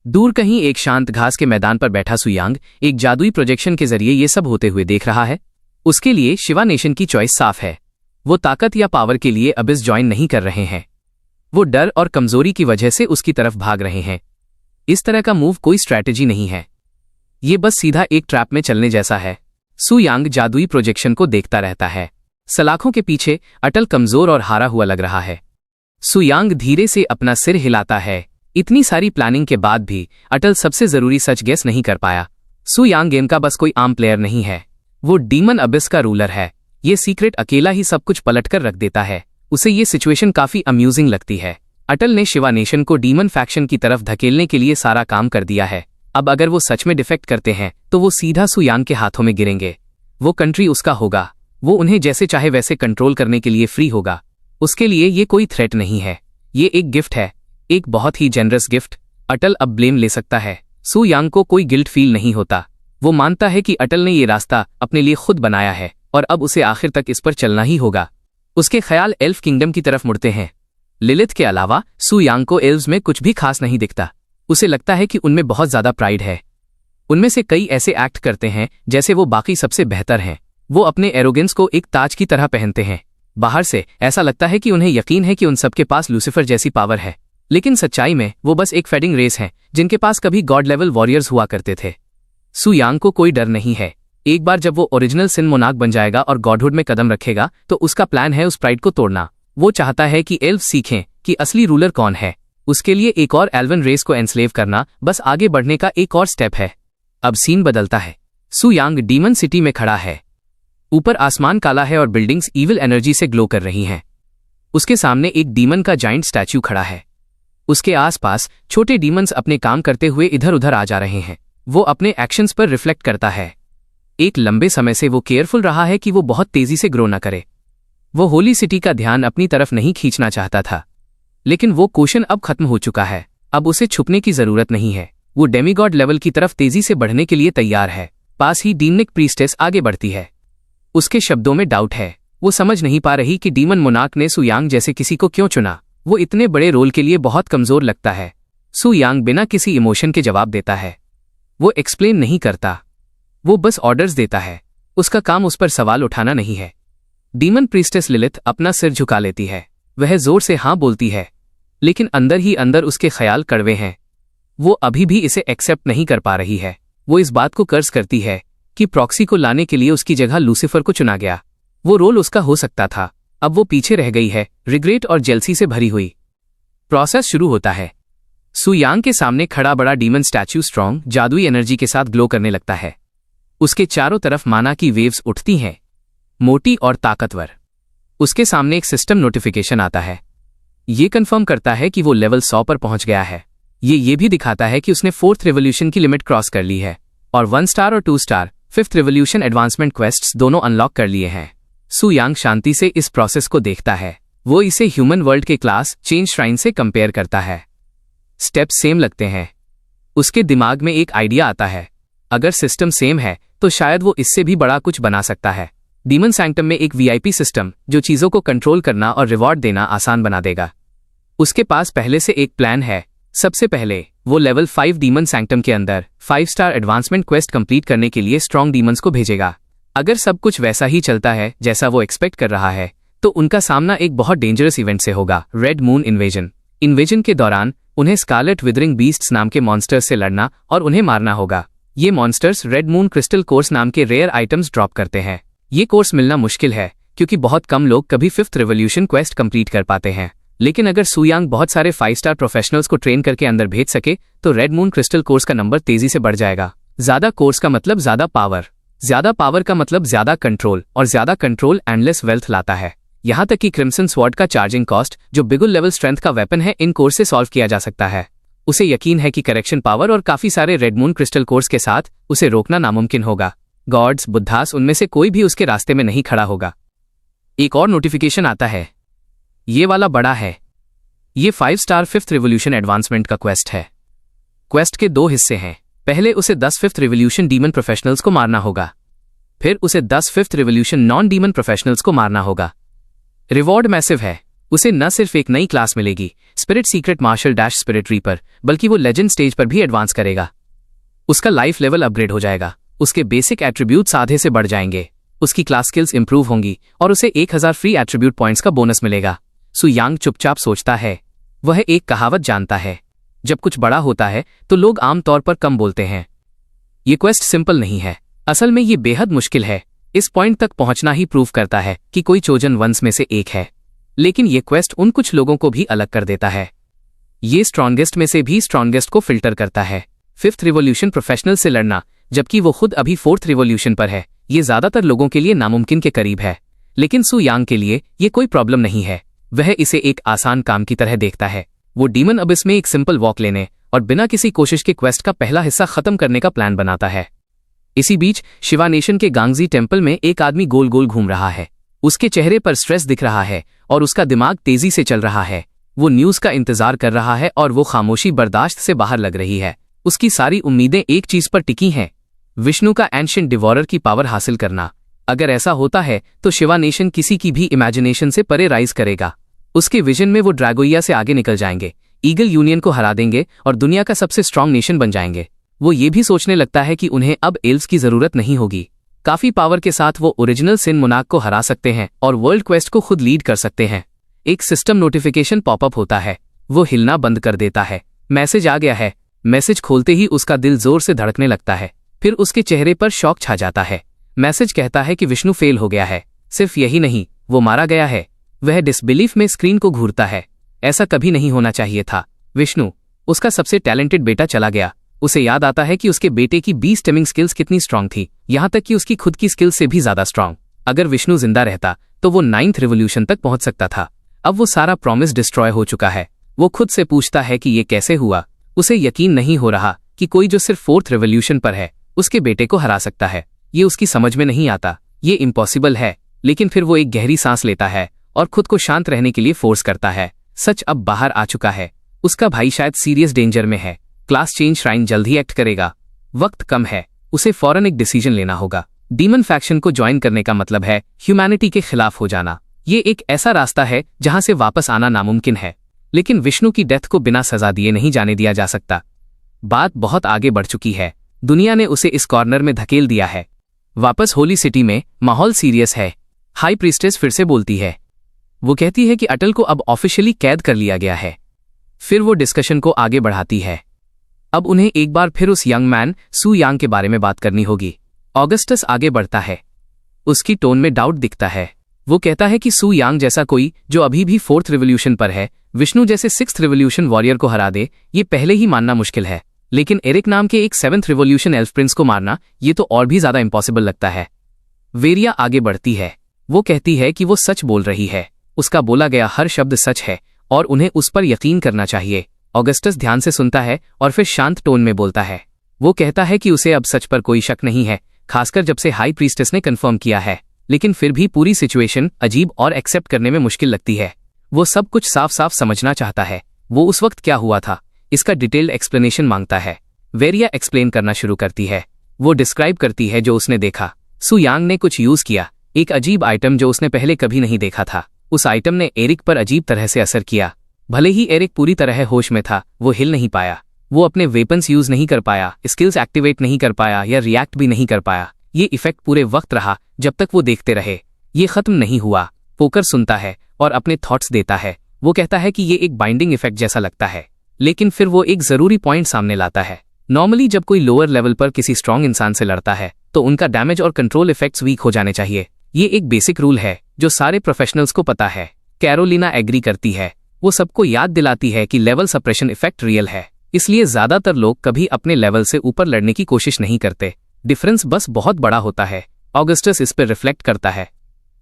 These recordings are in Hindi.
दूर कहीं एक शांत घास के मैदान पर बैठा सुयांग एक जादुई प्रोजेक्शन के जरिए ये सब होते हुए देख रहा है। उसके लिए शिवा नेशन की चॉइस साफ है। वो ताकत या पावर के लिए अबिस ज्वाइन नहीं कर रहे हैं। वो डर और कमजोरी की वजह से उसकी तरफ भाग रहे हैं। इस तरह का मूव कोई स्ट्रैटेजी नहीं है, ये बस सीधा एक ट्रैप में चलने जैसा है। सुयांग जादुई प्रोजेक्शन को देखता रहता है। सलाखों के पीछे अटल कमजोर और हारा हुआ लग रहा है। सुयांग धीरे से अपना सिर हिलाता है। इतनी सारी प्लानिंग के बाद भी अटल सबसे जरूरी सच गेस नहीं कर पाया। सुयांग गेम का बस कोई आम प्लेयर नहीं है, वो डीमन अबिस का रूलर है। ये सीक्रेट अकेला ही सब कुछ पलटकर रख देता है। उसे ये सिचुएशन काफी अम्यूजिंग लगती है। अटल ने शिवा नेशन को डीमन फैक्शन की तरफ धकेलने के लिए सारा काम कर दिया है। अब अगर वो सच में डिफेक्ट करते हैं तो वो सीधा सुयांग के हाथों में गिरेंगे। वो कंट्री उसका होगा, वो उन्हें जैसे चाहे वैसे कंट्रोल करने के लिए फ्री होगा। उसके लिए ये कोई थ्रेट नहीं है, ये एक गिफ्ट है, एक बहुत ही जेनरस गिफ्ट। अटल अब ब्लेम ले सकता है। सुयांग को कोई गिल्ट फील नहीं होता। वो मानता है कि अटल ने ये रास्ता अपने लिए खुद बनाया है और अब उसे आखिर तक इस पर चलना ही होगा। उसके ख्याल एल्फ किंगडम की तरफ मुड़ते हैं। लिलिथ के अलावा सुयांग को एल्व्स में कुछ भी खास नहीं दिखता। उसे लगता है कि उनमें बहुत ज्यादा प्राइड है। उनमें से कई ऐसे एक्ट करते हैं जैसे वो बाकी सबसे बेहतर हैं। वो अपने एरोगेंस को एक ताज की तरह पहनते हैं। बाहर से ऐसा लगता है कि उन्हें यकीन है कि उन सबके पास लूसीफर जैसी पावर है, लेकिन सच्चाई में वो बस एक फेडिंग रेस हैं जिनके पास कभी गॉड लेवल वॉरियर्स हुआ करते थे। सुयांग को कोई डर नहीं है। एक बार जब वो ओरिजिनल सिन मोनार्क बन जाएगा और गॉडहुड में कदम रखेगा तो उसका प्लान है उस प्राइड को तोड़ना। वो चाहता है कि एल्फ सीखें कि असली रूलर कौन है। उसके लिए एक और एल्वन रेस को एनस्लेव करना बस आगे बढ़ने का एक और स्टेप है। अब सीन बदलता है। सुयांग डीमन सिटी में खड़ा है। ऊपर आसमान काला है और बिल्डिंग्स ईविल एनर्जी से ग्लो कर रही हैं। उसके सामने एक डीमन का जाइंट स्टैच्यू खड़ा है। उसके आसपास छोटे डीमंस अपने काम करते हुए इधर उधर आ जा रहे हैं। वो अपने एक्शंस पर रिफ्लेक्ट करता है। एक लंबे समय से वो केयरफुल रहा है कि वो बहुत तेजी से ग्रो न करे। वो होली सिटी का ध्यान अपनी तरफ नहीं खींचना चाहता था, लेकिन वो क्वेश्चन अब खत्म हो चुका है। अब उसे छुपने की जरूरत नहीं है। वो डेमीगॉड लेवल की तरफ तेजी से बढ़ने के लिए तैयार है। पास ही डीमनिक प्रीस्टेस आगे बढ़ती है। उसके शब्दों में डाउट है। वो समझ नहीं पा रही कि डीमन मोनार्क ने सुयांग जैसे किसी को क्यों चुना। वो इतने बड़े रोल के लिए बहुत कमजोर लगता है। सुयांग बिना किसी इमोशन के जवाब देता है। वो एक्सप्लेन नहीं करता, वो बस ऑर्डर्स देता है। उसका काम उस पर सवाल उठाना नहीं है। डीमन प्रीस्टेस लिलिथ अपना सिर झुका लेती है। वह जोर से हाँ बोलती है, लेकिन अंदर ही अंदर उसके ख्याल कड़वे हैं। वो अभी भी इसे एक्सेप्ट नहीं कर पा रही है। वो इस बात को कर्ज करती है कि प्रॉक्सी को लाने के लिए उसकी जगह लूसीफर को चुना गया। वो रोल उसका हो सकता था। अब वो पीछे रह गई है, रिग्रेट और जेलसी से भरी हुई। प्रोसेस शुरू होता है। सुयांग के सामने खड़ा बड़ा डीमन स्टैच्यू स्ट्रॉन्ग जादुई एनर्जी के साथ ग्लो करने लगता है। उसके चारों तरफ माना की वेव्स उठती हैं, मोटी और ताकतवर। उसके सामने एक सिस्टम नोटिफिकेशन आता है। ये कंफर्म करता है कि वो लेवल 100 पर पहुंच गया है। ये भी दिखाता है कि उसने 4th रिवोल्यूशन की लिमिट क्रॉस कर ली है और 1 स्टार और 2 स्टार 5th रिवोल्यूशन एडवांसमेंट क्वेस्ट्स दोनों अनलॉक कर लिए हैं। सुयांग शांति से इस प्रोसेस को देखता है। वो इसे ह्यूमन वर्ल्ड के क्लास चेंज श्राइन से कंपेयर करता है। स्टेप्स सेम लगते हैं। उसके दिमाग में एक आइडिया आता है, अगर सिस्टम सेम है तो शायद वो इससे भी बड़ा कुछ बना सकता है। डीमन सैंक्टम में एक वीआईपी सिस्टम जो चीजों को कंट्रोल करना और रिवॉर्ड देना आसान बना देगा। उसके पास पहले से एक प्लान है। सबसे पहले वो लेवल 5 डीमन सैंक्टम के अंदर 5 स्टार एडवांसमेंट क्वेस्ट कंप्लीट करने के लिए स्ट्रॉन्ग डीमंस को भेजेगा। अगर सब कुछ वैसा ही चलता है जैसा वो एक्सपेक्ट कर रहा है तो उनका सामना एक बहुत डेंजरस इवेंट से होगा, रेड मून इन्वेजन। इन्वेजन के दौरान उन्हें स्कारलेट विदरिंग बीस्ट्स नाम के मॉन्स्टर्स से लड़ना और उन्हें मारना होगा। ये monsters red moon crystal course नाम के रेयर आइटम्स ड्रॉप करते हैं। ये कोर्स मिलना मुश्किल है क्योंकि बहुत कम लोग कभी 5th रिवोल्यूशन क्वेस्ट कंप्लीट कर पाते हैं। लेकिन अगर सुयांग बहुत सारे 5 स्टार प्रोफेशनल्स को ट्रेन करके अंदर भेज सके तो रेड मून क्रिस्टल कोर्स का नंबर तेजी से बढ़ जाएगा। ज्यादा कोर्स का मतलब ज्यादा पावर, ज्यादा पावर का मतलब ज्यादा कंट्रोल, और ज्यादा कंट्रोल एंडलेस वेल्थ लाता है। यहाँ तक कि क्रिम्सन स्वॉर्ड का चार्जिंग कॉस्ट जो बिगुल लेवल स्ट्रेंथ का वेपन है इन कोर्स से सॉल्व किया जा सकता है। उसे यकीन है कि करेक्शन पावर और काफी सारे रेड मून क्रिस्टल कोर्स के साथ उसे रोकना नामुमकिन होगा। गॉड्स, बुद्धास, उनमें से कोई भी उसके रास्ते में नहीं खड़ा होगा। एक और नोटिफिकेशन आता है। ये वाला बड़ा है। ये 5 स्टार 5th रिवोल्यूशन एडवांसमेंट का क्वेस्ट है। क्वेस्ट के 2 हिस्से हैं। पहले उसे 10 5th रिवोल्यूशन डीमन प्रोफेशनल्स को मारना होगा, फिर उसे 10 5th revolution non demon professionals को मारना होगा। रिवॉर्ड मैसिव है। उसे न सिर्फ एक नई क्लास मिलेगी, spirit secret marshal dash spirit reaper, बल्कि वो लेजेंड स्टेज पर भी एडवांस करेगा। उसका लाइफ लेवल अपग्रेड हो जाएगा, उसके बेसिक एट्रीब्यूट्स आधे से बढ़ जाएंगे, उसकी क्लास स्किल्स इंप्रूव होंगी और उसे 1000 फ्री एट्रीब्यूट पॉइंट्स का बोनस मिलेगा। सु यांग चुपचाप सोचता है। वह एक कहावत जानता है, जब कुछ बड़ा होता है तो लोग आमतौर पर कम बोलते हैं। ये क्वेस्ट सिंपल नहीं है, असल में ये बेहद मुश्किल है। इस पॉइंट तक पहुंचना ही प्रूव करता है कि कोई चोजन वंस में से एक है। लेकिन ये क्वेस्ट उन कुछ लोगों को भी अलग कर देता है। ये स्ट्रॉन्गेस्ट में से भी स्ट्रॉन्गेस्ट को फिल्टर करता है। 5th रिवॉल्यूशन प्रोफेशनल से लड़ना, जबकि वो खुद अभी 4th रिवॉल्यूशन पर है, ये ज्यादातर लोगों के लिए नामुमकिन के करीब है। लेकिन सु यांग के लिए ये कोई प्रॉब्लम नहीं है। वह इसे एक आसान काम की तरह देखता है। वो डीमन अबिस में एक सिंपल वॉक लेने और बिना किसी कोशिश के क्वेस्ट का पहला हिस्सा खत्म करने का प्लान बनाता है। इसी बीच शिवा नेशन के गांगजी टेम्पल में एक आदमी गोल गोल घूम रहा है। उसके चेहरे पर स्ट्रेस दिख रहा है और उसका दिमाग तेजी से चल रहा है। वो न्यूज का इंतजार कर रहा है और वो खामोशी बर्दाश्त से बाहर लग रही है। उसकी सारी उम्मीदें एक चीज पर टिकी हैं, विष्णु का एंशिएंट डिवॉरर की पावर हासिल करना। अगर ऐसा होता है तो शिवा नेशन किसी की भी इमेजिनेशन से परे राइज करेगा। उसके विजन में वो ड्रैगोइया से आगे निकल जाएंगे, ईगल यूनियन को हरा देंगे और दुनिया का सबसे स्ट्रांग नेशन बन जाएंगे। वो ये भी सोचने लगता है कि उन्हें अब एल्व्स की जरूरत नहीं होगी। काफी पावर के साथ वो ओरिजिनल सिन मोनार्क को हरा सकते हैं और वर्ल्ड क्वेस्ट को खुद लीड कर सकते हैं। एक सिस्टम नोटिफिकेशन पॉपअप होता है। वो हिलना बंद कर देता है। मैसेज आ गया है। मैसेज खोलते ही उसका दिल जोर से धड़कने लगता है। फिर उसके चेहरे पर शॉक छा जाता है। मैसेज कहता है कि विष्णु फेल हो गया है। सिर्फ यही नहीं, वो मारा गया है। वह डिसबिलीफ में स्क्रीन को घूरता है। ऐसा कभी नहीं होना चाहिए था। विष्णु, उसका सबसे टैलेंटेड बेटा चला गया। उसे याद आता है कि उसके बेटे की 20 स्टेमिंग स्किल्स कितनी स्ट्रांग थी, यहां तक कि उसकी खुद की स्किल्स से भी ज्यादा स्ट्रांग। अगर विष्णु जिंदा रहता तो वो 9th रिवॉल्यूशन तक पहुंच सकता था। अब वो सारा प्रॉमिस डिस्ट्रॉय हो चुका है। वो खुद से पूछता है कि ये कैसे हुआ। उसे यकीन नहीं हो रहा कि कोई जो सिर्फ 4th रिवॉल्यूशन पर है उसके बेटे को हरा सकता है। ये उसकी समझ में नहीं आता। ये इम्पॉसिबल है। लेकिन फिर वो एक गहरी सांस लेता है और खुद को शांत रहने के लिए फोर्स करता है। सच अब बाहर आ चुका है। उसका भाई शायद सीरियस डेंजर में है। क्लास चेंज श्राइन जल्द ही एक्ट करेगा। वक्त कम है। उसे फौरन एक डिसीजन लेना होगा। डीमन फैक्शन को ज्वाइन करने का मतलब है ह्यूमैनिटी के खिलाफ हो जाना। ये एक ऐसा रास्ता है जहां से वापस आना नामुमकिन है। लेकिन विष्णु की डेथ को बिना सजा दिए नहीं जाने दिया जा सकता। बात बहुत आगे बढ़ चुकी है। दुनिया ने उसे इस कॉर्नर में धकेल दिया है। वापस होली सिटी में माहौल सीरियस है। हाई प्रीस्टेस फिर से बोलती है। वो कहती है कि अटल को अब ऑफिशियली कैद कर लिया गया है। फिर वो डिस्कशन को आगे बढ़ाती है। अब उन्हें एक बार फिर उस यंग मैन सु यांग के बारे में बात करनी होगी। ऑगस्टस आगे बढ़ता है। उसकी टोन में डाउट दिखता है। वो कहता है कि सु यांग जैसा कोई जो अभी भी 4th रिवॉल्यूशन पर है, विष्णु जैसे 6th रिवॉल्यूशन वॉरियर को हरा दे, ये पहले ही मानना मुश्किल है। लेकिन एरिक नाम के एक 7th रिवॉल्यूशन एल्फ प्रिंस को मारना, ये तो और भी ज्यादा इम्पॉसिबल लगता है। वेरिया आगे बढ़ती है। वो कहती है कि वो सच बोल रही है। उसका बोला गया हर शब्द सच है और उन्हें उस पर यकीन करना चाहिए। ऑगस्टस ध्यान से सुनता है और फिर शांत टोन में बोलता है। वो कहता है कि उसे अब सच पर कोई शक नहीं है, खासकर जब से हाई प्रीस्टेस ने कंफर्म किया है। लेकिन फिर भी पूरी सिचुएशन अजीब और एक्सेप्ट करने में मुश्किल लगती है। वो सब कुछ साफ साफ समझना चाहता है। वो उस वक्त क्या हुआ था, इसका डिटेल्ड एक्सप्लेनेशन मांगता है। वेरिया एक्सप्लेन करना शुरू करती है। वो डिस्क्राइब करती है जो उसने देखा। सु यांग ने कुछ यूज किया, एक अजीब आइटम जो उसने पहले कभी नहीं देखा था। उस आइटम ने एरिक पर अजीब तरह से असर किया। भले ही एरिक पूरी तरह होश में था, वो हिल नहीं पाया। वो अपने वेपन्स यूज नहीं कर पाया, स्किल्स एक्टिवेट नहीं कर पाया या रिएक्ट भी नहीं कर पाया। ये इफेक्ट पूरे वक्त रहा जब तक वो देखते रहे। ये खत्म नहीं हुआ। पोकर सुनता है और अपने थॉट्स देता है। वो कहता है कि ये एक बाइंडिंग इफेक्ट जैसा लगता है। लेकिन फिर वो एक जरूरी पॉइंट सामने लाता है। नॉर्मली जब कोई लोअर लेवल पर किसी स्ट्रांग इंसान से लड़ता है तो उनका डैमेज और कंट्रोल इफेक्ट्स वीक हो जाने चाहिए। ये एक बेसिक रूल है जो सारे प्रोफेशनल्स को पता है। कैरोलिना एग्री करती है। वो सबको याद दिलाती है कि लेवल सप्रेशन इफेक्ट रियल है, इसलिए ज्यादातर लोग कभी अपने लेवल से ऊपर लड़ने की कोशिश नहीं करते। डिफरेंस बस बहुत बड़ा होता है। ऑगस्टस इस पर रिफ्लेक्ट करता है।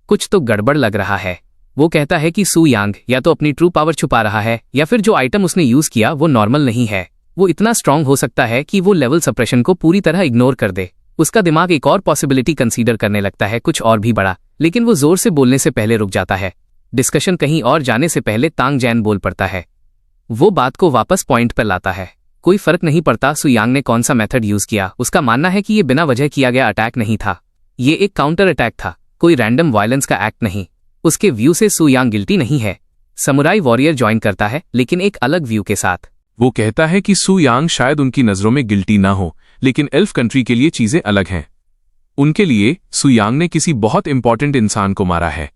कुछ तो गड़बड़ लग रहा है। वो कहता है कि सु यांग या तो अपनी ट्रू पावर छुपा रहा है या फिर जो आइटम उसने यूज किया वो नॉर्मल नहीं है। वो इतना स्ट्रांग हो सकता है कि वो लेवल सप्रेशन को पूरी तरह इग्नोर कर दे। उसका दिमाग एक और पॉसिबिलिटी कंसीडर करने लगता है, कुछ और भी बड़ा, लेकिन वो जोर से बोलने से पहले रुक जाता है। डिस्कशन कहीं और जाने से पहले तांग जैन बोल पड़ता है। वो बात को वापस पॉइंट पर लाता है। कोई फर्क नहीं पड़ता सु यांग ने कौन सा मेथड यूज किया। उसका मानना है कि ये बिना वजह किया गया अटैक नहीं था। ये एक काउंटर अटैक था, कोई रैंडम वायलेंस का एक्ट नहीं। उसके व्यू से सु यांग गिल्टी नहीं है, समुराई वॉरियर ज्वाइन करता है, लेकिन एक अलग व्यू के साथ। वो कहता है कि सू यांग शायद उनकी नजरों में गिल्टी ना हो, लेकिन एल्फ कंट्री के लिए चीजें अलग हैं। उनके लिए सू यांग ने किसी बहुत इंपॉर्टेंट इंसान को मारा है।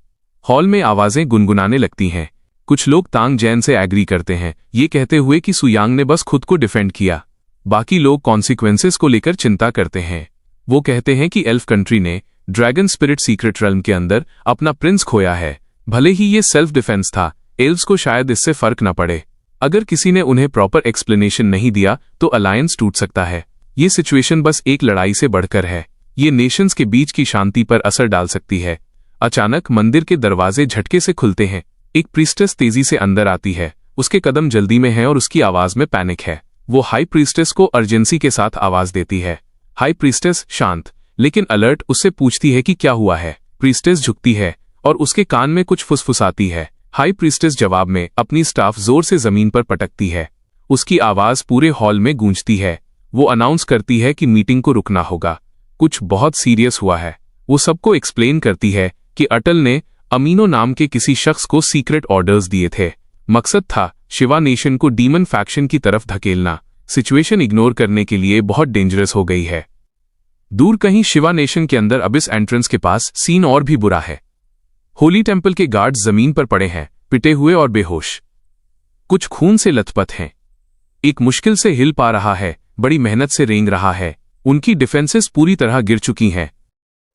हॉल में आवाजें गुनगुनाने लगती हैं। कुछ लोग तांग जैन से एग्री करते हैं, ये कहते हुए कि सू यांग ने बस खुद को डिफेंड किया। बाकी लोग कॉन्सिक्वेंसेस को लेकर चिंता करते हैं। वो कहते हैं कि एल्फ कंट्री ने ड्रैगन स्पिरिट सीक्रेट रेल्म के अंदर अपना प्रिंस खोया है। भले ही ये सेल्फ डिफेंस था, एल्व्स को शायद इससे फर्क न पड़े। अगर किसी ने उन्हें प्रॉपर एक्सप्लेनेशन नहीं दिया तो अलायंस टूट सकता है। ये सिचुएशन बस एक लड़ाई से बढ़कर है। ये नेशंस के बीच की शांति पर असर डाल सकती है। अचानक मंदिर के दरवाजे झटके से खुलते हैं। एक प्रीस्टेस तेजी से अंदर आती है। उसके कदम जल्दी में है और उसकी आवाज में पैनिक है। वो हाई प्रीस्टेस को अर्जेंसी के साथ आवाज देती है। हाई प्रीस्टेस शांत लेकिन अलर्ट उससे पूछती है कि क्या हुआ है। प्रीस्टेस झुकती है और उसके कान में कुछ फुसफुसाती है। हाई प्रीस्टेस जवाब में अपनी स्टाफ जोर से जमीन पर पटकती है। उसकी आवाज पूरे हॉल में गूंजती है। वो अनाउंस करती है कि मीटिंग को रुकना होगा, कुछ बहुत सीरियस हुआ है। वो सबको एक्सप्लेन करती है कि अटल ने अमीनो नाम के किसी शख्स को सीक्रेट ऑर्डर्स दिए थे। मकसद था शिवा नेशन को डीमन फैक्शन की तरफ धकेलना। सिचुएशन इग्नोर करने के लिए बहुत डेंजरस हो गई है। दूर कहीं शिवा नेशन के अंदर अबिस एंट्रेंस के पास सीन और भी बुरा है। होली टेम्पल के गार्ड्स जमीन पर पड़े हैं, पिटे हुए और बेहोश। कुछ खून से लथपथ हैं। एक मुश्किल से हिल पा रहा है, बड़ी मेहनत से रेंग रहा है। उनकी डिफेंसेस पूरी तरह गिर चुकी हैं।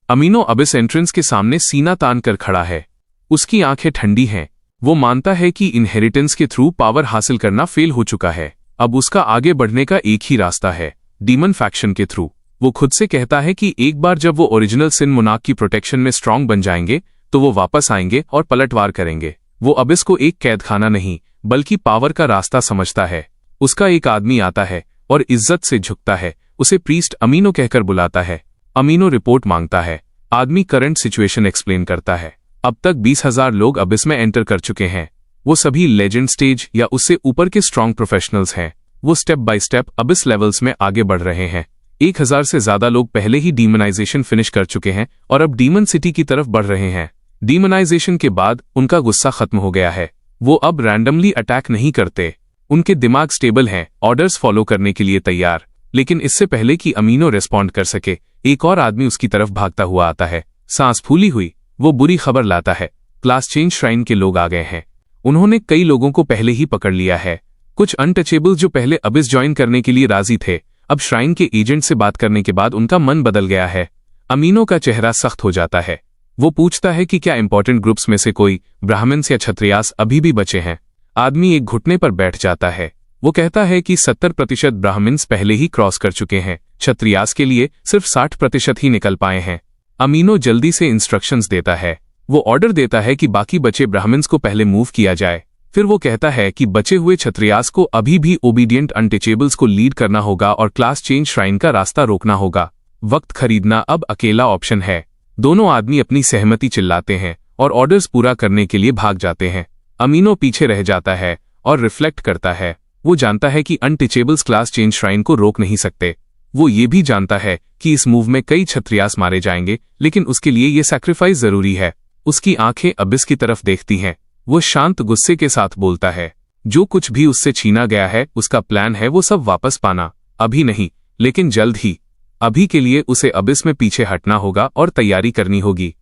अमीनो अबिस एंट्रेंस के सामने सीना तान कर खड़ा है। उसकी आंखें ठंडी हैं। वो मानता है कि इनहेरिटेंस के थ्रू पावर हासिल करना फेल हो चुका है। अब उसका आगे बढ़ने का एक ही रास्ता है, डीमन फैक्शन के थ्रू। वो खुद से कहता है कि एक बार जब वो ओरिजिनल सिन मोनार्क की प्रोटेक्शन में स्ट्रांग बन जाएंगे तो वो वापस आएंगे और पलटवार करेंगे। वो अबिस को एक कैदखाना नहीं बल्कि पावर का रास्ता समझता है। उसका एक आदमी आता है और इज्जत से झुकता है। उसे प्रीस्ट अमीनो कहकर बुलाता है। अमीनो रिपोर्ट मांगता है। आदमी करंट सिचुएशन एक्सप्लेन करता है। अब तक 20,000 लोग अबिस में एंटर कर चुके हैं। वो सभी लेजेंड स्टेज या उससे ऊपर के स्ट्रॉन्ग प्रोफेशनल्स हैं। वो step by step Abish levels में आगे बढ़ रहे हैं। 1,000 से ज्यादा लोग पहले ही डीमनाइजेशन फिनिश कर चुके हैं और अब डीमन सिटी की तरफ बढ़ रहे हैं। डीमनाइजेशन के बाद उनका गुस्सा खत्म हो गया है। वो अब रैंडमली अटैक नहीं करते। उनके दिमाग स्टेबल हैं, ऑर्डर्स फॉलो करने के लिए तैयार। लेकिन इससे पहले कि अमीनो रिस्पॉन्ड कर सके, एक और आदमी उसकी तरफ भागता हुआ आता है। सांस फूली हुई वो बुरी खबर लाता है। क्लास चेंज श्राइन के लोग आ गए हैं। उन्होंने कई लोगों को पहले ही पकड़ लिया है। कुछ अनटचेबल जो पहले अबिस ज्वाइन करने के लिए राजी थे, अब श्राइन के एजेंट से बात करने के बाद उनका मन बदल गया है। अमीनो का चेहरा सख्त हो जाता है। वो पूछता है कि क्या इंपॉर्टेंट ग्रुप्स में से कोई ब्राह्मण्स या क्षत्रियास अभी भी बचे हैं। आदमी एक घुटने पर बैठ जाता है। वो कहता है कि 70% ब्राह्मण्स पहले ही क्रॉस कर चुके हैं। क्षत्रियास के लिए सिर्फ 60% ही निकल पाए हैं। अमीनो जल्दी से इंस्ट्रक्शंस देता है। वो ऑर्डर देता है कि बाकी बचे ब्राह्मण्स को पहले मूव किया जाए। फिर वो कहता है कि बचे हुए क्षत्रियास को अभी भी ओबीडियंट अनटचेबल्स को लीड करना होगा और क्लास चेंज श्राइन का रास्ता रोकना होगा। वक्त खरीदना अब अकेला ऑप्शन है। दोनों आदमी अपनी सहमति चिल्लाते हैं और ऑर्डर्स पूरा करने के लिए भाग जाते हैं। अमीनो पीछे रह जाता है और रिफ्लेक्ट करता है। वो जानता है कि अनटचेबल्स क्लास चेंज श्राइन को रोक नहीं सकते। वो ये भी जानता है कि इस मूव में कई क्षत्रियास मारे जाएंगे, लेकिन उसके लिए ये सैक्रिफाइस जरूरी है। उसकी आंखें अबिस की तरफ देखती हैं। वो शांत गुस्से के साथ बोलता है, जो कुछ भी उससे छीना गया है उसका प्लान है वो सब वापस पाना। अभी नहीं, लेकिन जल्द ही। अभी के लिए उसे अबिस में पीछे हटना होगा और तैयारी करनी होगी।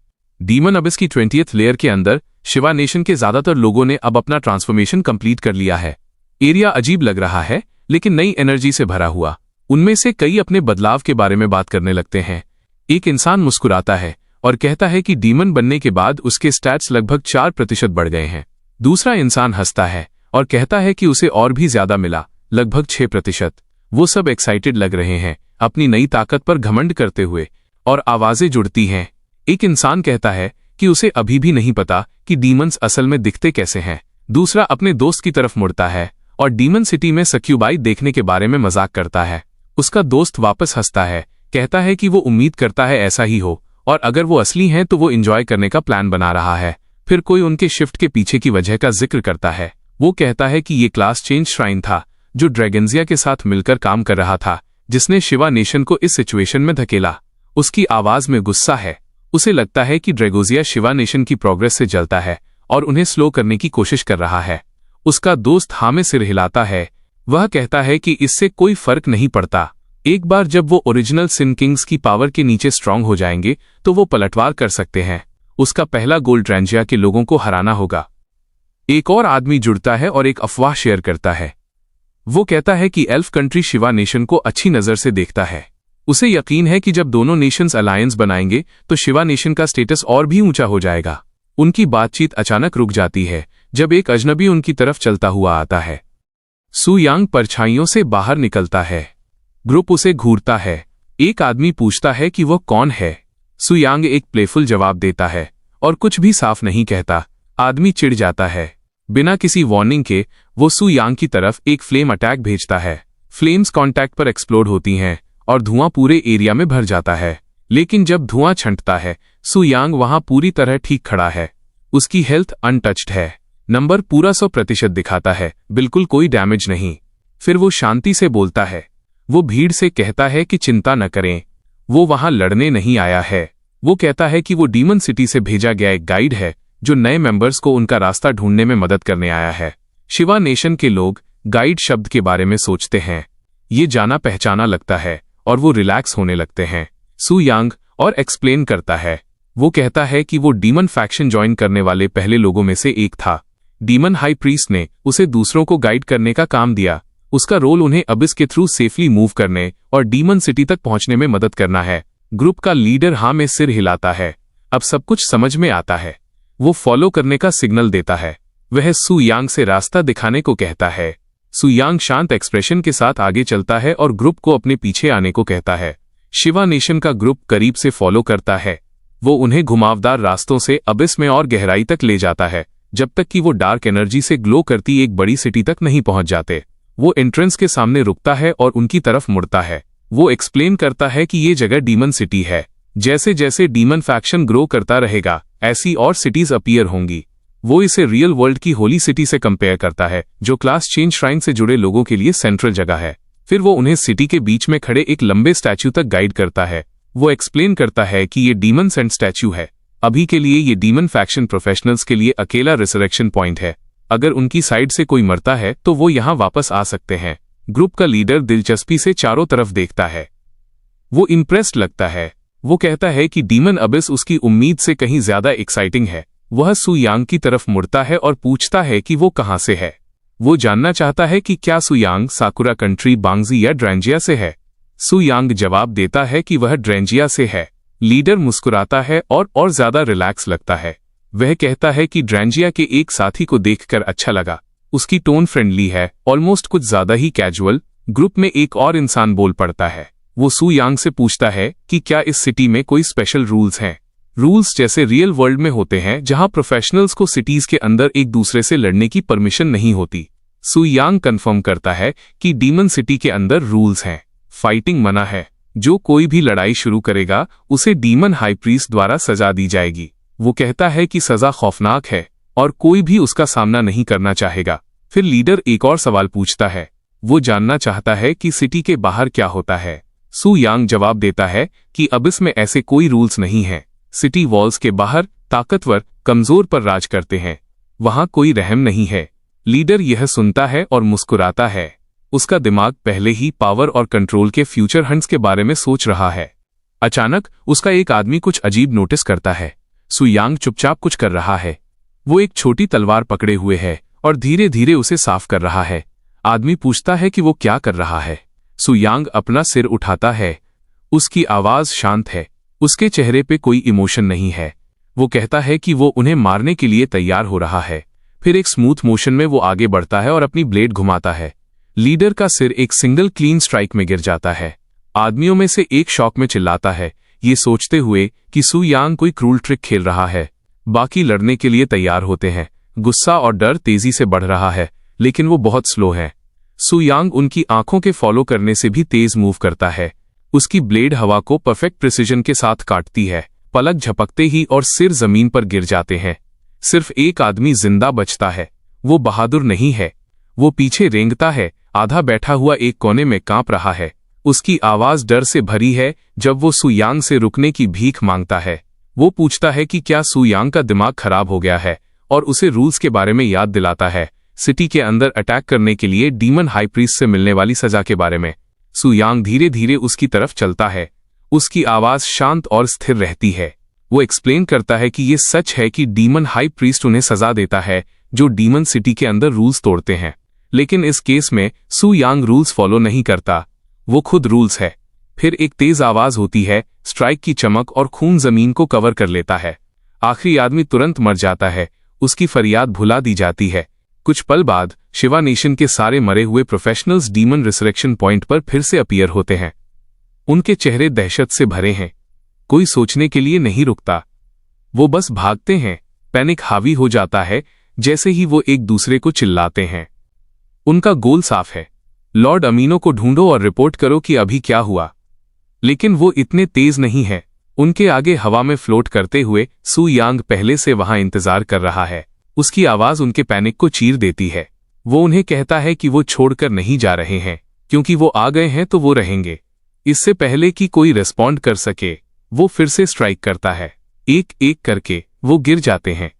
डीमन अबिस की 20th लेयर के अंदर शिवा नेशन के ज्यादातर लोगों ने अब अपना ट्रांसफॉर्मेशन कंप्लीट कर लिया है। एरिया अजीब लग रहा है, लेकिन नई एनर्जी से भरा हुआ। उनमें से कई अपने बदलाव के बारे में बात करने लगते हैं। एक इंसान मुस्कुराता है और कहता है कि डीमन बनने के बाद उसके स्टैट्स लगभग 4% बढ़ गए हैं। दूसरा इंसान हंसता है और कहता है कि उसे और भी ज्यादा मिला, लगभग 6%। वो सब एक्साइटेड लग रहे हैं, अपनी नई ताकत पर घमंड करते हुए, और आवाजें जुड़ती हैं। एक इंसान कहता है कि उसे अभी भी नहीं पता कि डीमंस असल में दिखते कैसे हैं। दूसरा अपने दोस्त की तरफ मुड़ता है और डीमन सिटी में सक्यूबाई देखने के बारे में मजाक करता है। उसका दोस्त वापस हंसता है, कहता है कि वो उम्मीद करता है ऐसा ही हो, और अगर वो असली हैं तो वो एंजॉय करने का प्लान बना रहा है। फिर कोई उनके शिफ्ट के पीछे की वजह का जिक्र करता है। वो कहता है कि ये क्लास चेंज श्राइन था जो ड्रैगन्जिया के साथ मिलकर काम कर रहा था, जिसने शिवा नेशन को इस सिचुएशन में धकेला। उसकी आवाज में गुस्सा है। उसे लगता है कि ड्रैगोजिया शिवा नेशन की प्रोग्रेस से जलता है और उन्हें स्लो करने की कोशिश कर रहा है। उसका दोस्त हाँ में सिर हिलाता है। वह कहता है कि इससे कोई फर्क नहीं पड़ता। एक बार जब वो ओरिजिनल सिन किंग्स की पावर के नीचे स्ट्रांग हो जाएंगे तो वो पलटवार कर सकते हैं। उसका पहला गोल ड्रैंजिया के लोगों को हराना होगा। एक और आदमी जुड़ता है और एक अफवाह शेयर करता है। वो कहता है कि एल्फ कंट्री शिवा नेशन को अच्छी नजर से देखता है। उसे यकीन है कि जब दोनों नेशंस अलायंस बनाएंगे तो शिवा नेशन का स्टेटस और भी ऊंचा हो जाएगा। उनकी बातचीत अचानक रुक जाती है जब एक अजनबी उनकी तरफ चलता हुआ आता है। सु यांग परछाइयों से बाहर निकलता है। ग्रुप उसे घूरता है। एक आदमी पूछता है कि वो कौन है। सु यांग एक प्लेफुल जवाब देता है और कुछ भी साफ नहीं कहता। आदमी चिढ़ जाता है। बिना किसी वार्निंग के वो सु यांग की तरफ एक फ्लेम अटैक भेजता है। फ्लेम्स कांटेक्ट पर एक्सप्लोड होती हैं और धुआं पूरे एरिया में भर जाता है। लेकिन जब धुआं छंटता है सु यांग वहां पूरी तरह ठीक खड़ा है। उसकी हेल्थ अनटच्ड है। नंबर पूरा 100% दिखाता है, बिल्कुल कोई डैमेज नहीं। फिर वो शांति से बोलता है। वो भीड़ से कहता है कि चिंता न करें, वो वहां लड़ने नहीं आया है। वो कहता है कि वो डीमन सिटी से भेजा गया एक गाइड है जो नए मेंबर्स को उनका रास्ता ढूंढने में मदद करने आया है। शिवा नेशन के लोग गाइड शब्द के बारे में सोचते हैं। ये जाना पहचाना लगता है और वो रिलैक्स होने लगते हैं। सु यांग और एक्सप्लेन करता है। वो कहता है कि वो डीमन फैक्शन ज्वाइन करने वाले पहले लोगों में से एक था। डीमन हाई प्रीस्ट ने उसे दूसरों को गाइड करने का काम दिया। उसका रोल उन्हें अबिस के थ्रू सेफली मूव करने और डीमन सिटी तक पहुंचने में मदद करना है। ग्रुप का लीडर हाँ में सिर हिलाता है। अब सब कुछ समझ में आता है। वो फॉलो करने का सिग्नल देता है। वह सु यांग से रास्ता दिखाने को कहता है। सु यांग शांत एक्सप्रेशन के साथ आगे चलता है और ग्रुप को अपने पीछे आने को कहता है। शिवा नेशन का ग्रुप करीब से फॉलो करता है। वो उन्हें घुमावदार रास्तों से अबिस में और गहराई तक ले जाता है जब तक कि वो डार्क एनर्जी से ग्लो करती एक बड़ी सिटी तक नहीं पहुंच जाते। वो एंट्रेंस के सामने रुकता है और उनकी तरफ मुड़ता है। वो एक्सप्लेन करता है कि ये जगह डीमन सिटी है। जैसे जैसे डीमन फैक्शन ग्रो करता रहेगा ऐसी और सिटीज अपीयर होंगी। वो इसे रियल वर्ल्ड की होली सिटी से कंपेयर करता है जो क्लास चेंज श्राइन से जुड़े लोगों के लिए सेंट्रल जगह है। फिर वो उन्हें सिटी के बीच में खड़े एक लंबे स्टैच्यू तक गाइड करता है। वो एक्सप्लेन करता है कि ये डीमन सेंट स्टैच्यू है। अभी के लिए ये डीमन फैक्शन प्रोफेशनल्स के लिए अकेला रिसरेक्शन पॉइंट है। अगर उनकी साइड से कोई मरता है तो वो यहाँ वापस आ सकते हैं। ग्रुप का लीडर दिलचस्पी से चारों तरफ देखता है। वो इम्प्रेस्ड लगता है। वो कहता है कि डीमन अबिस उसकी उम्मीद से कहीं ज्यादा एक्साइटिंग है। वह सु यांग की तरफ मुड़ता है और पूछता है कि वो कहाँ से है। वो जानना चाहता है कि क्या सु यांग साकुरा कंट्री बांगजी या ड्रैंजिया से है। सु यांग जवाब देता है कि वह ड्रैंजिया से है। लीडर मुस्कुराता है और ज्यादा रिलैक्स लगता है। वह कहता है कि ड्रैंजिया के एक साथी को देखकर अच्छा लगा। उसकी टोन फ्रेंडली है, ऑलमोस्ट कुछ ज्यादा ही कैजुअल। ग्रुप में एक और इंसान बोल पड़ता है। वो सु यांग से पूछता है कि क्या इस सिटी में कोई स्पेशल रूल्स हैं। रूल्स जैसे रियल वर्ल्ड में होते हैं जहां प्रोफेशनल्स को सिटीज के अंदर एक दूसरे से लड़ने की परमिशन नहीं होती। सु यांग कंफर्म करता है कि डीमन सिटी के अंदर रूल्स हैं। फाइटिंग मना है। जो कोई भी लड़ाई शुरू करेगा उसे डीमन हाई प्रीस्ट द्वारा सजा दी जाएगी। वो कहता है कि सजा खौफनाक है और कोई भी उसका सामना नहीं करना चाहेगा। फिर लीडर एक और सवाल पूछता है। वो जानना चाहता है कि सिटी के बाहर क्या होता है। सु यांग जवाब देता है कि अबिस में ऐसे कोई रूल्स नहीं हैं। सिटी वॉल्स के बाहर ताकतवर कमजोर पर राज करते हैं। वहां कोई रहम नहीं है। लीडर यह सुनता है और मुस्कुराता है। उसका दिमाग पहले ही पावर और कंट्रोल के फ्यूचर हंट्स के बारे में सोच रहा है। अचानक उसका एक आदमी कुछ अजीब नोटिस करता है। सु यांग चुपचाप कुछ कर रहा है। वो एक छोटी तलवार पकड़े हुए है और धीरे धीरे उसे साफ कर रहा है। आदमी पूछता है कि वो क्या कर रहा है। सु यांग अपना सिर उठाता है। उसकी आवाज शांत है। उसके चेहरे पे कोई इमोशन नहीं है। वो कहता है कि वो उन्हें मारने के लिए तैयार हो रहा है। फिर एक स्मूथ मोशन में वो आगे बढ़ता है और अपनी ब्लेड घुमाता है। लीडर का सिर एक सिंगल क्लीन स्ट्राइक में गिर जाता है। आदमियों में से एक शॉक में चिल्लाता है, ये सोचते हुए कि सु यांग कोई क्रूल ट्रिक खेल रहा है। बाकी लड़ने के लिए तैयार होते हैं। गुस्सा और डर तेजी से बढ़ रहा है, लेकिन वो बहुत स्लो है। सु यांग उनकी आंखों के फॉलो करने से भी तेज मूव करता है। उसकी ब्लेड हवा को परफेक्ट प्रिसिजन के साथ काटती है। पलक झपकते ही और सिर जमीन पर गिर जाते हैं। सिर्फ एक आदमी जिंदा बचता है। वो बहादुर नहीं है। वो पीछे रेंगता है, आधा बैठा हुआ एक कोने में कांप रहा है। उसकी आवाज डर से भरी है जब वो सु यांग से रुकने की भीख मांगता है। वो पूछता है कि क्या सु यांग का दिमाग खराब हो गया है और उसे रूल्स के बारे में याद दिलाता है, सिटी के अंदर अटैक करने के लिए डीमन हाई प्रीस्ट से मिलने वाली सजा के बारे में। सु यांग धीरे धीरे उसकी तरफ चलता है। उसकी आवाज शांत और स्थिर रहती है। वो एक्सप्लेन करता है कि ये सच है कि डीमन हाई प्रीस्ट उन्हें सजा देता है जो डीमन सिटी के अंदर रूल्स तोड़ते हैं, लेकिन इस केस में सु यांग रूल्स फॉलो नहीं करता, वो खुद रूल्स है। फिर एक तेज आवाज होती है, स्ट्राइक की चमक और खून जमीन को कवर कर लेता है। आखिरी आदमी तुरंत मर जाता है, उसकी फरियाद भुला दी जाती है। कुछ पल बाद शिवा नेशन के सारे मरे हुए प्रोफेशनल्स डीमन रिसरेक्शन पॉइंट पर फिर से अपीयर होते हैं। उनके चेहरे दहशत से भरे हैं। कोई सोचने के लिए नहीं रुकता, वो बस भागते हैं। पैनिक हावी हो जाता है जैसे ही वो एक दूसरे को चिल्लाते हैं। उनका गोल साफ है, लॉर्ड अमीनो को ढूंढो और रिपोर्ट करो कि अभी क्या हुआ। लेकिन वो इतने तेज नहीं है। उनके आगे हवा में फ्लोट करते हुए सु यांग पहले से वहां इंतजार कर रहा है। उसकी आवाज उनके पैनिक को चीर देती है। वो उन्हें कहता है कि वो छोड़कर नहीं जा रहे हैं, क्योंकि वो आ गए हैं तो वो रहेंगे। इससे पहले कि कोई रिस्पॉन्ड कर सके, वो फिर से स्ट्राइक करता है। एक एक करके वो गिर जाते हैं।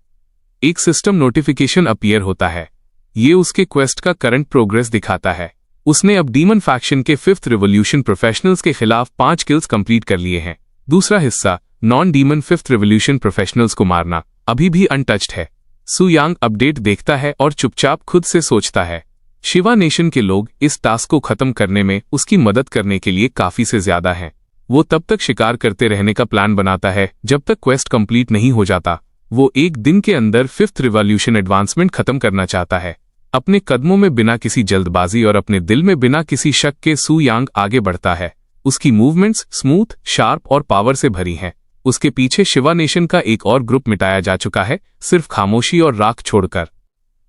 एक सिस्टम नोटिफिकेशन अपीयर होता है। ये उसके क्वेस्ट का करंट प्रोग्रेस दिखाता है। उसने अब डीमन फैक्शन के 5th रिवोल्यूशन प्रोफेशनल्स के खिलाफ 5 किल्स कंप्लीट कर लिए हैं। दूसरा हिस्सा, non demon 5th revolution professionals को मारना, अभी भी अनटच्ड है। सु यांग अपडेट देखता है और चुपचाप खुद से सोचता है, शिवा नेशन के लोग इस टास्क को खत्म करने में उसकी मदद करने के लिए काफी से ज्यादा हैं। वो तब तक शिकार करते रहने का प्लान बनाता है जब तक क्वेस्ट कंप्लीट नहीं हो जाता। वो एक दिन के अंदर 5th रिवॉल्यूशन एडवांसमेंट खत्म करना चाहता है। अपने कदमों में बिना किसी जल्दबाजी और अपने दिल में बिना किसी शक के सु यांग आगे बढ़ता है। उसकी मूवमेंट्स स्मूथ, शार्प और पावर से भरी हैं। उसके पीछे शिवा नेशन का एक और ग्रुप मिटाया जा चुका है, सिर्फ खामोशी और राख छोड़कर।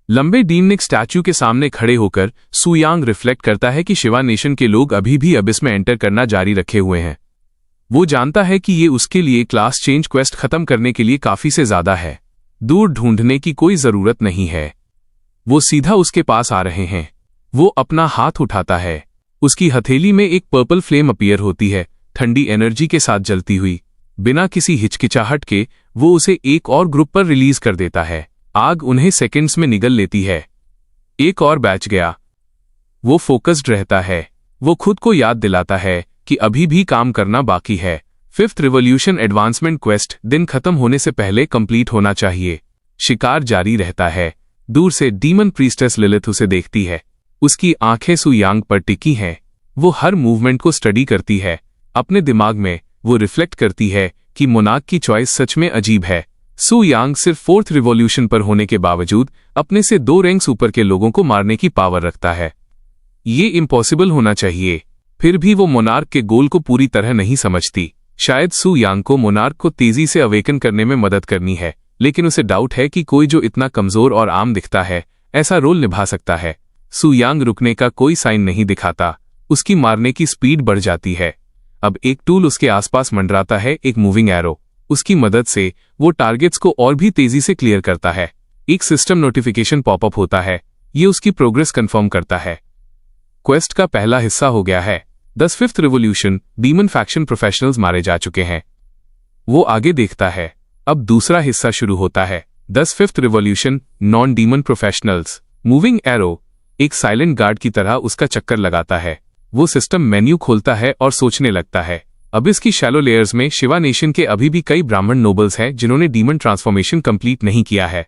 लंबे डीमनिक स्टैच्यू के सामने खड़े होकर सु यांग रिफ्लेक्ट करता है कि शिवा नेशन के लोग अभी भी अबिस में एंटर करना जारी रखे हुए हैं। वो जानता है कि ये उसके लिए क्लास चेंज क्वेस्ट खत्म करने के लिए काफी से ज्यादा है। दूर ढूंढने की कोई जरूरत नहीं है, वो सीधा उसके पास आ रहे हैं। वो अपना हाथ उठाता है। उसकी हथेली में एक पर्पल फ्लेम अपीयर होती है, ठंडी एनर्जी के साथ जलती हुई। बिना किसी हिचकिचाहट के वो उसे एक और ग्रुप पर रिलीज कर देता है। आग उन्हें सेकंड्स में निगल लेती है। एक और बैच गया। वो फोकस्ड रहता है। वो खुद को याद दिलाता है कि अभी भी काम करना बाकी है। 5th रिवॉल्यूशन एडवांसमेंट क्वेस्ट दिन खत्म होने से पहले कंप्लीट होना चाहिए। शिकार जारी रहता है। दूर से डीमन प्रीस्टेस लिलिथ उसे देखती है। उसकी आंखें सु यांग पर टिकी हैं। वो हर मूवमेंट को स्टडी करती है। अपने दिमाग में वो रिफ्लेक्ट करती है कि मोनार्क की चॉइस सच में अजीब है। सु यांग सिर्फ 4th रिवॉल्यूशन पर होने के बावजूद अपने से 2 रैंक्स ऊपर के लोगों को मारने की पावर रखता है। ये इम्पॉसिबल होना चाहिए। फिर भी वो मोनार्क के गोल को पूरी तरह नहीं समझती। शायद सु यांग को मोनार्क को तेजी से अवेकन करने में मदद करनी है, लेकिन उसे डाउट है कि कोई जो इतना कमजोर और आम दिखता है ऐसा रोल निभा सकता है। सु यांग रुकने का कोई साइन नहीं दिखाता। उसकी मारने की स्पीड बढ़ जाती है। अब एक टूल उसके आसपास मंडराता है, एक मूविंग एरो। उसकी मदद से वो टारगेट्स को और भी तेजी से क्लियर करता है। एक सिस्टम नोटिफिकेशन पॉपअप होता है। ये उसकी प्रोग्रेस कंफर्म करता है। क्वेस्ट का पहला हिस्सा हो गया है। 5th revolution demon faction professionals मारे जा चुके हैं। वो आगे देखता है। अब दूसरा हिस्सा शुरू होता है। 5th revolution non demon professionals. Moving arrow एक साइलेंट गार्ड की तरह उसका चक्कर लगाता है। वो सिस्टम मेन्यू खोलता है और सोचने लगता है। अब इसकी शैलो लेयर्स में शिवा नेशन के अभी भी कई ब्राह्मण नोबल्स हैं जिन्होंने डीमन ट्रांसफॉर्मेशन कंप्लीट नहीं किया है।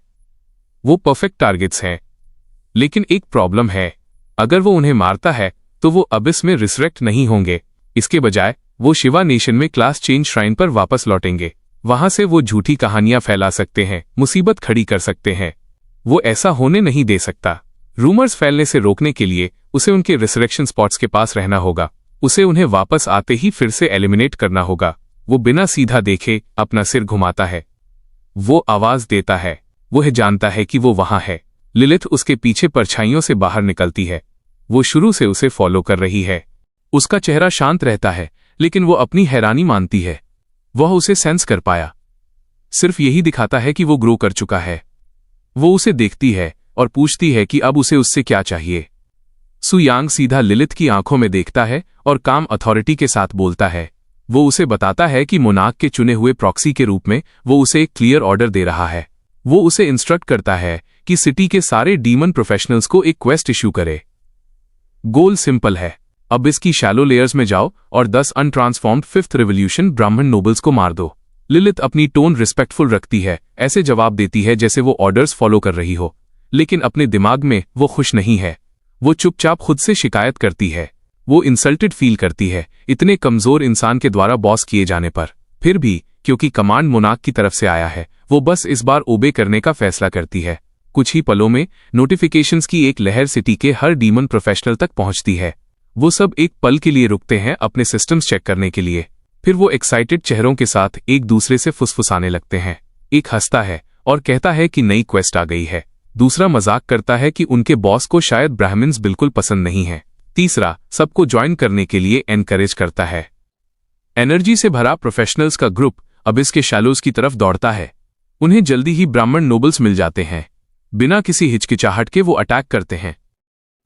वो परफेक्ट टारगेट्स हैं, लेकिन एक प्रॉब्लम है। अगर वो उन्हें मारता है तो वो अबिस में रिसरेक्ट नहीं होंगे। इसके बजाय वो शिवा नेशन में क्लास चेंज श्राइन पर वापस लौटेंगे। वहां से वो झूठी कहानियां फैला सकते हैं, मुसीबत खड़ी कर सकते हैं। वो ऐसा होने नहीं दे सकता। रूमर्स फैलने से रोकने के लिए उसे उनके रिसरेक्शन स्पॉट्स के पास रहना होगा। उसे उन्हें वापस आते ही फिर से एलिमिनेट करना होगा। वो बिना सीधा देखे अपना सिर घुमाता है। वो आवाज देता है। वो जानता है कि वो वहां है। लिलिथ उसके पीछे परछाइयों से बाहर निकलती है। वो शुरू से उसे फॉलो कर रही है। उसका चेहरा शांत रहता है, लेकिन वो अपनी हैरानी मानती है। वह उसे सेंस कर पाया। सिर्फ यही दिखाता है कि वो ग्रो कर चुका है। वो उसे देखती है और पूछती है कि अब उसे उससे क्या चाहिए। सु यांग सीधा लिलिथ की आंखों में देखता है और काम अथॉरिटी के साथ बोलता है। वो उसे बताता है कि मोनार्क के चुने हुए प्रॉक्सी के रूप में वो उसे एक क्लियर ऑर्डर दे रहा है। वो उसे इंस्ट्रक्ट करता है कि सिटी के सारे डीमन प्रोफेशनल्स को एक क्वेस्ट इश्यू करे। गोल सिंपल है, अब इसकी शैलो लेयर्स में जाओ और 10 अनट्रांसफॉर्म्ड फिफ्थ रिवोल्यूशन ब्राह्मण नोबल्स को मार दो। लिलिथ अपनी टोन रिस्पेक्टफुल रखती है, ऐसे जवाब देती है जैसे वो ऑर्डर्स फॉलो कर रही हो, लेकिन अपने दिमाग में वो खुश नहीं है। वो चुपचाप खुद से शिकायत करती है। वो इंसल्टेड फील करती है इतने कमजोर इंसान के द्वारा बॉस किए जाने पर। फिर भी क्योंकि कमांड मोनार्क की तरफ से आया है, वो बस इस बार ओबे करने का फैसला करती है। कुछ ही पलों में नोटिफिकेशंस की एक लहर सिटी के हर डीमन प्रोफेशनल तक पहुंचती है। वो सब एक पल के लिए रुकते हैं अपने सिस्टम्स चेक करने के लिए। फिर वो एक्साइटेड चेहरों के साथ एक दूसरे से फुसफुसाने लगते हैं। एक हंसता है और कहता है कि नई क्वेस्ट आ गई है। दूसरा मजाक करता है कि उनके बॉस को शायद ब्राह्मण्स बिल्कुल पसंद नहीं है। तीसरा सबको ज्वाइन करने के लिए एनकरेज करता है। एनर्जी से भरा प्रोफेशनल्स का ग्रुप अब इसके शैलोज की तरफ दौड़ता है। उन्हें जल्दी ही ब्राह्मण नोबल्स मिल जाते हैं। बिना किसी हिचकिचाहट के वो अटैक करते हैं।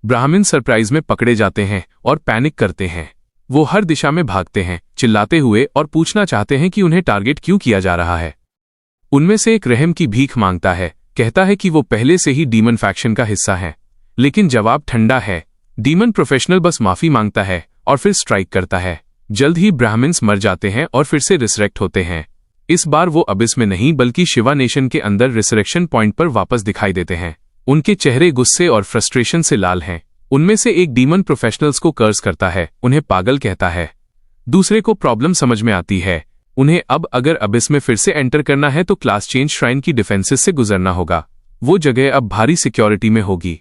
ब्राह्मण सरप्राइज में पकड़े जाते हैं और पैनिक करते हैं। वो हर दिशा में भागते हैं, चिल्लाते हुए और पूछना चाहते हैं कि उन्हें टारगेट क्यों किया जा रहा है। उनमें से एक रहम की भीख मांगता है, कहता है कि वो पहले से ही डीमन फैक्शन का हिस्सा है, लेकिन जवाब ठंडा है। डीमन प्रोफेशनल बस माफी मांगता है और फिर स्ट्राइक करता है। जल्द ही ब्राह्मण्स मर जाते हैं और फिर से रिसरेक्ट होते हैं। इस बार वो अबिस में नहीं बल्कि शिवा नेशन के अंदर रिसरेक्शन पॉइंट पर वापस दिखाई देते हैं। उनके चेहरे गुस्से और फ्रस्ट्रेशन से लाल हैं। उनमें से एक डीमन प्रोफेशनल्स को कर्स करता है, उन्हें पागल कहता है। दूसरे को प्रॉब्लम समझ में आती है। उन्हें अब अगर अबिस में फिर से एंटर करना है तो क्लास चेंज श्राइन की डिफेंसेस से गुजरना होगा। वो जगह अब भारी सिक्योरिटी में होगी।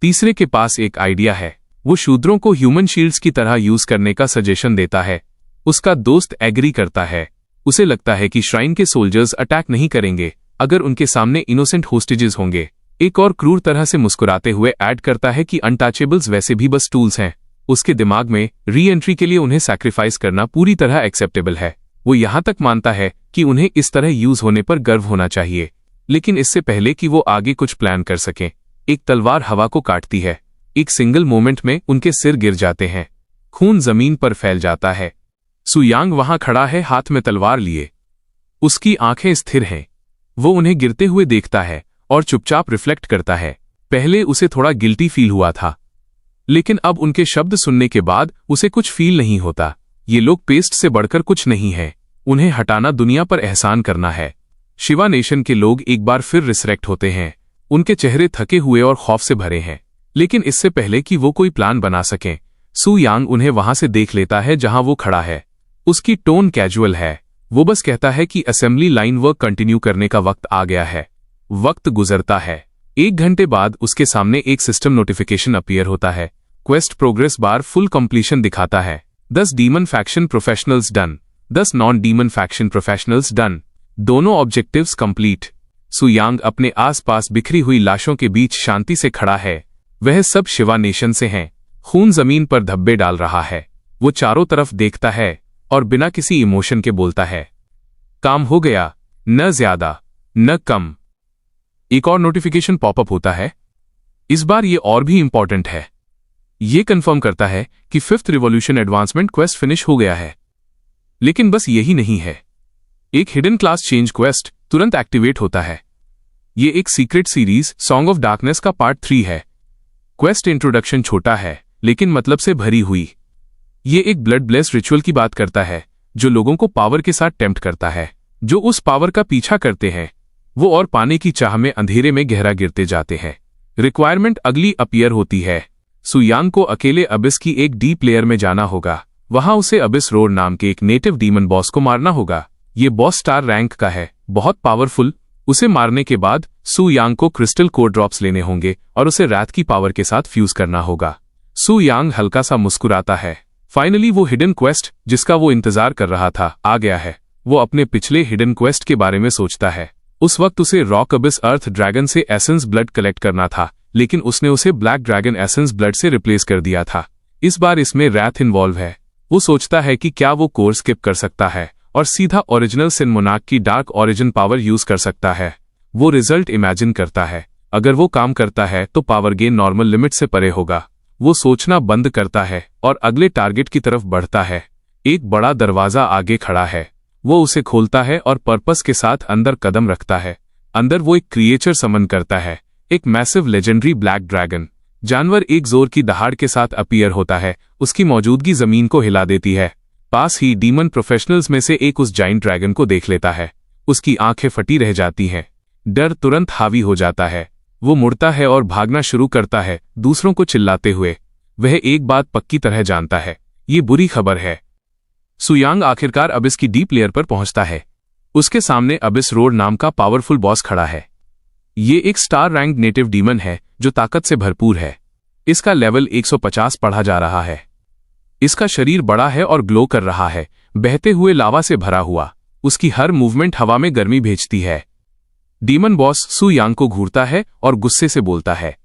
तीसरे के पास एक आइडिया है। वो शूद्रों को ह्यूमन शील्ड्स की तरह यूज करने का सजेशन देता है। उसका दोस्त एग्री करता है। उसे लगता है कि श्राइन के सोल्जर्स अटैक नहीं करेंगे अगर उनके सामने इनोसेंट होस्टेजेस होंगे। एक और क्रूर तरह से मुस्कुराते हुए ऐड करता है कि अनटचेबल्स वैसे भी बस टूल्स हैं। उसके दिमाग में री एंट्री के लिए उन्हें सैक्रिफाइस करना पूरी तरह एक्सेप्टेबल है। वो यहां तक मानता है कि उन्हें इस तरह यूज होने पर गर्व होना चाहिए, लेकिन इससे पहले कि वो आगे कुछ प्लान कर सकें, एक तलवार हवा को काटती है। एक सिंगल मोमेंट में उनके सिर गिर जाते हैं। खून जमीन पर फैल जाता है। सु यांग वहां खड़ा है, हाथ में तलवार लिए। उसकी आंखें स्थिर हैं। वो उन्हें गिरते हुए देखता है और चुपचाप रिफ्लेक्ट करता है। पहले उसे थोड़ा गिल्टी फील हुआ था, लेकिन अब उनके शब्द सुनने के बाद उसे कुछ फील नहीं होता। ये लोग पेस्ट से बढ़कर कुछ नहीं है। उन्हें हटाना दुनिया पर एहसान करना है। शिवा नेशन के लोग एक बार फिर रिसरेक्ट होते हैं। उनके चेहरे थके हुए और खौफ से भरे हैं, लेकिन इससे पहले कि वो कोई प्लान बना सकें, सु यांग उन्हें वहां से देख लेता है जहां वो खड़ा है। उसकी टोन कैजुअल है। वो बस कहता है कि असेंबली लाइन वर्क कंटिन्यू करने का वक्त आ गया है। वक्त गुजरता है। 1 घंटे बाद उसके सामने एक सिस्टम नोटिफिकेशन अपीयर होता है। Quest progress bar full completion दिखाता है। 10 demon faction professionals done, 10 non demon faction professionals done. दोनों ऑब्जेक्टिव्स कंप्लीट। सु यांग अपने आसपास बिखरी हुई लाशों के बीच शांति से खड़ा है। वह सब शिवा नेशन से हैं। खून जमीन पर धब्बे डाल रहा है। वो चारों तरफ देखता है और बिना किसी इमोशन के बोलता है, काम हो गया, न ज्यादा न कम। एक और नोटिफिकेशन पॉपअप होता है। इस बार ये और भी इंपॉर्टेंट है। ये कंफर्म करता है कि 5th revolution advancement quest finish हो गया है। लेकिन बस यही नहीं है। एक हिडन क्लास चेंज क्वेस्ट तुरंत एक्टिवेट होता है। ये एक secret series song of darkness का पार्ट 3 है। क्वेस्ट इंट्रोडक्शन छोटा है लेकिन मतलब से भरी हुई। ये एक ब्लड ब्लेस रिचुअल की बात करता है जो लोगों को पावर के साथ टेम्प्ट करता है। जो उस पावर का पीछा करते हैं वो और पाने की चाह में अंधेरे में गहरा गिरते जाते हैं। रिक्वायरमेंट अगली अपीयर होती है। सु यांग को अकेले अबिस की एक डीप लेयर में जाना होगा। वहां उसे अबिस रोड नाम के एक नेटिव डीमन बॉस को मारना होगा। ये बॉस स्टार रैंक का है, बहुत पावरफुल। उसे मारने के बाद सु यांग को क्रिस्टल कोर ड्रॉप्स लेने होंगे और उसे रात की पावर के साथ फ्यूज करना होगा। सु यांग हल्का सा मुस्कुराता है। फाइनली वो हिडन क्वेस्ट जिसका वो इंतजार कर रहा था आ गया है। वो अपने पिछले हिडन क्वेस्ट के बारे में सोचता है। उस वक्त उसे रॉक अबिस अर्थ ड्रैगन से एसेंस ब्लड कलेक्ट करना था, लेकिन उसने उसे ब्लैक ड्रैगन एसेंस ब्लड से रिप्लेस कर दिया था। इस बार इसमें रैथ इन्वॉल्व है। वो सोचता है कि क्या वो कोर स्किप कर सकता है और सीधा ओरिजिनल सिन मोनार्क की डार्क ओरिजिन पावर यूज कर सकता है। वो रिजल्ट इमेजिन करता है। अगर वो काम करता है तो पावर गेन नॉर्मल लिमिट से परे होगा। वो सोचना बंद करता है और अगले टारगेट की तरफ बढ़ता है। एक बड़ा दरवाजा आगे खड़ा है। वो उसे खोलता है और पर्पस के साथ अंदर कदम रखता है। अंदर वो एक क्रिएचर समन करता है, एक मैसिव लेजेंडरी ब्लैक ड्रैगन। जानवर एक जोर की दहाड़ के साथ अपीयर होता है, उसकी मौजूदगी जमीन को हिला देती है। पास ही डीमन प्रोफेशनल्स में से एक उस जाइंट ड्रैगन को देख लेता है। उसकी आंखें फटी रह जाती हैं, डर तुरंत हावी हो जाता है। वो मुड़ता है और भागना शुरू करता है, दूसरों को चिल्लाते हुए। वह एक बात पक्की तरह जानता है, ये बुरी खबर है। सु यांग आखिरकार अबिस की डीप लेयर पर पहुंचता है। उसके सामने अबिस रोड नाम का पावरफुल बॉस खड़ा है। ये एक स्टार रैंक नेटिव डीमन है जो ताकत से भरपूर है। इसका लेवल 150 पढ़ा जा रहा है। इसका शरीर बड़ा है और ग्लो कर रहा है, बहते हुए लावा से भरा हुआ। उसकी हर मूवमेंट हवा में गर्मी भेजती है। डीमन बॉस सु यांग को घूरता है और गुस्से से बोलता है।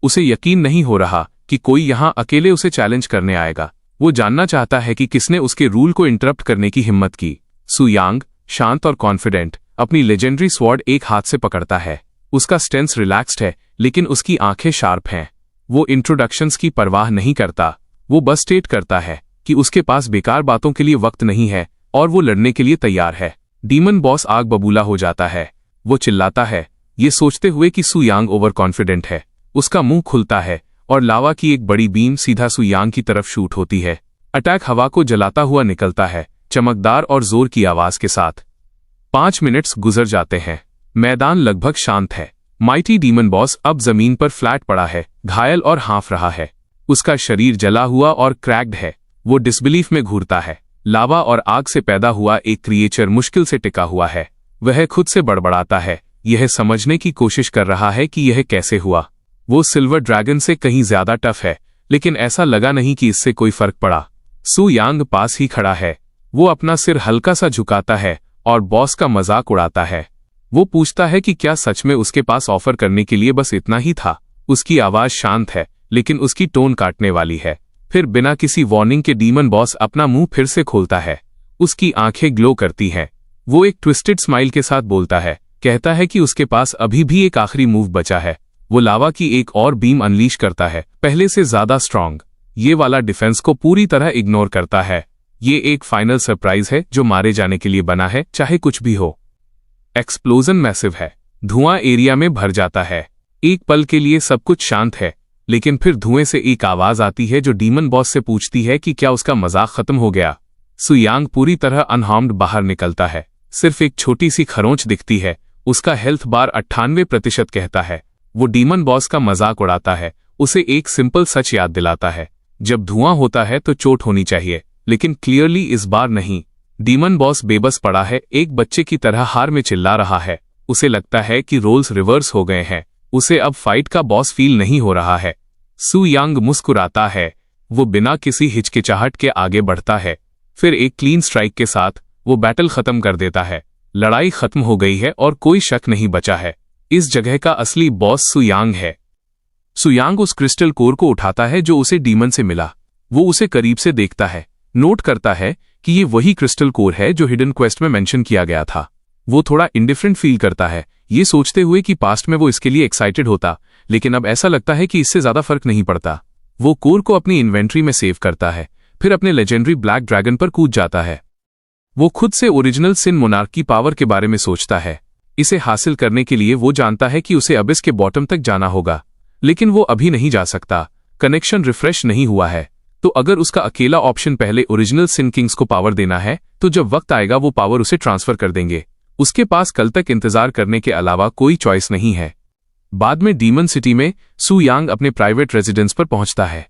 उसे यकीन नहीं हो रहा कि कोई यहां अकेले उसे चैलेंज करने आएगा। वो जानना चाहता है कि किसने उसके रूल को इंटरप्ट करने की हिम्मत की। सु यांग, शांत और कॉन्फिडेंट, अपनी लेजेंडरी स्वॉर्ड एक हाथ से पकड़ता है। उसका स्टेंस रिलैक्स्ड है, लेकिन उसकी आंखें शार्प हैं। वो इंट्रोडक्शंस की परवाह नहीं करता। वो बस स्टेट करता है कि उसके पास बेकार बातों के लिए वक्त नहीं है और वो लड़ने के लिए तैयार है। डीमन बॉस आग बबूला हो जाता है। वो चिल्लाता है, ये सोचते हुए कि सु यांग ओवर कॉन्फिडेंट है। उसका मुंह खुलता है और लावा की एक बड़ी बीम सीधा सु यांग की तरफ शूट होती है। अटैक हवा को जलाता हुआ निकलता है, चमकदार और जोर की आवाज के साथ। 5 मिनट्स गुजर जाते हैं। मैदान लगभग शांत है। माइटी डीमन बॉस अब जमीन पर फ्लैट पड़ा है, घायल और हाँफ रहा है। उसका शरीर जला हुआ और क्रैक्ड है। वो डिसबिलीफ में घूरता है। लावा और आग से पैदा हुआ एक क्रिएचर मुश्किल से टिका हुआ है। वह खुद से बड़बड़ाता है, यह समझने की कोशिश कर रहा है कि यह कैसे हुआ। वो सिल्वर ड्रैगन से कहीं ज्यादा टफ है, लेकिन ऐसा लगा नहीं कि इससे कोई फर्क पड़ा। सु यांग पास ही खड़ा है। वो अपना सिर हल्का सा झुकाता है और बॉस का मजाक उड़ाता है। वो पूछता है कि क्या सच में उसके पास ऑफर करने के लिए बस इतना ही था। उसकी आवाज शांत है, लेकिन उसकी टोन काटने वाली है। फिर बिना किसी वार्निंग के डीमन बॉस अपना मुंह फिर से खोलता है। उसकी आंखें ग्लो करती हैं। वो एक ट्विस्टेड स्माइल के साथ बोलता है, कहता है कि उसके पास अभी भी एक आखिरी मूव बचा है। वो लावा की एक और बीम अनलीश करता है, पहले से ज्यादा स्ट्रांग। ये वाला डिफेंस को पूरी तरह इग्नोर करता है। ये एक फाइनल सरप्राइज है जो मारे जाने के लिए बना है, चाहे कुछ भी हो। एक्सप्लोजन मैसिव है। धुआं एरिया में भर जाता है। एक पल के लिए सब कुछ शांत है, लेकिन फिर धुएं से एक आवाज आती है जो डीमन बॉस से पूछती है कि क्या उसका मजाक खत्म हो गया। सु यांग पूरी तरह अनहार्म्ड बाहर निकलता है। सिर्फ एक छोटी सी खरोंच दिखती है। उसका हेल्थ बार 98% कहता है। वो डीमन बॉस का मजाक उड़ाता है, उसे एक सिंपल सच याद दिलाता है, जब धुआं होता है तो चोट होनी चाहिए, लेकिन क्लियरली इस बार नहीं। डीमन बॉस बेबस पड़ा है, एक बच्चे की तरह हार में चिल्ला रहा है। उसे लगता है कि रोल्स रिवर्स हो गए हैं। उसे अब फाइट का बॉस फील नहीं हो रहा है। सु यांग मुस्कुराता है। वो बिना किसी हिचकिचाहट के आगे बढ़ता है। फिर एक क्लीन स्ट्राइक के साथ वो बैटल खत्म कर देता है। लड़ाई खत्म हो गई है और कोई शक नहीं बचा है। इस जगह का असली बॉस सु यांग है। सु यांग उस क्रिस्टल कोर को उठाता है जो उसे डीमन से मिला। वो उसे करीब से देखता है, नोट करता है कि ये वही क्रिस्टल कोर है जो हिडन क्वेस्ट में मेंशन किया गया था। वो थोड़ा इंडिफरेंट फील करता है, ये सोचते हुए कि पास्ट में वो इसके लिए एक्साइटेड होता, लेकिन अब ऐसा लगता है कि इससे ज्यादा फर्क नहीं पड़ता। वो कोर को अपनी इन्वेंट्री में सेव करता है, फिर अपने लेजेंडरी ब्लैक ड्रैगन पर कूद जाता है। वो खुद से ओरिजिनल सिन मोनार्क की पावर के बारे में सोचता है। इसे हासिल करने के लिए वो जानता है कि उसे अबिस के बॉटम तक जाना होगा, लेकिन वो अभी नहीं जा सकता। कनेक्शन रिफ्रेश नहीं हुआ है। तो अगर उसका अकेला ऑप्शन पहले ओरिजिनल सिन किंग्स को पावर देना है, तो जब वक्त आएगा वो पावर उसे ट्रांसफर कर देंगे। उसके पास कल तक इंतजार करने के अलावा कोई चॉइस नहीं है। बाद में डीमन सिटी में सु यांग अपने प्राइवेट रेजिडेंस पर पहुंचता है।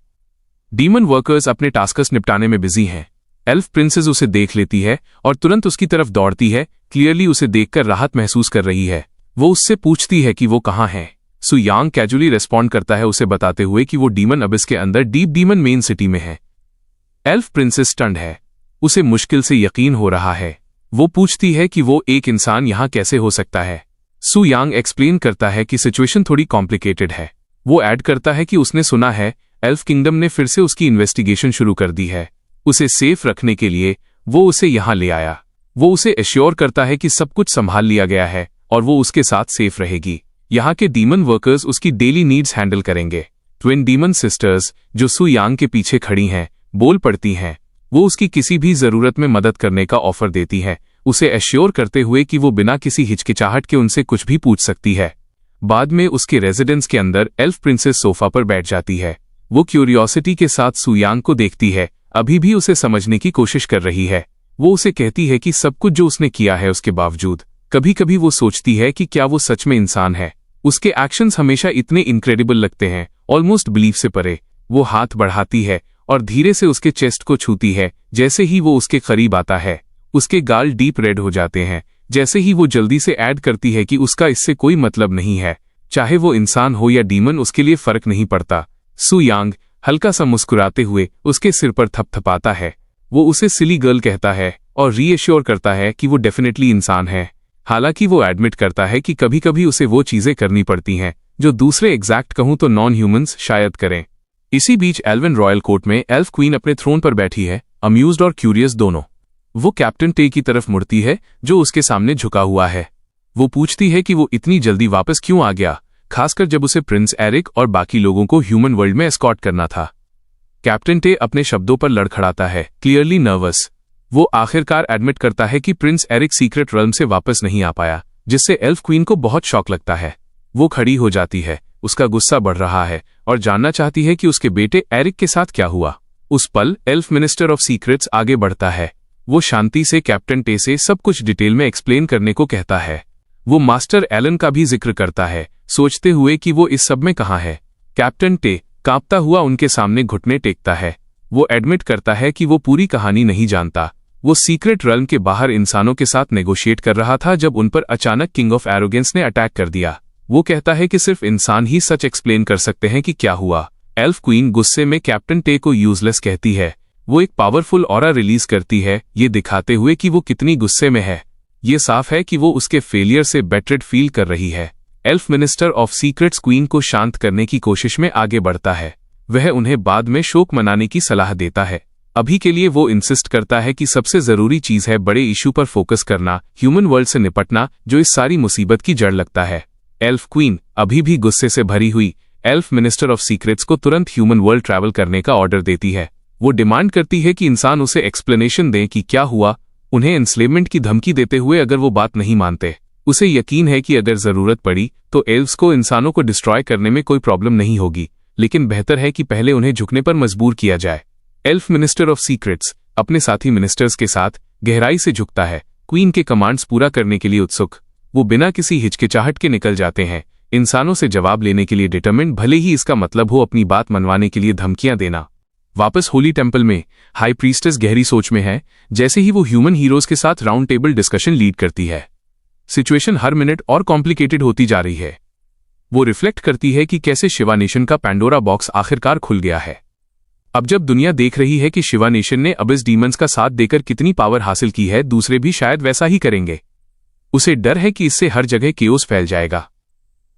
डीमन वर्कर्स अपने टास्कस निपटाने में बिजी हैं। एल्फ प्रिंसेस उसे देख लेती है और तुरंत उसकी तरफ दौड़ती है, क्लियरली उसे देखकर राहत महसूस कर रही है। वो उससे पूछती है कि वो कहाँ है। सु यांग कैजुअली रेस्पॉन्ड करता है, उसे बताते हुए कि वो डीमन अबिस के अंदर डीप डीमन मेन सिटी में है। एल्फ प्रिंसेस स्टन्ड है। उसे मुश्किल से यकीन हो रहा है। वो पूछती है कि वो एक इंसान यहाँ कैसे हो सकता है। सु यांग एक्सप्लेन करता है कि सिचुएशन थोड़ी कॉम्प्लिकेटेड है। वो ऐड करता है कि उसने सुना है एल्फ किंगडम ने फिर से उसकी इन्वेस्टिगेशन शुरू कर दी है। उसे सेफ रखने के लिए वो उसे यहाँ ले आया। वो उसे एश्योर करता है कि सब कुछ संभाल लिया गया है और वो उसके साथ सेफ रहेगी। यहाँ के डीमन वर्कर्स उसकी डेली नीड्स हैंडल करेंगे। ट्विन डीमन सिस्टर्स जो सु यांग के पीछे खड़ी हैं, बोल पड़ती हैं। वो उसकी किसी भी जरूरत में मदद करने का ऑफर देती हैं। उसे एश्योर करते हुए कि वो बिना किसी हिचकिचाहट के उनसे कुछ भी पूछ सकती है। बाद में उसके रेजिडेंस के अंदर एल्फ प्रिंसेस सोफा पर बैठ जाती है। वो क्यूरियोसिटी के साथ सुयांग को देखती है, अभी भी उसे समझने की कोशिश कर रही है। वो उसे कहती है कि सब कुछ जो उसने किया है उसके बावजूद कभी कभी वो सोचती है कि क्या वो सच में इंसान है। उसके एक्शंस हमेशा इतने इनक्रेडिबल लगते हैं, ऑलमोस्ट बिलीव से परे। वो हाथ बढ़ाती है और धीरे से उसके चेस्ट को छूती है। जैसे ही वो उसके करीब आता है उसके गाल डीप रेड हो जाते हैं। जैसे ही वो जल्दी से ऐड करती है कि उसका इससे कोई मतलब नहीं है, चाहे वो इंसान हो या डीमन, उसके लिए फर्क नहीं पड़ता। सुयांग हल्का सा मुस्कुराते हुए उसके सिर पर थपथपाता है। वो उसे सिली गर्ल कहता है और रीएश्योर करता है कि वो डेफिनेटली इंसान है। हालांकि वो एडमिट करता है कि कभी कभी उसे वो चीजें करनी पड़ती हैं जो दूसरे एग्जैक्ट कहूं तो नॉन ह्यूमंस शायद करें। इसी बीच एल्वन रॉयल कोर्ट में एल्फ क्वीन अपने थ्रोन पर बैठी है, अम्यूज्ड और क्यूरियस दोनों। वो कैप्टन टे की तरफ मुड़ती है जो उसके सामने झुका हुआ है। वो पूछती है कि वो इतनी जल्दी वापस क्यों आ गया, खासकर जब उसे प्रिंस एरिक और बाकी लोगों को ह्यूमन वर्ल्ड में एस्कॉर्ट करना था। कैप्टन टे अपने शब्दों पर लड़खड़ाता है, क्लियरली नर्वस। वो आखिरकार एडमिट करता है कि प्रिंस एरिक सीक्रेट रल्म से वापस नहीं आ पाया, जिससे एल्फ क्वीन को बहुत शॉक लगता है। वो खड़ी हो जाती है, उसका गुस्सा बढ़ रहा है और जानना चाहती है कि उसके बेटे एरिक के साथ क्या हुआ। उस पल एल्फ मिनिस्टर ऑफ सीक्रेट्स आगे बढ़ता है। वो शांति से कैप्टन टे से सब कुछ डिटेल में एक्सप्लेन करने को कहता है। वो मास्टर एलन का भी जिक्र करता है, सोचते हुए कि वो इस सब में कहाँ है। कैप्टन टे कांपता हुआ उनके सामने घुटने टेकता है। वो एडमिट करता है कि वो पूरी कहानी नहीं जानता। वो सीक्रेट रल्म के बाहर इंसानों के साथ नेगोशिएट कर रहा था जब उन पर अचानक किंग ऑफ एरोगेंस ने अटैक कर दिया। वो कहता है कि सिर्फ इंसान ही सच एक्सप्लेन कर सकते हैं कि क्या हुआ। एल्फ क्वीन गुस्से में कैप्टन टे को यूजलेस कहती है। वो एक पावरफुल ऑरा रिलीज करती है, ये दिखाते हुए कि वो कितनी गुस्से में है। ये साफ है कि वो उसके फेलियर से बेटरेड फील कर रही है। Elf minister of secrets queen को शांत करने की कोशिश में आगे बढ़ता है। वह उन्हें बाद में शोक मनाने की सलाह देता है। अभी के लिए वो इंसिस्ट करता है कि सबसे जरूरी चीज है बड़े इशू पर फोकस करना, ह्यूमन वर्ल्ड से निपटना, जो इस सारी मुसीबत की जड़ लगता है। एल्फ क्वीन अभी भी गुस्से से भरी हुई एल्फ मिनिस्टर ऑफ सीक्रेट्स को तुरंत ह्यूमन वर्ल्ड ट्रैवल करने का ऑर्डर देती है। वो डिमांड करती है कि इंसान उसे एक्सप्लेनेशन दें कि क्या हुआ, उन्हें एन्स्लेवमेंट की धमकी देते हुए अगर वो बात नहीं मानते। उसे यकीन है कि अगर जरूरत पड़ी तो एल्व्स को इंसानों को डिस्ट्रॉय करने में कोई प्रॉब्लम नहीं होगी, लेकिन बेहतर है कि पहले उन्हें झुकने पर मजबूर किया जाए। एल्फ मिनिस्टर ऑफ सीक्रेट्स अपने साथी मिनिस्टर्स के साथ गहराई से झुकता है, क्वीन के कमांड्स पूरा करने के लिए उत्सुक। वो बिना किसी हिचकिचाहट के निकल जाते हैं, इंसानों से जवाब लेने के लिए डिटरमिन्ड, भले ही इसका मतलब हो अपनी बात मनवाने के लिए धमकियां देना। वापस होली टेम्पल में हाई प्रीस्टेस गहरी सोच में है, जैसे ही वो ह्यूमन हीरोज के साथ राउंड टेबल डिस्कशन लीड करती है। सिचुएशन हर मिनट और कॉम्प्लिकेटेड होती जा रही है। वो रिफ्लेक्ट करती है कि कैसे शिवा नेशन का पैंडोरा बॉक्स आखिरकार खुल गया है। अब जब दुनिया देख रही है कि शिवा नेशन ने अबिस डीमंस का साथ देकर कितनी पावर हासिल की है, दूसरे भी शायद वैसा ही करेंगे। उसे डर है कि इससे हर जगह केओस फैल जाएगा।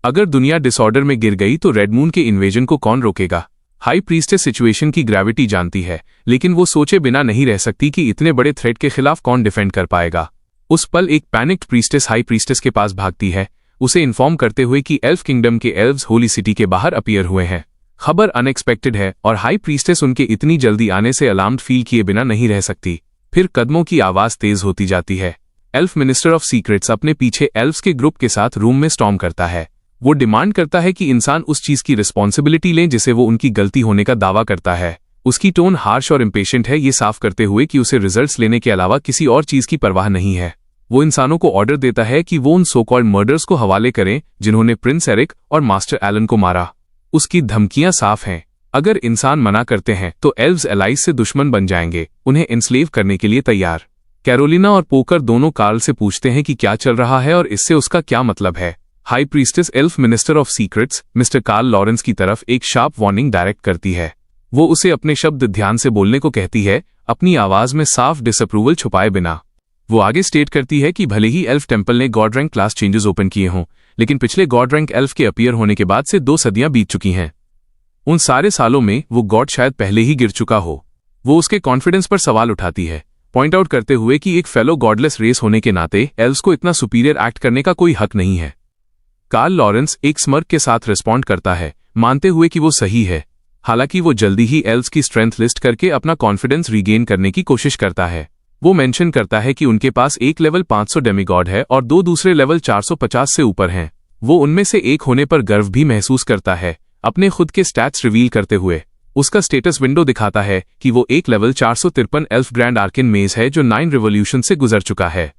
अगर दुनिया डिसऑर्डर में गिर गई तो रेड मून के इन्वेजन को कौन रोकेगा। हाई प्रीस्टेस सिचुएशन की ग्रेविटी जानती है, लेकिन वो सोचे बिना नहीं रह सकती कि इतने बड़े थ्रेट के खिलाफ कौन डिफेंड कर पाएगा। उस पल एक पैनिक्ड प्रीस्टेस हाई प्रीस्टेस के पास भागती है, उसे इन्फॉर्म करते हुए कि एल्फ किंगडम के एल्व्स होली सिटी के बाहर अपीयर हुए हैं। खबर अनएक्सपेक्टेड है और हाई प्रीस्टेस उनके इतनी जल्दी आने से अलार्म्ड फील किए बिना नहीं रह सकती। फिर कदमों की आवाज तेज होती जाती है। एल्फ मिनिस्टर ऑफ सीक्रेट्स अपने पीछे एल्व्स के ग्रुप के साथ रूम में स्टॉर्म करता है। वो डिमांड करता है कि इंसान उस चीज की रिस्पॉन्सिबिलिटी लें जिसे वो उनकी गलती होने का दावा करता है। उसकी टोन हार्श और इम्पेशेंट है, ये साफ करते हुए कि उसे रिजल्ट्स लेने के अलावा किसी और चीज की परवाह नहीं है। वो इंसानों को ऑर्डर देता है कि वो उन सो कॉल्ड मर्डर्स को हवाले करें जिन्होंने प्रिंस एरिक और मास्टर एलन को मारा। उसकी धमकियां साफ हैं, अगर इंसान मना करते हैं तो एल्व्स एलाइज से दुश्मन बन जाएंगे, उन्हें एनस्लेव करने के लिए तैयार। कैरोलिना और पोकर दोनों कार्ल से पूछते हैं कि क्या चल रहा है और इससे उसका क्या मतलब है। High priestess elf minister of secrets mister Carl Lawrence की तरफ एक शार्प वार्निंग डायरेक्ट करती है। वो उसे अपने शब्द ध्यान से बोलने को कहती है, अपनी आवाज में साफ डिसअप्रूवल छुपाए बिना। वो आगे स्टेट करती है कि भले ही एल्फ टेम्पल ने God rank class changes open किए हों, लेकिन पिछले गॉड रैंक एल्फ के अपीयर होने के बाद से 2 सदियां बीत चुकी हैं। उन सारे सालों में वो गॉड शायद पहले ही गिर चुका हो। वो उसके कॉन्फिडेंस पर सवाल उठाती है, पॉइंट आउट करते हुए कि एक फेलो गॉडलेस रेस होने के नाते एल्व्स को इतना सुपीरियर एक्ट करने का कोई हक नहीं है। कार्ल लॉरेंस एक स्मर्क के साथ रिस्पॉन्ड करता है, मानते हुए कि वो सही है। हालांकि वो जल्दी ही एल्व्स की स्ट्रेंथ लिस्ट करके अपना कॉन्फिडेंस रीगेन करने की कोशिश करता है। वो मेंशन करता है कि उनके पास एक लेवल 500 डेमीगॉड है और दो दूसरे लेवल 450 से ऊपर हैं। वो उनमें से एक होने पर गर्व भी महसूस करता है। अपने खुद के स्टैट्स रिवील करते हुए उसका स्टेटस विंडो दिखाता है कि वो एक लेवल 453 एल्फ ग्रैंड आर्किन मेज है जो 9 रिवॉल्यूशन से गुजर चुका है।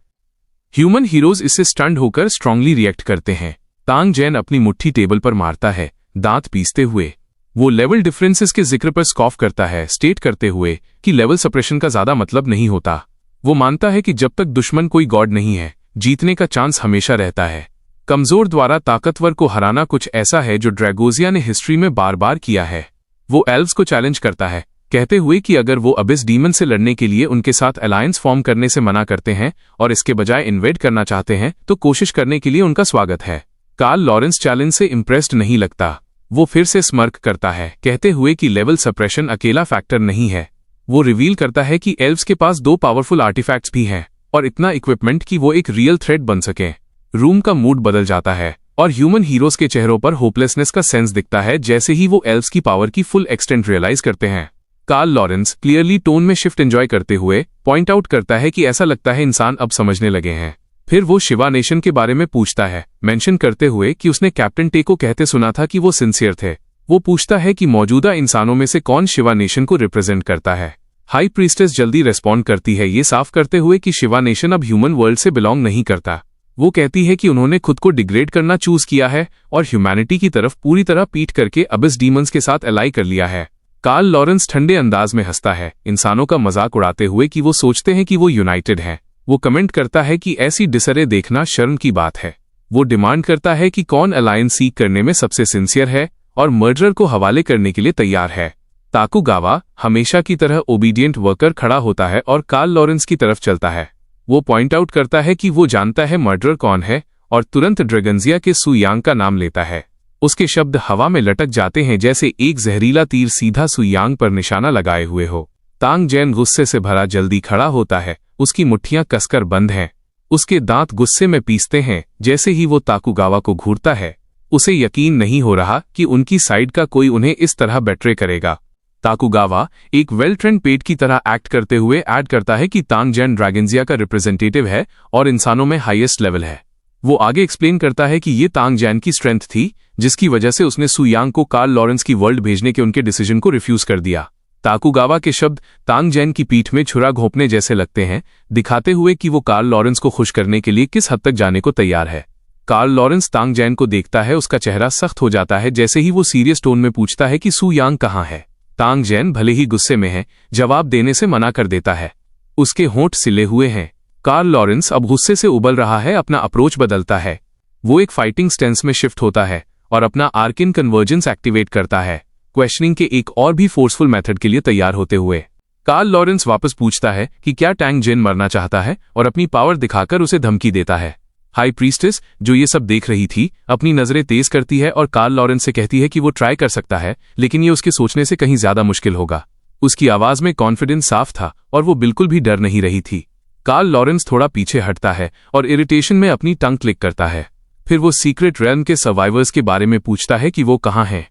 ह्यूमन हीरोज इससे स्टन्ड होकर स्ट्रांगली रिएक्ट करते हैं। तांग जैन अपनी मुट्ठी टेबल पर मारता है, दांत पीसते हुए। वो लेवल डिफरेंसेस के जिक्र पर स्कॉफ करता है, स्टेट करते हुए कि लेवल सप्रेशन का ज्यादा मतलब नहीं होता। वो मानता है कि जब तक दुश्मन कोई गॉड नहीं है, जीतने का चांस हमेशा रहता है। कमजोर द्वारा ताकतवर को हराना कुछ ऐसा है जो ड्रैगोजिया ने हिस्ट्री में बार बार किया है। वो एल्व्स को चैलेंज करता है, कहते हुए कि अगर वो अबिस डीमन से लड़ने के लिए उनके साथ अलायंस फॉर्म करने से मना करते हैं और इसके बजाय इन्वेड करना चाहते हैं तो कोशिश करने के लिए उनका स्वागत है। कार्ल लॉरेंस चैलेंज से इम्प्रेस्ड नहीं लगता। वो फिर से स्मर्क करता है, कहते हुए कि लेवल सप्रेशन अकेला फैक्टर नहीं है। वो रिवील करता है कि एल्व्स के पास 2 पावरफुल आर्टिफैक्ट्स भी हैं और इतना इक्विपमेंट कि वो एक रियल थ्रेट बन सकें। रूम का मूड बदल जाता है और ह्यूमन हीरोज के चेहरों पर होपलेसनेस का सेंस दिखता है जैसे ही वो एल्व्स की पावर की फुल एक्सटेंट रियलाइज करते हैं। कार्ल लॉरेंस क्लियरली टोन में शिफ्ट एंजॉय करते हुए पॉइंट आउट करता है कि ऐसा लगता है इंसान अब समझने लगे हैं। फिर वो शिवा नेशन के बारे में पूछता है, मेंशन करते हुए कि उसने कैप्टन टे को कहते सुना था कि वो सिंसियर थे। वो पूछता है कि मौजूदा इंसानों में से कौन शिवा नेशन को रिप्रेजेंट करता है। हाई प्रीस्टेस जल्दी रेस्पॉन्ड करती है, ये साफ करते हुए कि शिवा नेशन अब ह्यूमन वर्ल्ड से बिलोंग नहीं करता। वो कहती है कि उन्होंने खुद को डिग्रेड करना चूज किया है और ह्यूमैनिटी की तरफ पूरी तरह पीठ करके अबिस डीमंस के साथ अलाई कर लिया है। कार्ल लॉरेंस ठंडे अंदाज में हंसता है, इंसानों का मजाक उड़ाते हुए कि वो सोचते हैं कि वो यूनाइटेड हैं। वो कमेंट करता है कि ऐसी डिसरे देखना शर्म की बात है। वो डिमांड करता है कि कौन अलायंस सीक करने में सबसे सिंसियर है और मर्डरर को हवाले करने के लिए तैयार है। ताकुगावा हमेशा की तरह ओबीडियंट वर्कर खड़ा होता है और कार्ल लॉरेंस की तरफ चलता है। वो पॉइंट आउट करता है कि वो जानता है मर्डरर कौन है और तुरंत ड्रैगन्जिया के सु यांग का नाम लेता है। उसके शब्द हवा में लटक जाते हैं जैसे एक जहरीला तीर सीधा सु यांग पर निशाना लगाए हुए हो। तांग जैन गुस्से से भरा जल्दी खड़ा होता है, उसकी मुट्ठियां कसकर बंद हैं। उसके दांत गुस्से में पीसते हैं। जैसे ही वो ताकुगावा को घूरता है, उसे यकीन नहीं हो रहा कि उनकी साइड का कोई उन्हें इस तरह बेट्रे करेगा। ताकुगावा एक वेल ट्रेंड पेट की तरह एक्ट करते हुए ऐड करता है कि तांग जैन ड्रैगन्जिया का रिप्रेजेंटेटिव है और इंसानों में हाईएस्ट लेवल है। वो आगे एक्सप्लेन करता है कि ये तांग जैन की स्ट्रेंथ थी जिसकी वजह से उसने सु यांग को कार्ल लॉरेंस की वर्ल्ड भेजने के उनके डिसीजन को रिफ्यूज कर दिया। ताकुगावा के शब्द तांग जैन की पीठ में छुरा घोंपने जैसे लगते हैं, दिखाते हुए कि वो कार्ल लॉरेंस को खुश करने के लिए किस हद तक जाने को तैयार है। कार्ल लॉरेंस तांग जैन को देखता है, उसका चेहरा सख्त हो जाता है जैसे ही वो सीरियस टोन में पूछता है कि सु यांग कहाँ है। तांग जैन भले ही गुस्से में है, जवाब देने से मना कर देता है। उसके होंठ सिले हुए हैं। कार्ल लॉरेंस अब गुस्से से उबल रहा है, अपना अप्रोच बदलता है। वो एक फाइटिंग स्टेंस में शिफ्ट होता है और अपना आर्किन कन्वर्जेंस एक्टिवेट करता है, क्वेश्चनिंग के एक और भी फोर्सफुल मेथड के लिए तैयार होते हुए। कार्ल लॉरेंस वापस पूछता है कि क्या टैंग जेन मरना चाहता है और अपनी पावर दिखाकर उसे धमकी देता है। हाई प्रीस्टेस, जो ये सब देख रही थी, अपनी नजरें तेज करती है और कार्ल लॉरेंस से कहती है कि वो ट्राई कर सकता है, लेकिन ये उसके सोचने से कहीं ज्यादा मुश्किल होगा। उसकी आवाज में कॉन्फिडेंस साफ था और वो बिल्कुल भी डर नहीं रही थी। कार्ल लॉरेंस थोड़ा पीछे हटता है और इरिटेशन में अपनी टंग क्लिक करता है। फिर वो सीक्रेट रेल्म के सर्वाइवर्स के बारे में पूछता है कि वो कहाँ हैं।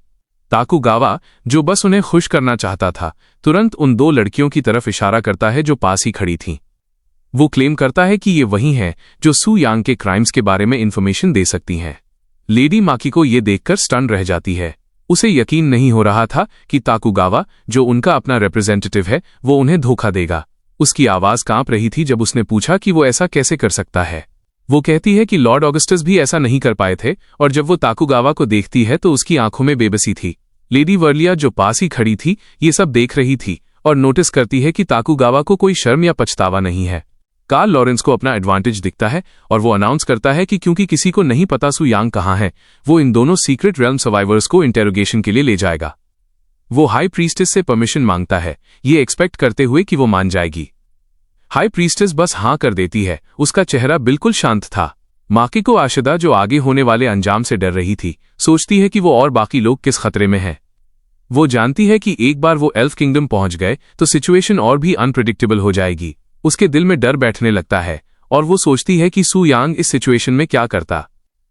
ताकुगावा, जो बस उन्हें खुश करना चाहता था, तुरंत उन 2 लड़कियों की तरफ इशारा करता है जो पास ही खड़ी थीं। वो क्लेम करता है कि ये वही हैं जो सु यांग के क्राइम्स के बारे में इंफॉर्मेशन दे सकती हैं। लेडी माकिको ये देखकर स्टन रह जाती है। उसे यकीन नहीं हो रहा था कि ताकुगावा, जो उनका अपना रिप्रेजेंटेटिव है, वो उन्हें धोखा देगा। उसकी आवाज कांप रही थी जब उसने पूछा कि वो ऐसा कैसे कर सकता है। वो कहती है कि लॉर्ड ऑगस्टस भी ऐसा नहीं कर पाए थे और जब वो ताकुगावा को देखती है तो उसकी आंखों में बेबसी थी। लेडी वर्लिया, जो पास ही खड़ी थी, ये सब देख रही थी और नोटिस करती है कि ताकुगावा को कोई शर्म या पछतावा नहीं है। कार्ल लॉरेंस को अपना एडवांटेज दिखता है और वो अनाउंस करता है कि क्योंकि किसी को नहीं पता सु यांग कहाँ है, वो इन दोनों सीक्रेट रेल्म सर्वाइवर्स को इंटेरोगेशन के लिए ले जाएगा। वो हाई प्रीस्टेस से परमिशन मांगता है, ये एक्सपेक्ट करते हुए कि वो मान जाएगी। हाई प्रीस्टेस बस हाँ कर देती है। उसका चेहरा बिल्कुल शांत था। माकिको आशिदा, जो आगे होने वाले अंजाम से डर रही थी, सोचती है कि वो और बाकी लोग किस खतरे में हैं। वो जानती है कि एक बार वो एल्फ किंगडम पहुंच गए तो सिचुएशन और भी अनप्रेडिक्टेबल हो जाएगी। उसके दिल में डर बैठने लगता है और वो सोचती है कि सु यांग इस सिचुएशन में क्या करता।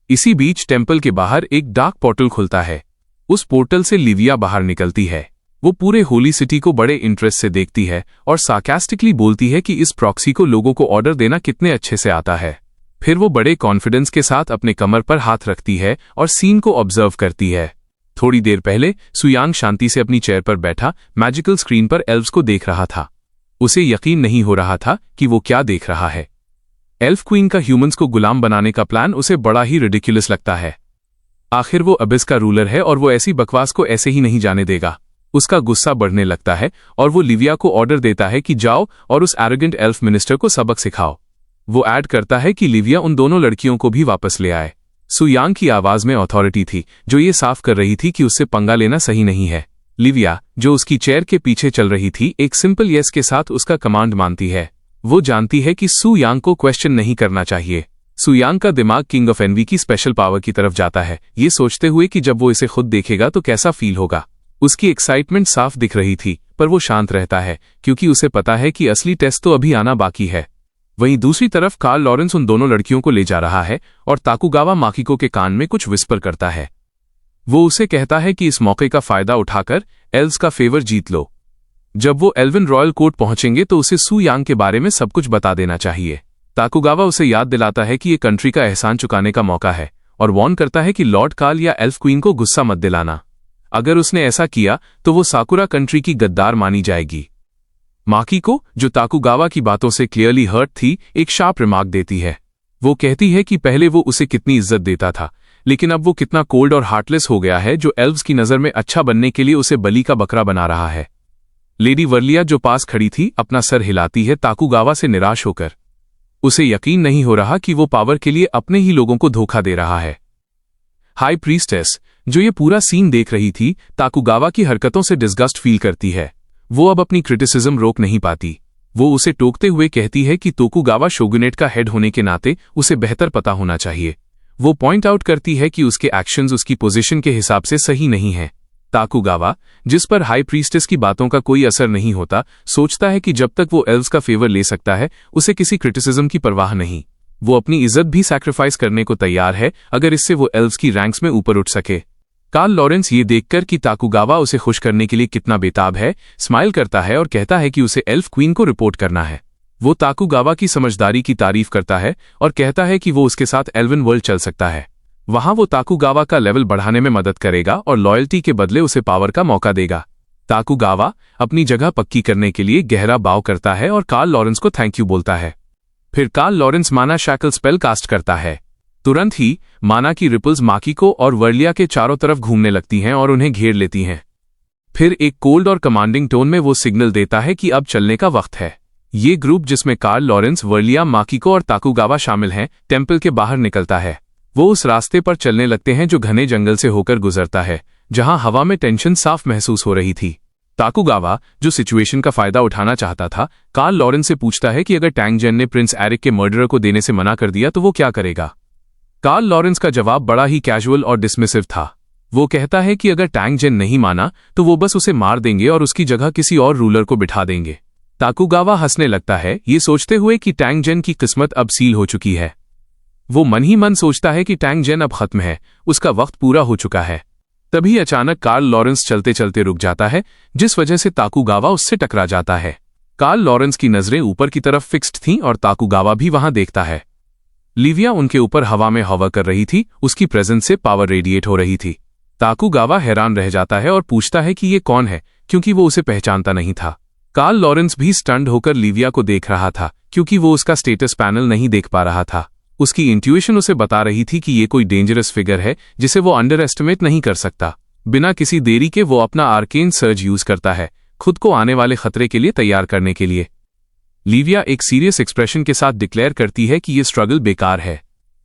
इसी बीच टेम्पल के बाहर एक डार्क पोर्टल खुलता है। उस पोर्टल से लिविया बाहर निकलती है। वो पूरे होली सिटी को बड़े इंटरेस्ट से देखती है और सार्कास्टिकली बोलती है कि इस प्रॉक्सी को लोगों को ऑर्डर देना कितने अच्छे से आता है। फिर वो बड़े कॉन्फिडेंस के साथ अपने कमर पर हाथ रखती है और सीन को ऑब्जर्व करती है। थोड़ी देर पहले सुयांग शांति से अपनी चेयर पर बैठा मैजिकल स्क्रीन पर एल्व्स को देख रहा था। उसे यकीन नहीं हो रहा था कि वो क्या देख रहा है। एल्फ क्वीन का ह्यूमंस को गुलाम बनाने का प्लान उसे बड़ा ही रिडिकुलस लगता है। आखिर वो अबिस का रूलर है और वो ऐसी बकवास को ऐसे ही नहीं जाने देगा। उसका गुस्सा बढ़ने लगता है और वो लिविया को ऑर्डर देता है कि जाओ और उस एरोगेंट एल्फ मिनिस्टर को सबक सिखाओ। वो ऐड करता है कि लिविया उन दोनों लड़कियों को भी वापस ले आए। सुयांग की आवाज में अथॉरिटी थी जो ये साफ कर रही थी कि उससे पंगा लेना सही नहीं है। लिविया, जो उसकी चेयर के पीछे चल रही थी, एक सिंपल येस के साथ उसका कमांड मानती है। वो जानती है कि सुयांग को क्वेश्चन नहीं करना चाहिए। सुयांग का दिमाग किंग ऑफ एनवी की स्पेशल पावर की तरफ जाता है, ये सोचते हुए कि जब वो इसे खुद देखेगा तो कैसा फील होगा। उसकी एक्साइटमेंट साफ दिख रही थी, पर वो शांत रहता है क्योंकि उसे पता है कि असली टेस्ट तो अभी आना बाकी है। वहीं दूसरी तरफ कार्ल लॉरेंस उन दोनों लड़कियों को ले जा रहा है और ताकुगावा माकिको के कान में कुछ विस्पर करता है। वो उसे कहता है कि इस मौके का फायदा उठाकर एल्व्स का फेवर जीत लो। जब वो एल्विन रॉयल कोर्ट पहुंचेंगे तो उसे सुयांग के बारे में सब कुछ बता देना चाहिए। ताकुगावा उसे याद दिलाता है कि ये कंट्री का एहसान चुकाने का मौका है और वॉर्न करता है कि लॉर्ड कार्ल या एल्फ क्वीन को गुस्सा मत दिलाना। अगर उसने ऐसा किया तो वो साकुरा कंट्री की गद्दार मानी जाएगी। माकिको, जो ताकुगावा की बातों से क्लियरली हर्ट थी, एक शार्प रिमार्क देती है। वो कहती है कि पहले वो उसे कितनी इज्जत देता था, लेकिन अब वो कितना कोल्ड और हार्टलेस हो गया है, जो एल्व्स की नजर में अच्छा बनने के लिए उसे बलि का बकरा बना रहा है। लेडी वर्लिया, जो पास खड़ी थी, अपना सर हिलाती है ताकुगावा से निराश होकर। उसे यकीन नहीं हो रहा कि वो पावर के लिए अपने ही लोगों को धोखा दे रहा है। हाई प्रीस्टेस, जो ये पूरा सीन देख रही थी, ताकुगावा की हरकतों से डिस्गस्ट फील करती है। वो अब अपनी क्रिटिसिज्म रोक नहीं पाती। वो उसे टोकते हुए कहती है कि तोकुगावा शोगुनेट का हेड होने के नाते उसे बेहतर पता होना चाहिए। वो पॉइंट आउट करती है कि उसके एक्शंस उसकी पोजीशन के हिसाब से सही नहीं हैं। ताकुगावा, जिस पर हाई प्रीस्टेस की बातों का कोई असर नहीं होता, सोचता है कि जब तक वो एल्व्स का फेवर ले सकता है, उसे किसी क्रिटिसिज्म की परवाह नहीं। वो अपनी इज्जत भी सैक्रिफाइस करने को तैयार है अगर इससे वो एल्व्स की रैंक्स में ऊपर उठ सके। कार्ल लॉरेंस ये देखकर कि ताकुगावा उसे खुश करने के लिए कितना बेताब है, स्माइल करता है और कहता है कि उसे एल्फ क्वीन को रिपोर्ट करना है। वो ताकुगावा की समझदारी की तारीफ करता है और कहता है कि वो उसके साथ एल्विन वर्ल्ड चल सकता है। वहां वो ताकुगावा का लेवल बढ़ाने में मदद करेगा और लॉयल्टी के बदले उसे पावर का मौका देगा। ताकुगावा अपनी जगह पक्की करने के लिए गहरा बाव करता है और कार्ल लॉरेंस को थैंक यू बोलता है। फिर कार्ल लॉरेंस माना शैकल स्पेल कास्ट करता है। तुरंत ही माना की रिपल्स माकिको और वर्लिया के चारों तरफ घूमने लगती हैं और उन्हें घेर लेती हैं। फिर एक कोल्ड और कमांडिंग टोन में वो सिग्नल देता है कि अब चलने का वक्त है। ये ग्रुप, जिसमें कार्ल लॉरेंस, वर्लिया, माकिको और ताकुगावा शामिल हैं, टेम्पल के बाहर निकलता है। वो उस रास्ते पर चलने लगते हैं जो घने जंगल से होकर गुजरता है, जहां हवा में टेंशन साफ महसूस हो रही थी। ताकुगावा, जो सिचुएशन का फायदा उठाना चाहता था, कार्ल लॉरेंस से पूछता है कि अगर टैंग जेन ने प्रिंस एरिक के मर्डरर को देने से मना कर दिया तो वो क्या करेगा। कार्ल लॉरेंस का जवाब बड़ा ही कैजुअल और डिसमिसिव था। वो कहता है कि अगर टैंग जेन नहीं माना तो वो बस उसे मार देंगे और उसकी जगह किसी और रूलर को बिठा देंगे। ताकुगावा हंसने लगता है, ये सोचते हुए कि टैंग जेन की किस्मत अब सील हो चुकी है। वो मन ही मन सोचता है कि टैंग जेन अब खत्म है, उसका वक्त पूरा हो चुका है। तभी अचानक कार्ल लॉरेंस चलते चलते रुक जाता है, जिस वजह से ताकुगावा उससे टकरा जाता है। कार्ल लॉरेंस की नजरें ऊपर की तरफ फिक्स्ड थीं और ताकुगावा भी वहां देखता है। लिविया उनके ऊपर हवा में हवा कर रही थी, उसकी प्रेजेंस से पावर रेडिएट हो रही थी। ताकुगावा हैरान रह जाता है और पूछता है कि ये कौन है, क्योंकि वो उसे पहचानता नहीं था। कार्ल लॉरेंस भी स्टन्ड होकर लिविया को देख रहा था, क्योंकि वो उसका स्टेटस पैनल नहीं देख पा रहा था। उसकी इंट्यूशन उसे बता रही थी कि ये कोई डेंजरस फिगर है जिसे वो अंडर एस्टिमेट नहीं कर सकता। बिना किसी देरी के वो अपना आर्केन सर्ज यूज करता है, खुद को आने वाले खतरे के लिए तैयार करने के लिए। लिविया एक सीरियस एक्सप्रेशन के साथ डिक्लेयर करती है कि ये स्ट्रगल बेकार है।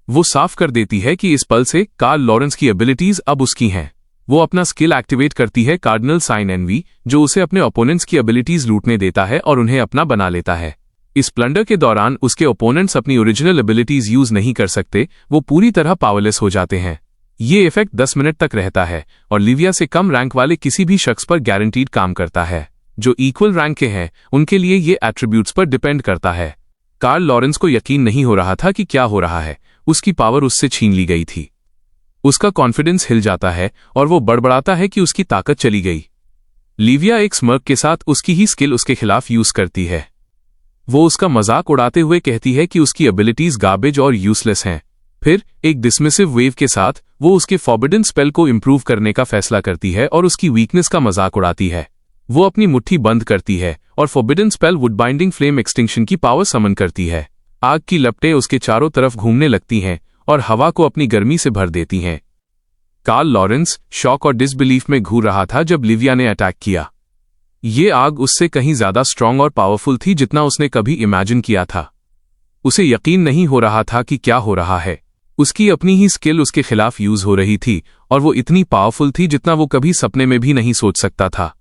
वो साफ कर देती है कि इस पल से कार्ल लॉरेंस की एबिलिटीज अब उसकी हैं। वो अपना स्किल एक्टिवेट करती है, कार्डिनल साइन एनवी, जो उसे अपने ओपोनेंट्स की एबिलिटीज लूटने देता है और उन्हें अपना बना लेता है। इस प्लंडर के दौरान उसके ओपोनेंट्स अपनी ओरिजिनल एबिलिटीज यूज नहीं कर सकते, वो पूरी तरह पावरलेस हो जाते हैं। ये इफेक्ट 10 मिनट तक रहता है और लिविया से कम रैंक वाले किसी भी शख्स पर गारंटीड काम करता है। जो इक्वल रैंक के हैं उनके लिए ये एट्रीब्यूट्स पर डिपेंड करता है। कार्ल लॉरेंस को यकीन नहीं हो रहा था कि क्या हो रहा है, उसकी पावर उससे छीन ली गई थी। उसका कॉन्फिडेंस हिल जाता है और वो बड़बड़ाता है कि उसकी ताकत चली गई। लिविया एक स्मर्क के साथ उसकी ही स्किल उसके खिलाफ यूज करती है। वो उसका मजाक उड़ाते हुए कहती है कि उसकी एबिलिटीज गार्बेज और यूजलेस हैं। फिर एक डिसमिसिव वेव के साथ वो उसके फॉरबिडन स्पेल को इंप्रूव करने का फैसला करती है और उसकी वीकनेस का मजाक उड़ाती है। वो अपनी मुट्ठी बंद करती है और forbidden spell would binding flame extinction की पावर समन करती है। आग की लपटें उसके चारों तरफ घूमने लगती हैं और हवा को अपनी गर्मी से भर देती हैं। कार्ल लॉरेंस शॉक और डिसबिलीफ में घूर रहा था जब लिविया ने अटैक किया। ये आग उससे कहीं ज्यादा स्ट्रांग और पावरफुल थी जितना उसने कभी इमेजिन किया था। उसे यकीन नहीं हो रहा था कि क्या हो रहा है। उसकी अपनी ही स्किल उसके खिलाफ यूज हो रही थी और वो इतनी पावरफुल थी जितना वो कभी सपने में भी नहीं सोच सकता था।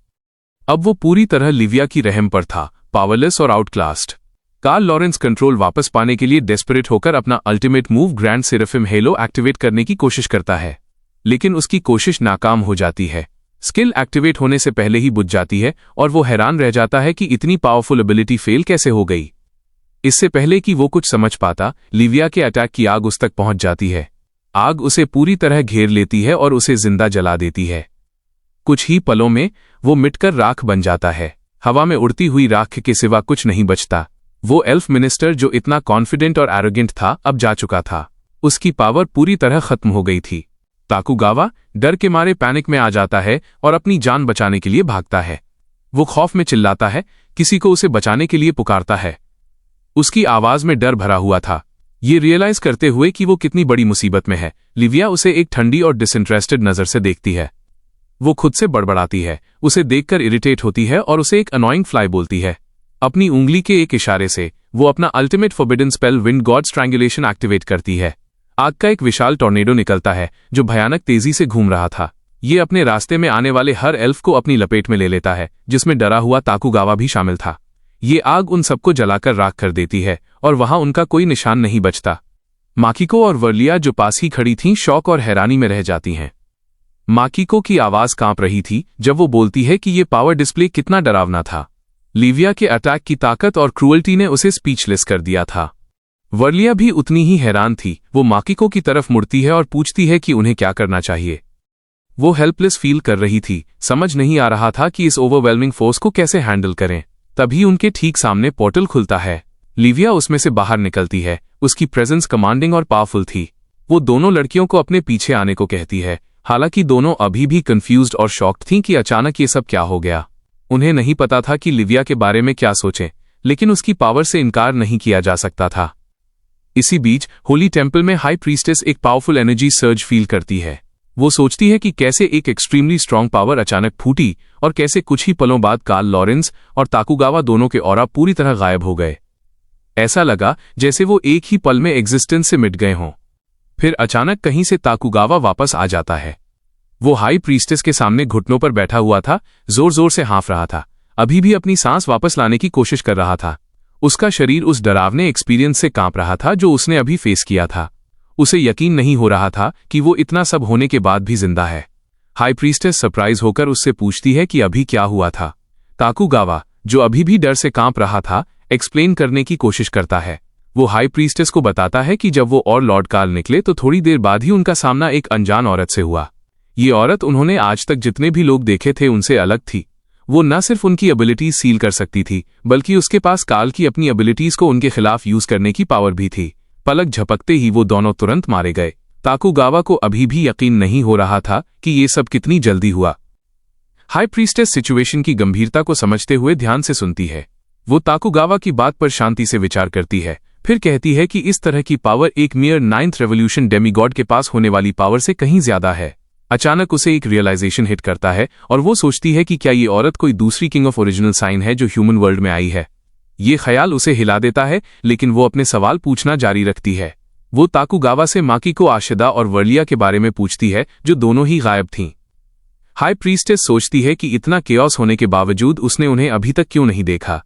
अब वो पूरी तरह लिविया की रहम पर था, पावरलेस और आउटक्लास्ड। कार्ल लॉरेंस कंट्रोल वापस पाने के लिए डेस्परेट होकर अपना ultimate move grand seraphim hello activate करने की कोशिश करता है, लेकिन उसकी कोशिश नाकाम हो जाती है। स्किल एक्टिवेट होने से पहले ही बुझ जाती है और वो हैरान रह जाता है कि इतनी पावरफुल एबिलिटी फेल कैसे हो गई। इससे पहले कि वो कुछ समझ पाता, लिविया के अटैक की आग उस तक पहुंच जाती है। आग उसे पूरी तरह घेर लेती है और उसे जिंदा जला देती है। कुछ ही पलों में वो मिटकर राख बन जाता है। हवा में उड़ती हुई राख के सिवा कुछ नहीं बचता। वो एल्फ मिनिस्टर जो इतना कॉन्फिडेंट और एरोगेंट था, अब जा चुका था। उसकी पावर पूरी तरह खत्म हो गई थी। ताकुगावा डर के मारे पैनिक में आ जाता है और अपनी जान बचाने के लिए भागता है। वो खौफ में चिल्लाता है, किसी को उसे बचाने के लिए पुकारता है। उसकी आवाज में डर भरा हुआ था। ये रियलाइज करते हुए कि वो कितनी बड़ी मुसीबत में है, लिविया उसे एक ठंडी और डिसइंटरेस्टेड नजर से देखती है। वो खुद से बड़बड़ाती है, उसे देखकर इरिटेट होती है और उसे एक अनोइंग फ्लाई बोलती है। अपनी उंगली के एक इशारे से वो अपना ultimate forbidden spell wind God strangulation activate करती है। आग का एक विशाल टॉर्नेडो निकलता है जो भयानक तेजी से घूम रहा था। ये अपने रास्ते में आने वाले हर एल्फ को अपनी लपेट में ले लेता है, जिसमें डरा हुआ ताकुगावा भी शामिल था। ये आग उन सबको जलाकर राख कर देती है और वहां उनका कोई निशान नहीं बचता। माकिको और वर्लिया जो पास ही खड़ी थीं, शौक और हैरानी में रह जाती हैं। माकिको की आवाज कांप रही थी जब वो बोलती है कि ये पावर डिस्प्ले कितना डरावना था। लिविया के अटैक की ताकत और क्रूअल्टी ने उसे स्पीचलेस कर दिया था। वर्लिया भी उतनी ही हैरान थी। वो माकिको की तरफ मुड़ती है और पूछती है कि उन्हें क्या करना चाहिए। वो हेल्पलेस फील कर रही थी, समझ नहीं आ रहा था कि इस ओवरवेलमिंग फोर्स को कैसे हैंडल करें। तभी उनके ठीक सामने पोर्टल खुलता है। लिविया उसमें से बाहर निकलती है। उसकी प्रेजेंस कमांडिंग और पावरफुल थी। वो दोनों लड़कियों को अपने पीछे आने को कहती है, हालांकि दोनों अभी भी कंफ्यूज्ड और शॉक्ड थीं कि अचानक ये सब क्या हो गया। उन्हें नहीं पता था कि लिविया के बारे में क्या सोचें, लेकिन उसकी पावर से इनकार नहीं किया जा सकता था। इसी बीच होली टेम्पल में हाई प्रीस्टेस एक पावरफुल एनर्जी सर्ज फील करती है। वो सोचती है कि कैसे एक एक्सट्रीमली स्ट्रांग पावर अचानक फूटी और कैसे कुछ ही पलों बाद कार्ल लॉरेंस और ताकुगावा दोनों के ऑरा पूरी तरह गायब हो गए। ऐसा लगा जैसे वो एक ही पल में एग्जिस्टेंस से मिट गए हों। फिर अचानक कहीं से ताकुगावा वापस आ जाता है। वो हाई प्रीस्टेस के सामने घुटनों पर बैठा हुआ था, जोर जोर से हाँफ रहा था, अभी भी अपनी सांस वापस लाने की कोशिश कर रहा था। उसका शरीर उस डरावने एक्सपीरियंस से कांप रहा था जो उसने अभी फेस किया था। उसे यकीन नहीं हो रहा था कि वो इतना सब होने के बाद भी जिंदा है। हाई प्रीस्टेस सरप्राइज होकर उससे पूछती है कि अभी क्या हुआ था। ताकुगावा, जो अभी भी डर से कांप रहा था, एक्सप्लेन करने की कोशिश करता है। वो हाई प्रीस्टेस को बताता है कि जब वो और लॉर्ड कार्ल निकले तो थोड़ी देर बाद ही उनका सामना एक अनजान औरत से हुआ। ये औरत उन्होंने आज तक जितने भी लोग देखे थे उनसे अलग थी। वो न सिर्फ उनकी एबिलिटीज सील कर सकती थी, बल्कि उसके पास कार्ल की अपनी एबिलिटीज को उनके खिलाफ यूज करने की पावर भी थी। पलक झपकते ही वो दोनों तुरंत मारे गए। ताकुगावा को अभी भी यकीन नहीं हो रहा था कि ये सब कितनी जल्दी हुआ। हाई प्रीस्टेस सिचुएशन की गंभीरता को समझते हुए ध्यान से सुनती है। वो ताकुगावा की बात पर शांति से विचार करती है, फिर कहती है कि इस तरह की पावर एक मियर 9th रेवोल्यूशन डेमीगॉड के पास होने वाली पावर से कहीं ज्यादा है। अचानक उसे एक रियलाइजेशन हिट करता है और वो सोचती है कि क्या ये औरत कोई दूसरी किंग ऑफ ओरिजिनल साइन है जो ह्यूमन वर्ल्ड में आई है। ये ख्याल उसे हिला देता है, लेकिन वो अपने सवाल पूछना जारी रखती है। वो ताकुगावा से माकिको, आशिदा और वर्लिया के बारे में पूछती है, जो दोनों ही गायब थीं। हाई प्रीस्टेस सोचती है कि इतना केओस होने के बावजूद उसने उन्हें अभी तक क्यों नहीं देखा।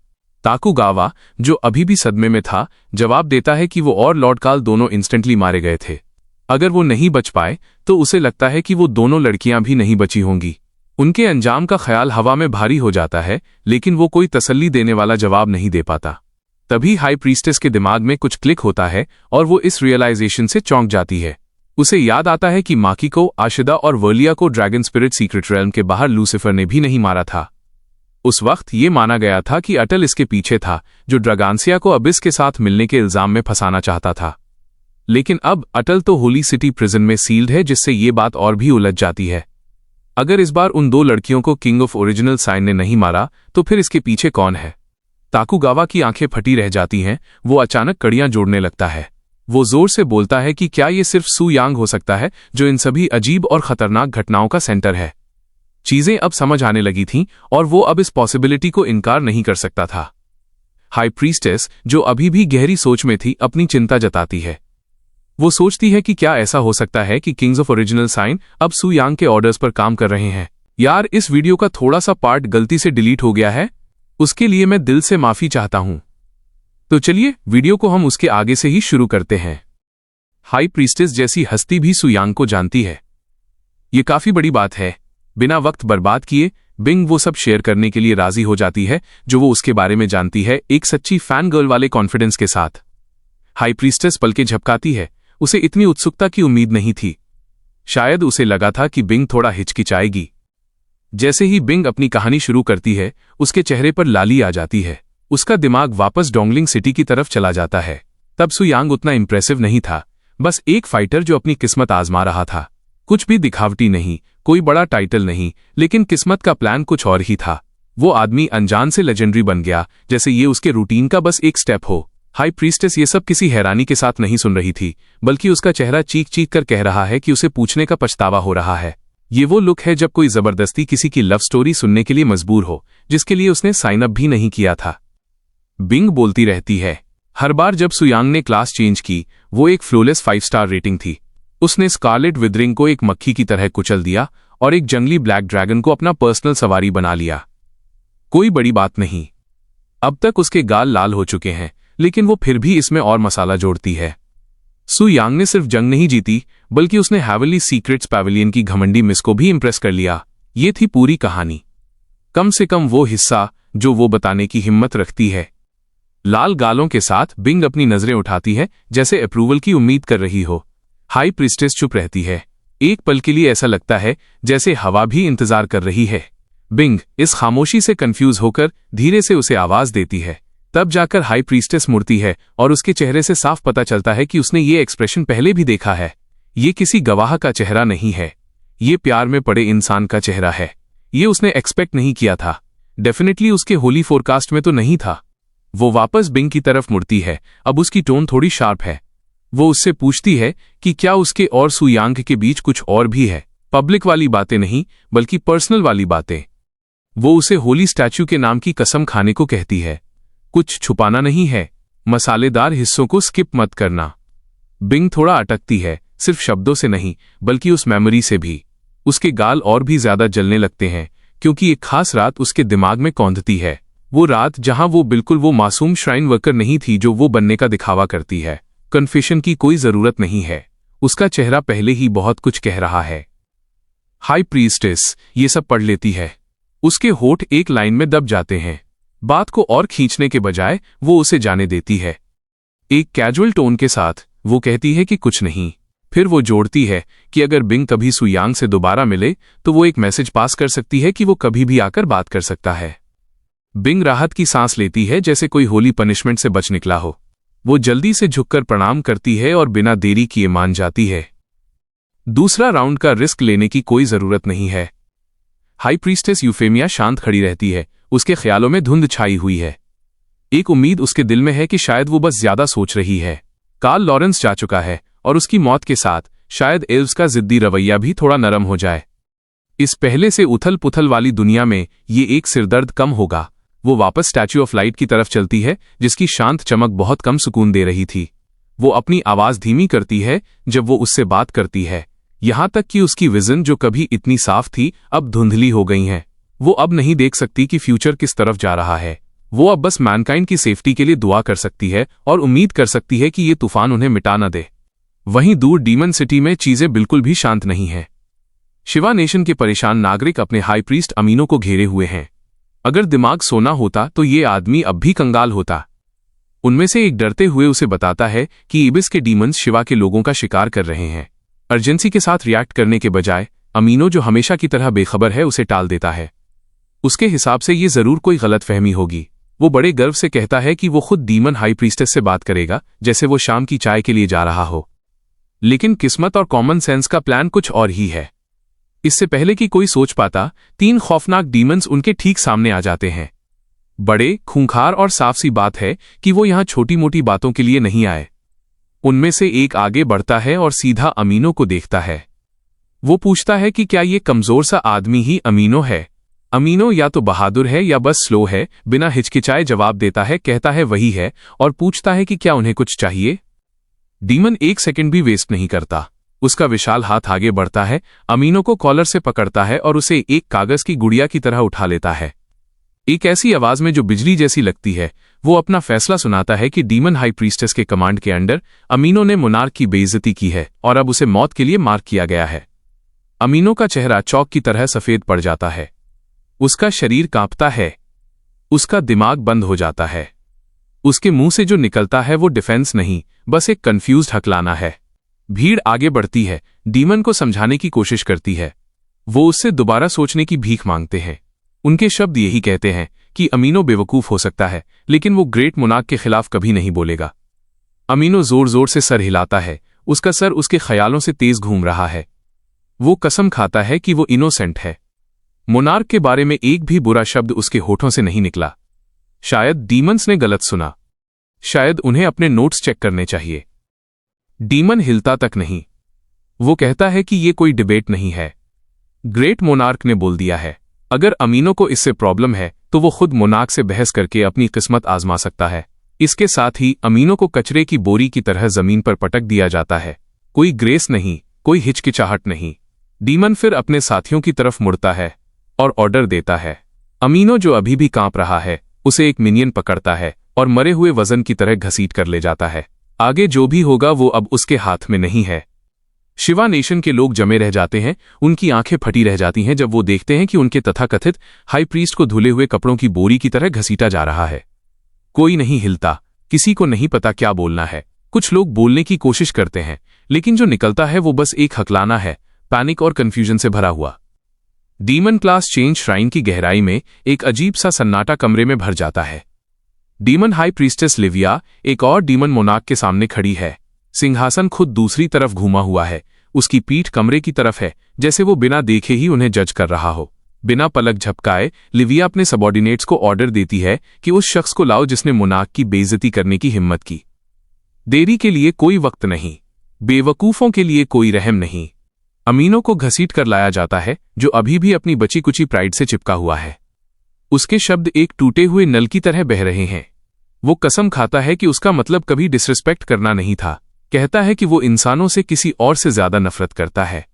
ताकुगावा, जो अभी भी सदमे में था, जवाब देता है कि वो और लॉर्ड कार्ल दोनों इंस्टेंटली मारे गए थे। अगर वो नहीं बच पाए तो उसे लगता है कि वो दोनों लड़कियां भी नहीं बची होंगी। उनके अंजाम का ख्याल हवा में भारी हो जाता है, लेकिन वो कोई तसल्ली देने वाला जवाब नहीं दे पाता। तभी हाई प्रीस्टेस के दिमाग में कुछ क्लिक होता है और वो इस रियलाइजेशन से चौंक जाती है। उसे याद आता है कि माकिको, आशिदा और वर्लिया को ड्रैगन स्पिरिट सीक्रेट रेल्म के बाहर लूसिफर ने भी नहीं मारा था। उस वक्त ये माना गया था कि अटल इसके पीछे था, जो ड्रगांसिया को अबिस के साथ मिलने के इल्जाम में फंसाना चाहता था। लेकिन अब अटल तो होली सिटी प्रिजन में सील्ड है, जिससे ये बात और भी उलझ जाती है। अगर इस बार उन 2 लड़कियों को किंग ऑफ ओरिजिनल साइन ने नहीं मारा तो फिर इसके पीछे कौन है? ताकुगावा की आंखें फटी रह जाती हैं। वो अचानक कड़ियां जोड़ने लगता है। वो जोर से बोलता है कि क्या ये सिर्फ सू यांग हो सकता है, जो इन सभी अजीब और खतरनाक घटनाओं का सेंटर है। चीजें अब समझ आने लगी थीं और वो अब इस पॉसिबिलिटी को इनकार नहीं कर सकता था। हाई प्रीस्टेस, जो अभी भी गहरी सोच में थी, अपनी चिंता जताती है। वो सोचती है कि क्या ऐसा हो सकता है कि किंग्स ऑफ ओरिजिनल साइन अब सू यांग के ऑर्डर्स पर काम कर रहे हैं। यार, इस वीडियो का थोड़ा सा पार्ट गलती से डिलीट हो गया है, उसके लिए मैं दिल से माफी चाहता हूं। तो चलिए वीडियो को हम उसके आगे से ही शुरू करते हैं। हाई प्रीस्टेस जैसी हस्ती भी सू यांग को जानती है। ये काफी बड़ी बात है। बिना वक्त बर्बाद किए बिंग वो सब शेयर करने के लिए राजी हो जाती है जो वो उसके बारे में जानती है, एक सच्ची फैन गर्ल वाले कॉन्फिडेंस के साथ। हाई प्रीस्टेस पलके झपकाती है। उसे इतनी उत्सुकता की उम्मीद नहीं थी। शायद उसे लगा था कि बिंग थोड़ा हिचकिचाएगी। जैसे ही बिंग अपनी कहानी शुरू करती है, उसके चेहरे पर लाली आ जाती है। उसका दिमाग वापस डोंगलिंग सिटी की तरफ चला जाता है। तब सू यांग उतना इंप्रेसिव नहीं था, बस एक फाइटर जो अपनी किस्मत आजमा रहा था। कुछ भी दिखावटी नहीं, कोई बड़ा टाइटल नहीं, लेकिन किस्मत का प्लान कुछ और ही था। वो आदमी अनजान से लेजेंडरी बन गया, जैसे ये उसके रूटीन का बस एक स्टेप हो। हाई प्रीस्टेस ये सब किसी हैरानी के साथ नहीं सुन रही थी, बल्कि उसका चेहरा चीख चीख कर कह रहा है कि उसे पूछने का पछतावा हो रहा है। ये वो लुक है जब कोई जबरदस्ती किसी की लव स्टोरी सुनने के लिए मजबूर हो, जिसके लिए उसने साइन अप भी नहीं किया था। बिंग बोलती रहती है। हर बार जब सू यांग ने क्लास चेंज की, वो एक फ्लॉलेस 5 स्टार रेटिंग थी। उसने स्कारलेट विदरिंग को एक मक्खी की तरह कुचल दिया और एक जंगली ब्लैक ड्रैगन को अपना पर्सनल सवारी बना लिया। कोई बड़ी बात नहीं। अब तक उसके गाल लाल हो चुके हैं, लेकिन वो फिर भी इसमें और मसाला जोड़ती है। सू यांग ने सिर्फ जंग नहीं जीती, बल्कि उसने हेवनली सीक्रेट्स पैवेलियन की घमंडी मिस को भी इंप्रेस कर लिया। ये थी पूरी कहानी, कम से कम वो हिस्सा जो वो बताने की हिम्मत रखती है। लाल गालों के साथ बिंग अपनी नजरें उठाती है, जैसे अप्रूवल की उम्मीद कर रही हो। हाई प्रीस्टेस चुप रहती है। एक पल के लिए ऐसा लगता है जैसे हवा भी इंतजार कर रही है। बिंग इस खामोशी से कंफ्यूज होकर धीरे से उसे आवाज देती है। तब जाकर हाई प्रीस्टेस मुड़ती है और उसके चेहरे से साफ पता चलता है कि उसने ये एक्सप्रेशन पहले भी देखा है। ये किसी गवाह का चेहरा नहीं है, ये प्यार में पड़े इंसान का चेहरा है। ये उसने एक्सपेक्ट नहीं किया था। डेफिनेटली उसके होली फोरकास्ट में तो नहीं था। वो वापस बिंग की तरफ मुड़ती है। अब उसकी टोन थोड़ी शार्प है। वो उससे पूछती है कि क्या उसके और सू यांग के बीच कुछ और भी है। पब्लिक वाली बातें नहीं, बल्कि पर्सनल वाली बातें। वो उसे होली स्टैच्यू के नाम की कसम खाने को कहती है। कुछ छुपाना नहीं है, मसालेदार हिस्सों को स्किप मत करना। बिंग थोड़ा अटकती है, सिर्फ शब्दों से नहीं, बल्कि उस मेमोरी से भी। उसके गाल और भी ज्यादा जलने लगते हैं, क्योंकि एक खास रात उसके दिमाग में कौंधती है। वो रात जहां वो बिल्कुल वो मासूम श्राइन वर्कर नहीं थी जो वो बनने का दिखावा करती है। कन्फेशन की कोई जरूरत नहीं है, उसका चेहरा पहले ही बहुत कुछ कह रहा है। हाई प्रीस्टेस ये सब पढ़ लेती है। उसके होठ एक लाइन में दब जाते हैं। बात को और खींचने के बजाय वो उसे जाने देती है। एक कैजुअल टोन के साथ वो कहती है कि कुछ नहीं। फिर वो जोड़ती है कि अगर बिंग कभी सू यांग से दोबारा मिले तो वो एक मैसेज पास कर सकती है कि वो कभी भी आकर बात कर सकता है। बिंग राहत की सांस लेती है, जैसे कोई होली पनिशमेंट से बच निकला हो। वो जल्दी से झुककर प्रणाम करती है और बिना देरी किए मान जाती है। दूसरा राउंड का रिस्क लेने की कोई जरूरत नहीं है। हाई प्रीस्टेस यूफेमिया शांत खड़ी रहती है। उसके ख्यालों में धुंध छाई हुई है। एक उम्मीद उसके दिल में है कि शायद वो बस ज्यादा सोच रही है। कार्ल लॉरेंस जा चुका है और उसकी मौत के साथ शायद एल्व्स का जिद्दी रवैया भी थोड़ा नरम हो जाए। इस पहले से उथल पुथल वाली दुनिया में ये एक सिरदर्द कम होगा। वो वापस स्टैच्यू ऑफ लाइट की तरफ चलती है, जिसकी शांत चमक बहुत कम सुकून दे रही थी। वो अपनी आवाज धीमी करती है जब वो उससे बात करती है, यहां तक कि उसकी विजन जो कभी इतनी साफ थी अब धुंधली हो गई हैं। वो अब नहीं देख सकती कि फ्यूचर किस तरफ जा रहा है। वो अब बस मैनकाइंड की सेफ्टी के लिए दुआ कर सकती है और उम्मीद कर सकती है कि ये तूफान उन्हें मिटा न दे। वहीं दूर डीमन सिटी में चीजें बिल्कुल भी शांत नहीं हैं। शिवा नेशन के परेशान नागरिक अपने हाई प्रीस्ट अमीनो को घेरे हुए हैं। अगर दिमाग सोना होता तो ये आदमी अब भी कंगाल होता। उनमें से एक डरते हुए उसे बताता है कि इबिस के डीमंस शिवा के लोगों का शिकार कर रहे हैं। अर्जेंसी के साथ रिएक्ट करने के बजाय अमीनो, जो हमेशा की तरह बेखबर है, उसे टाल देता है। उसके हिसाब से ये जरूर कोई गलतफहमी होगी। वो बड़े गर्व से कहता है कि वो खुद डीमन हाई प्रीस्टेस से बात करेगा, जैसे वो शाम की चाय के लिए जा रहा हो। लेकिन किस्मत और कॉमन सेंस का प्लान कुछ और ही है। इससे पहले कि कोई सोच पाता, 3 खौफनाक डीमंस उनके ठीक सामने आ जाते हैं। बड़े, खूंखार और साफ सी बात है कि वो यहां छोटी मोटी बातों के लिए नहीं आए। उनमें से एक आगे बढ़ता है और सीधा अमीनो को देखता है। वो पूछता है कि क्या ये कमजोर सा आदमी ही अमीनो है। अमीनो या तो बहादुर है या बस स्लो है। बिना हिचकिचाए जवाब देता है, कहता है वही है, और पूछता है कि क्या उन्हें कुछ चाहिए। डीमन 1 सेकंड भी वेस्ट नहीं करता। उसका विशाल हाथ आगे बढ़ता है, अमीनो को कॉलर से पकड़ता है और उसे एक कागज की गुड़िया की तरह उठा लेता है। एक ऐसी आवाज में जो बिजली जैसी लगती है, वो अपना फैसला सुनाता है कि डीमन हाई प्रीस्टेस के कमांड के अंडर अमीनो ने मोनार्क की बेइज्जती की है और अब उसे मौत के लिए मार्क किया गया है। अमीनो का चेहरा चौक की तरह सफेद पड़ जाता है। उसका शरीर कांपता है। उसका दिमाग बंद हो जाता है। उसके मुंह से जो निकलता है वो डिफेंस नहीं, बस एक कंफ्यूज्ड हकलाना है। भीड़ आगे बढ़ती है, डीमन को समझाने की कोशिश करती है। वो उससे दोबारा सोचने की भीख मांगते हैं। उनके शब्द यही कहते हैं कि अमीनो बेवकूफ हो सकता है, लेकिन वो ग्रेट मोनार्क के खिलाफ कभी नहीं बोलेगा। अमीनो जोर जोर से सर हिलाता है। उसका सर उसके ख्यालों से तेज घूम रहा है। वो कसम खाता है कि वो इनोसेंट है। मोनार्क के बारे में एक भी बुरा शब्द उसके होठों से नहीं निकला। शायद डीमंस ने गलत सुना। शायद उन्हें अपने नोट्स चेक करने चाहिए। डीमन हिलता तक नहीं। वो कहता है कि ये कोई डिबेट नहीं है। ग्रेट मोनार्क ने बोल दिया है। अगर अमीनो को इससे प्रॉब्लम है तो वो खुद मोनार्क से बहस करके अपनी किस्मत आजमा सकता है। इसके साथ ही अमीनो को कचरे की बोरी की तरह जमीन पर पटक दिया जाता है। कोई ग्रेस नहीं, कोई हिचकिचाहट नहीं। डीमन फिर अपने साथियों की तरफ मुड़ता है और ऑर्डर देता है। अमीनो, जो अभी भी कांप रहा है, उसे एक मिनियन पकड़ता है और मरे हुए वजन की तरह घसीट कर ले जाता है। आगे जो भी होगा वो अब उसके हाथ में नहीं है। शिवा नेशन के लोग जमे रह जाते हैं। उनकी आंखें फटी रह जाती हैं जब वो देखते हैं कि उनके तथाकथित हाई प्रीस्ट को धुले हुए कपड़ों की बोरी की तरह घसीटा जा रहा है। कोई नहीं हिलता। किसी को नहीं पता क्या बोलना है। कुछ लोग बोलने की कोशिश करते हैं, लेकिन जो निकलता है वो बस एक हकलाना है, पैनिक और कंफ्यूजन से भरा हुआ। डीमन क्लास चेंज श्राइन की गहराई में एक अजीब सा सन्नाटा कमरे में भर जाता है। डीमन हाई प्रीस्टेस लिविया एक और डीमन मोनार्क के सामने खड़ी है। सिंहासन खुद दूसरी तरफ घूमा हुआ है। उसकी पीठ कमरे की तरफ है, जैसे वो बिना देखे ही उन्हें जज कर रहा हो। बिना पलक झपकाए लिविया अपने सबॉर्डिनेट्स को ऑर्डर देती है कि उस शख्स को लाओ जिसने मोनार्क की बेइज्जती करने की हिम्मत की। देरी के लिए कोई वक्त नहीं, बेवकूफों के लिए कोई रहम नहीं। अमीनो को घसीट कर लाया जाता है, जो अभी भी अपनी बची कुची प्राइड से चिपका हुआ है। उसके शब्द एक टूटे हुए नल की तरह बह रहे हैं। वो कसम खाता है कि उसका मतलब कभी डिसरिस्पेक्ट करना नहीं था। कहता है कि वो इंसानों से किसी और से ज्यादा नफरत करता है।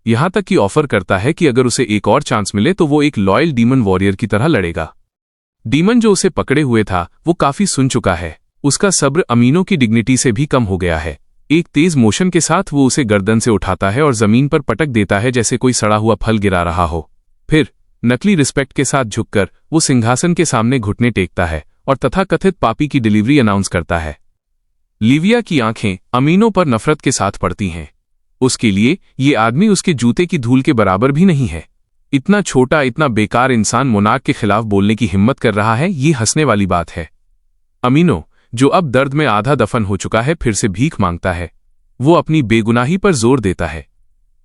यहां तक कि ऑफर करता है कि अगर उसे एक और चांस मिले तो वो एक लॉयल डीमन वॉरियर की तरह लड़ेगा। डीमन जो उसे पकड़े हुए था वो काफी सुन चुका है। उसका सब्र अमीनो की डिग्निटी से भी कम हो गया है। एक तेज मोशन के साथ वो उसे गर्दन से उठाता है और जमीन पर पटक देता है जैसे कोई सड़ा हुआ फल गिरा रहा हो। फिर नकली रिस्पेक्ट के साथ झुककर वो सिंहासन के सामने घुटने टेकता है और तथाकथित पापी की डिलीवरी अनाउंस करता है। लिविया की आंखें अमीनो पर नफरत के साथ पड़ती हैं। उसके लिए ये आदमी उसके जूते की धूल के बराबर भी नहीं है। इतना छोटा, इतना बेकार इंसान मोनार्क के खिलाफ बोलने की हिम्मत कर रहा है, ये हंसने वाली बात है। अमीनो, जो अब दर्द में आधा दफन हो चुका है, फिर से भीख मांगता है। वो अपनी बेगुनाही पर जोर देता है।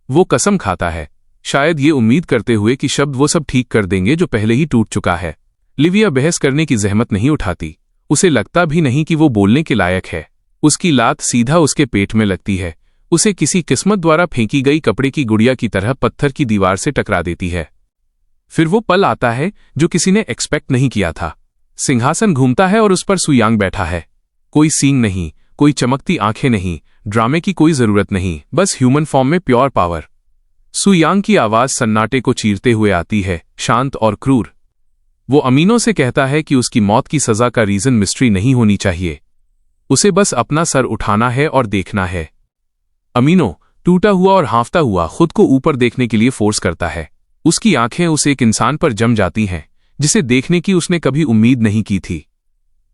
वो कसम खाता है, शायद ये उम्मीद करते हुए कि शब्द वो सब ठीक कर देंगे जो पहले ही टूट चुका है। लिविया बहस करने की जहमत नहीं उठाती। उसे लगता भी नहीं कि वो बोलने के लायक है। उसकी लात सीधा उसके पेट में लगती है। उसे किसी किस्मत द्वारा फेंकी गई कपड़े की गुड़िया की तरह पत्थर की दीवार से टकरा देती है। फिर वो पल आता है जो किसी ने एक्सपेक्ट नहीं किया था। सिंहासन घूमता है और उस पर सुयांग बैठा है। कोई सींग नहीं, कोई चमकती आंखें नहीं, ड्रामे की कोई जरूरत नहीं, बस ह्यूमन फॉर्म में प्योर पावर। सुयांग की आवाज सन्नाटे को चीरते हुए आती है, शांत और क्रूर। वो अमीनो से कहता है कि उसकी मौत की सजा का रीजन मिस्ट्री नहीं होनी चाहिए। उसे बस अपना सर उठाना है और देखना है। अमीनो टूटा हुआ और हाँफता हुआ खुद को ऊपर देखने के लिए फोर्स करता है। उसकी आंखें उस एक इंसान पर जम जाती हैं जिसे देखने की उसने कभी उम्मीद नहीं की थी।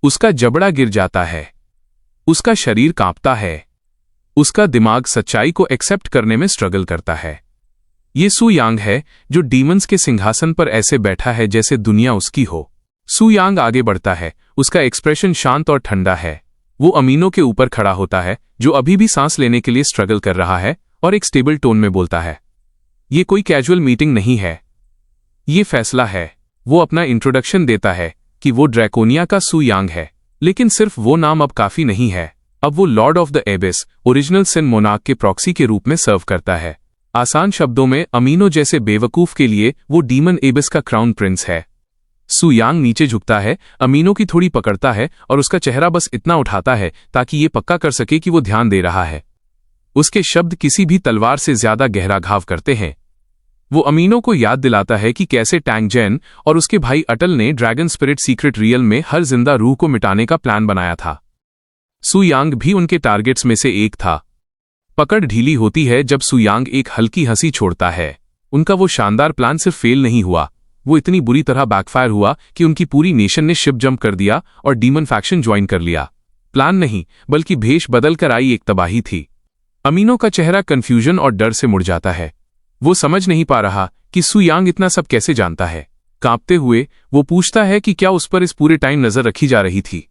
उसका जबड़ा गिर जाता है। उसका शरीर कांपता है। उसका दिमाग सच्चाई को एक्सेप्ट करने में स्ट्रगल करता है। ये सू यांग है जो डीमंस के सिंहासन पर ऐसे बैठा है जैसे दुनिया उसकी हो। सू यांग आगे बढ़ता है, उसका एक्सप्रेशन शांत और ठंडा है। वो अमीनो के ऊपर खड़ा होता है जो अभी भी सांस लेने के लिए स्ट्रगल कर रहा है, और एक स्टेबल टोन में बोलता है, ये कोई कैजुअल मीटिंग नहीं है, ये फैसला है। वो अपना इंट्रोडक्शन देता है कि वो ड्रैकोनिया का सू यांग है, लेकिन सिर्फ वो नाम अब काफी नहीं है। अब वो lord of the abyss, original sin monarch के प्रॉक्सी के रूप में सर्व करता है। आसान शब्दों में, अमीनो जैसे बेवकूफ के लिए वो डीमन एबिस का क्राउन प्रिंस है। सू यांग नीचे झुकता है, अमीनो की थोड़ी पकड़ता है और उसका चेहरा बस इतना उठाता है ताकि ये पक्का कर सके कि वो ध्यान दे रहा है। उसके शब्द किसी भी तलवार से ज्यादा गहरा घाव करते हैं। वो अमीनो को याद दिलाता है कि कैसे टैंग जेन और उसके भाई अटल ने ड्रैगन स्पिरिट सीक्रेट रियल में हर जिंदा रूह को मिटाने का प्लान बनाया था। सू यांग भी उनके टारगेट्स में से एक था। पकड़ ढीली होती है जब सू यांग एक हल्की हंसी छोड़ता है। उनका वो शानदार प्लान सिर्फ फेल नहीं हुआ, वो इतनी बुरी तरह बैकफायर हुआ कि उनकी पूरी नेशन ने शिप जंप कर दिया और डीमन फैक्शन ज्वाइन कर लिया। प्लान नहीं, बल्कि भेष बदल कर आई एक तबाही थी। अमीनो का चेहरा कंफ्यूजन और डर से मुड़ जाता है। वो समझ नहीं पा रहा कि सू यांग इतना सब कैसे जानता है। कांपते हुए वो पूछता है कि क्या उस पर इस पूरे टाइम नजर रखी जा रही थी।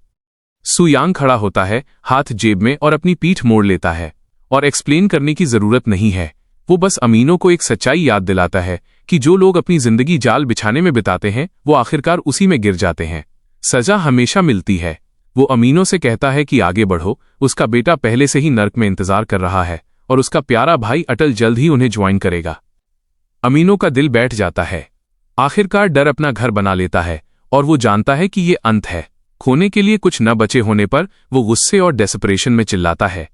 सू यांग खड़ा होता है, हाथ जेब में, और अपनी पीठ मोड़ लेता है। और एक्सप्लेन करने की जरूरत नहीं है, वो बस अमीनो को एक सच्चाई याद दिलाता है कि जो लोग अपनी जिंदगी जाल बिछाने में बिताते हैं वो आखिरकार उसी में गिर जाते हैं। सजा हमेशा मिलती है। वो अमीनो से कहता है कि आगे बढ़ो, उसका बेटा पहले से ही नर्क में इंतजार कर रहा है और उसका प्यारा भाई अटल जल्द ही उन्हें ज्वाइन करेगा। अमीनो का दिल बैठ जाता है। आखिरकार डर अपना घर बना लेता है और वो जानता है कि ये अंत है। खोने के लिए कुछ न बचे होने पर वो गुस्से और डेस्परेशन में चिल्लाता है।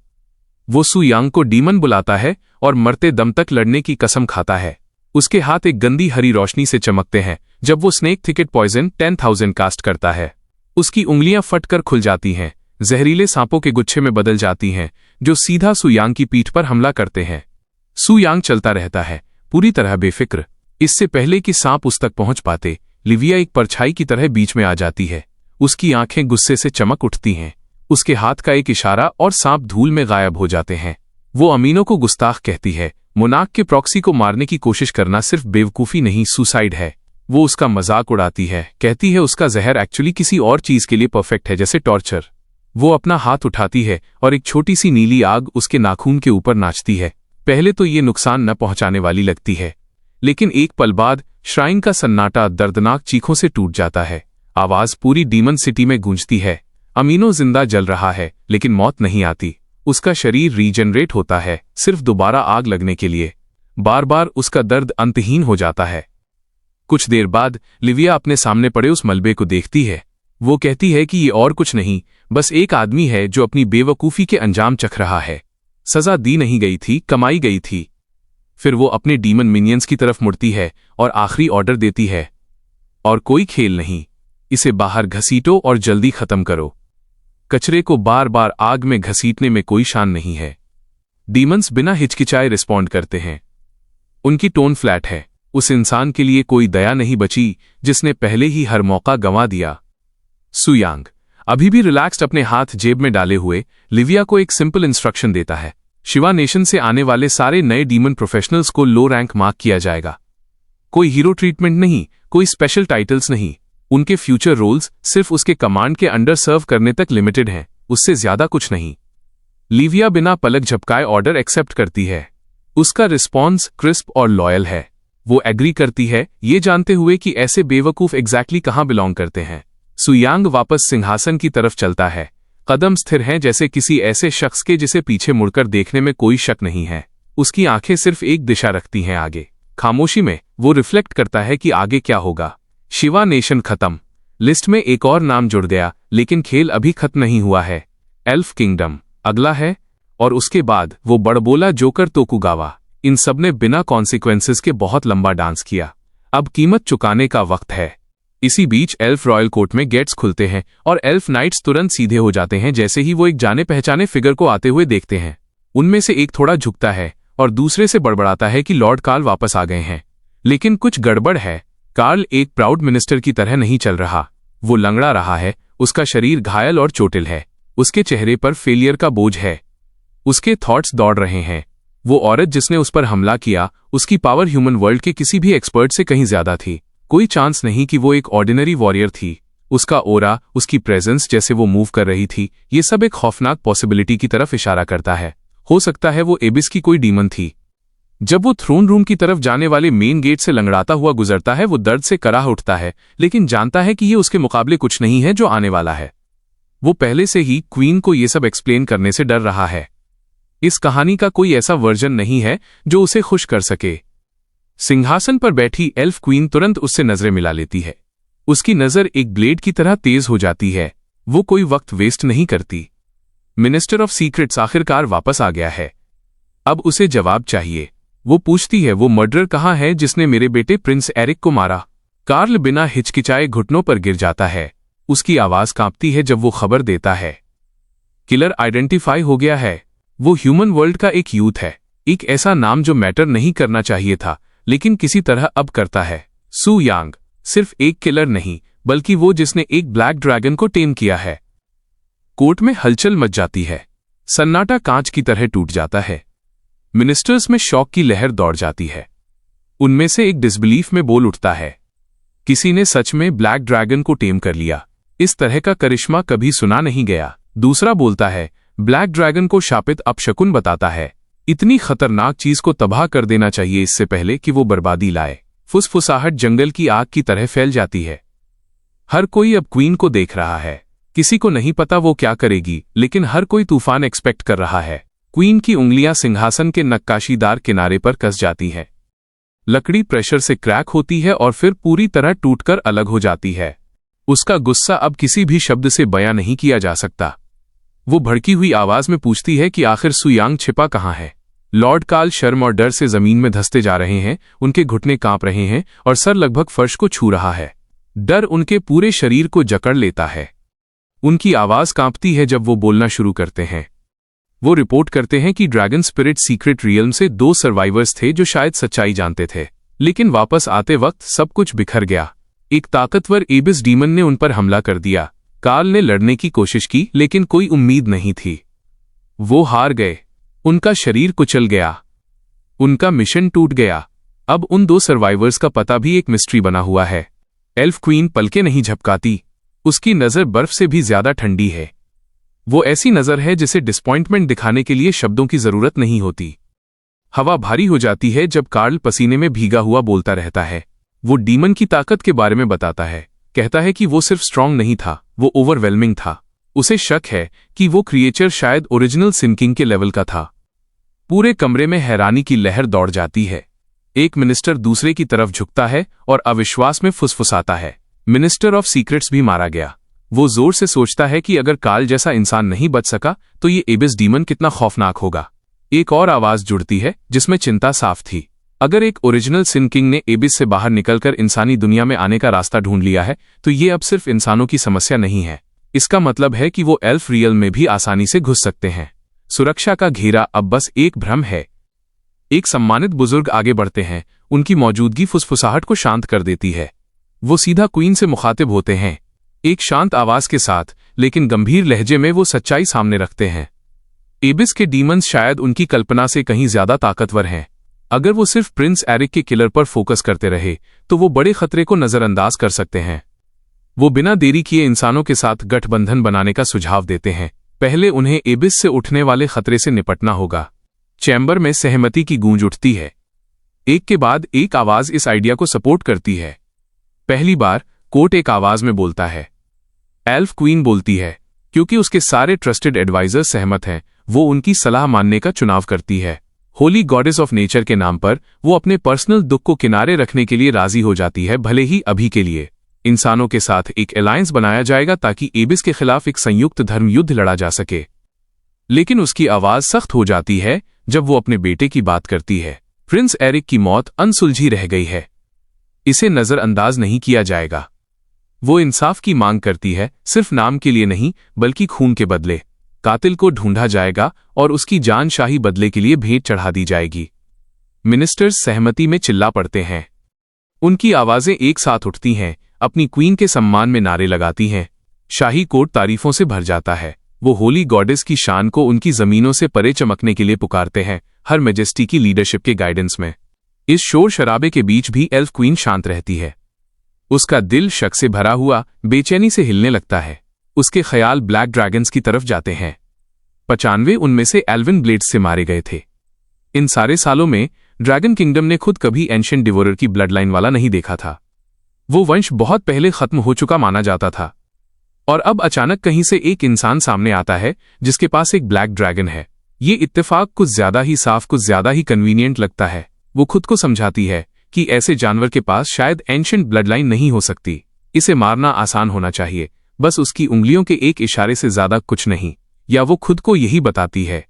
वो सू यांग को डीमन बुलाता है और मरते दम तक लड़ने की कसम खाता है। उसके हाथ एक गंदी हरी रोशनी से चमकते हैं जब वो स्नेक थिकेट पॉइजन 10,000 कास्ट करता है। उसकी उंगलियां फटकर खुल जाती हैं, जहरीले सांपों के गुच्छे में बदल जाती हैं जो सीधा सू यांग की पीठ पर हमला करते हैं। सू यांग चलता रहता है, पूरी तरह बेफिक्र। इससे पहले कि सांप उस तक पहुंच पाते, लिविया एक परछाई की तरह बीच में आ जाती है। उसकी आंखें गुस्से से चमक उठती हैं। उसके हाथ का एक इशारा और सांप धूल में गायब हो जाते हैं। वो अमीनो को गुस्ताख कहती है। मोनार्क के प्रॉक्सी को मारने की कोशिश करना सिर्फ बेवकूफी नहीं, सुसाइड है। वो उसका मजाक उड़ाती है, कहती है उसका जहर एक्चुअली किसी और चीज के लिए परफेक्ट है, जैसे टॉर्चर। वो अपना हाथ उठाती है और एक छोटी सी नीली आग उसके नाखून के ऊपर नाचती है। पहले तो ये नुकसान न पहुंचाने वाली लगती है, लेकिन एक पल बाद श्राइन का सन्नाटा दर्दनाक चीखों से टूट जाता है। आवाज पूरी डीमन सिटी में गूंजती है। अमीनो जिंदा जल रहा है, लेकिन मौत नहीं आती। उसका शरीर रीजनरेट होता है, सिर्फ दोबारा आग लगने के लिए। बार बार उसका दर्द अंतहीन हो जाता है। कुछ देर बाद लिविया अपने सामने पड़े उस मलबे को देखती है। वो कहती है कि ये और कुछ नहीं, बस एक आदमी है जो अपनी बेवकूफी के अंजाम चख रहा है। सजा दी नहीं गई थी, कमाई गई थी। फिर वो अपने डीमन मिनियंस की तरफ मुड़ती है और आखिरी ऑर्डर देती है, और कोई खेल नहीं, इसे बाहर घसीटो और जल्दी खत्म करो। कचरे को बार बार आग में घसीटने में कोई शान नहीं है। डीमंस बिना हिचकिचाए रिस्पॉन्ड करते हैं। उनकी टोन फ्लैट है। उस इंसान के लिए कोई दया नहीं बची जिसने पहले ही हर मौका गंवा दिया। सू यांग अभी भी रिलैक्स्ड अपने हाथ जेब में डाले हुए लिविया को एक सिंपल इंस्ट्रक्शन देता है। शिवा नेशन से आने वाले सारे नए डीमन प्रोफेशनल्स को लो रैंक मार्क किया जाएगा। कोई हीरो ट्रीटमेंट नहीं, कोई स्पेशल टाइटल्स नहीं। उनके फ्यूचर रोल्स सिर्फ उसके कमांड के अंडर सर्व करने तक लिमिटेड हैं, उससे ज्यादा कुछ नहीं। लिविया बिना पलक झपकाए ऑर्डर एक्सेप्ट करती है। उसका रिस्पॉन्स क्रिस्प और लॉयल है। वो एग्री करती है, ये जानते हुए कि ऐसे बेवकूफ एग्जैक्टली कहां बिलोंग करते हैं। सू यांग वापस सिंहासन की तरफ चलता है। कदम स्थिर हैं जैसे किसी ऐसे शख्स के जिसे पीछे मुड़कर देखने में कोई शक नहीं है। उसकी आंखें सिर्फ एक दिशा रखती हैं, आगे। खामोशी में वो रिफ्लेक्ट करता है कि आगे क्या होगा। शिवा नेशन खत्म। लिस्ट में एक और नाम जुड़ गया, लेकिन खेल अभी खत्म नहीं हुआ है। एल्फ किंगडम अगला है, और उसके बाद वो बड़बोला जोकर तोकुगावा। इन सब ने बिना कॉन्सिक्वेंसेस के बहुत लंबा डांस किया। अब कीमत चुकाने का वक्त है। इसी बीच एल्फ रॉयल कोर्ट में गेट्स खुलते हैं और एल्फ नाइट्स तुरंत सीधे हो जाते हैं जैसे ही वो एक जाने पहचाने फिगर को आते हुए देखते हैं। उनमें से एक थोड़ा झुकता है और दूसरे से बड़बड़ाता है कि लॉर्ड कार्ल वापस आ गए हैं। लेकिन कुछ गड़बड़ है। कार्ल एक प्राउड मिनिस्टर की तरह नहीं चल रहा। वो लंगड़ा रहा है, उसका शरीर घायल और चोटिल है, उसके चेहरे पर फेलियर का बोझ है। उसके थॉट्स दौड़ रहे हैं। वो औरत जिसने उस पर हमला किया, उसकी पावर ह्यूमन वर्ल्ड के किसी भी एक्सपर्ट से कहीं ज्यादा थी। कोई चांस नहीं कि वो एक ऑर्डिनरी वॉरियर थी। उसका ओरा, उसकी प्रेजेंस, जैसे वो मूव कर रही थी, ये सब एक खौफनाक पॉसिबिलिटी की तरफ इशारा करता है। हो सकता है वो एबिस की कोई डीमन थी। जब वो थ्रोन रूम की तरफ जाने वाले मेन गेट से लंगड़ाता हुआ गुजरता है, वो दर्द से कराह उठता है, लेकिन जानता है कि ये उसके मुकाबले कुछ नहीं है जो आने वाला है। वो पहले से ही क्वीन को ये सब एक्सप्लेन करने से डर रहा है। इस कहानी का कोई ऐसा वर्जन नहीं है जो उसे खुश कर सके। सिंहासन पर बैठी एल्फ क्वीन तुरंत उससे नजरें मिला लेती है। उसकी नजर एक ब्लेड की तरह तेज हो जाती है। वो कोई वक्त वेस्ट नहीं करती। मिनिस्टर ऑफ सीक्रेट्स आखिरकार वापस आ गया है। अब उसे जवाब चाहिए। वो पूछती है, वो मर्डरर कहाँ है जिसने मेरे बेटे प्रिंस एरिक को मारा? कार्ल बिना हिचकिचाए घुटनों पर गिर जाता है। उसकी आवाज कांपती है जब वो खबर देता है। किलर आइडेंटिफाई हो गया है। वो ह्यूमन वर्ल्ड का एक यूथ है। एक ऐसा नाम जो मैटर नहीं करना चाहिए था, लेकिन किसी तरह अब करता है। सू यांग सिर्फ एक किलर नहीं, बल्कि वो जिसने एक ब्लैक ड्रैगन को टेम किया है। कोर्ट में हलचल मच जाती है। सन्नाटा कांच की तरह टूट जाता है। मिनिस्टर्स में शॉक की लहर दौड़ जाती है। उनमें से एक डिसबिलीफ में बोल उठता है, किसी ने सच में ब्लैक ड्रैगन को टेम कर लिया। इस तरह का करिश्मा कभी सुना नहीं गया। दूसरा बोलता है, ब्लैक ड्रैगन को शापित अपशकुन बताता है। इतनी खतरनाक चीज को तबाह कर देना चाहिए इससे पहले कि वो बर्बादी लाए। फुसफुसाहट जंगल की आग की तरह फैल जाती है। हर कोई अब क्वीन को देख रहा है। किसी को नहीं पता वो क्या करेगी, लेकिन हर कोई तूफान एक्सपेक्ट कर रहा है। क्वीन की उंगलियां सिंहासन के नक्काशीदार किनारे पर कस जाती हैं। लकड़ी प्रेशर से क्रैक होती है और फिर पूरी तरह टूटकर अलग हो जाती है। उसका गुस्सा अब किसी भी शब्द से बयां नहीं किया जा सकता। वो भड़की हुई आवाज में पूछती है कि आखिर सू यांग छिपा कहाँ है? लॉर्ड काल शर्म और डर से जमीन में धंसते जा रहे हैं। उनके घुटने कांप रहे हैं और सर लगभग फर्श को छू रहा है। डर उनके पूरे शरीर को जकड़ लेता है। उनकी आवाज कांपती है जब वो बोलना शुरू करते हैं। वो रिपोर्ट करते हैं कि ड्रैगन स्पिरिट सीक्रेट रियल्म से 2 सर्वाइवर्स थे जो शायद सच्चाई जानते थे, लेकिन वापस आते वक्त सब कुछ बिखर गया। एक ताकतवर एबिस डीमन ने उन पर हमला कर दिया। कार्ल ने लड़ने की कोशिश की, लेकिन कोई उम्मीद नहीं थी। वो हार गए। उनका शरीर कुचल गया। उनका मिशन टूट गया। अब उन 2 सर्वाइवर्स का पता भी एक मिस्ट्री बना हुआ है। एल्फ क्वीन पलके नहीं झपकाती। उसकी नजर बर्फ से भी ज्यादा ठंडी है। वो ऐसी नजर है जिसे डिसपॉइंटमेंट दिखाने के लिए शब्दों की जरूरत नहीं होती। हवा भारी हो जाती है जब कार्ल पसीने में भीगा हुआ बोलता रहता है। वो डीमन की ताकत के बारे में बताता है। कहता है कि वो सिर्फ स्ट्रांग नहीं था, वो ओवरवेलमिंग था। उसे शक है कि वो क्रिएचर शायद ओरिजिनल सिन किंग के लेवल का था। पूरे कमरे में हैरानी की लहर दौड़ जाती है। एक मिनिस्टर दूसरे की तरफ झुकता है और अविश्वास में फुसफुसाता है, मिनिस्टर ऑफ सीक्रेट्स भी मारा गया। वो जोर से सोचता है कि अगर कार्ल जैसा इंसान नहीं बच सका तो ये एबिस डीमन कितना खौफनाक होगा। एक और आवाज जुड़ती है जिसमें चिंता साफ थी। अगर एक ओरिजिनल सिन किंग ने एबिस से बाहर निकलकर इंसानी दुनिया में आने का रास्ता ढूंढ लिया है, तो ये अब सिर्फ इंसानों की समस्या नहीं है। इसका मतलब है कि वो एल्फ रियल में भी आसानी से घुस सकते हैं। सुरक्षा का घेरा अब बस एक भ्रम है। एक सम्मानित बुजुर्ग आगे बढ़ते हैं। उनकी मौजूदगी फुसफुसाहट को शांत कर देती है। वो सीधा क्वीन से मुखातिब होते हैं, एक शांत आवाज के साथ, लेकिन गंभीर लहजे में वो सच्चाई सामने रखते हैं। एबिस के डीमंस शायद उनकी कल्पना से कहीं ज्यादा ताकतवर हैं। अगर वो सिर्फ प्रिंस एरिक के किलर पर फोकस करते रहे तो वो बड़े खतरे को नजरअंदाज कर सकते हैं। वो बिना देरी किए इंसानों के साथ गठबंधन बनाने का सुझाव देते हैं। पहले उन्हें एबिस से उठने वाले खतरे से निपटना होगा। चैम्बर में सहमति की गूंज उठती है। एक के बाद एक आवाज इस आइडिया को सपोर्ट करती है। पहली बार कोर्ट एक आवाज में बोलता है। एल्फ क्वीन बोलती है। क्योंकि उसके सारे ट्रस्टेड एडवाइजर सहमत हैं, वो उनकी सलाह मानने का चुनाव करती है। होली गॉडेस ऑफ नेचर के नाम पर वो अपने पर्सनल दुख को किनारे रखने के लिए राजी हो जाती है, भले ही अभी के लिए। इंसानों के साथ एक अलायंस बनाया जाएगा ताकि एबिस के खिलाफ एक संयुक्त धर्म युद्ध लड़ा जा सके। लेकिन उसकी आवाज सख्त हो जाती है जब वो अपने बेटे की बात करती है। प्रिंस एरिक की मौत अनसुलझी रह गई है, इसे नजरअंदाज नहीं किया जाएगा। वो इंसाफ की मांग करती है, सिर्फ नाम के लिए नहीं बल्कि खून के बदले। कातिल को ढूंढा जाएगा और उसकी जान शाही बदले के लिए भेंट चढ़ा दी जाएगी। मिनिस्टर्स सहमति में चिल्ला पड़ते हैं। उनकी आवाजें एक साथ उठती हैं, अपनी क्वीन के सम्मान में नारे लगाती हैं। शाही कोर्ट तारीफों से भर जाता है। वो होली गॉडेस की शान को उनकी जमीनों से परे चमकने के लिए पुकारते हैं, हर मैजेस्टी की लीडरशिप के गाइडेंस में। इस शोर शराबे के बीच भी एल्फ क्वीन शांत रहती है। उसका दिल शक से भरा हुआ बेचैनी से हिलने लगता है। उसके ख्याल ब्लैक ड्रैगन्स की तरफ जाते हैं। 95 उनमें से एल्विन ब्लेड्स से मारे गए थे। इन सारे सालों में ड्रैगन किंगडम ने खुद कभी एंशिएंट डिवोरर की ब्लड लाइन वाला नहीं देखा था। वो वंश बहुत पहले खत्म हो चुका माना जाता था, और अब अचानक कहीं से एक इंसान सामने आता है जिसके पास एक ब्लैक ड्रैगन है। ये इत्तेफाक कुछ ज्यादा ही साफ, कुछ ज्यादा ही कन्वीनियंट लगता है। वो खुद को समझाती है कि ऐसे जानवर के पास शायद एंशिएंट ब्लड लाइन नहीं हो सकती। इसे मारना आसान होना चाहिए, बस उसकी उंगलियों के एक इशारे से ज्यादा कुछ नहीं, या वो खुद को यही बताती है।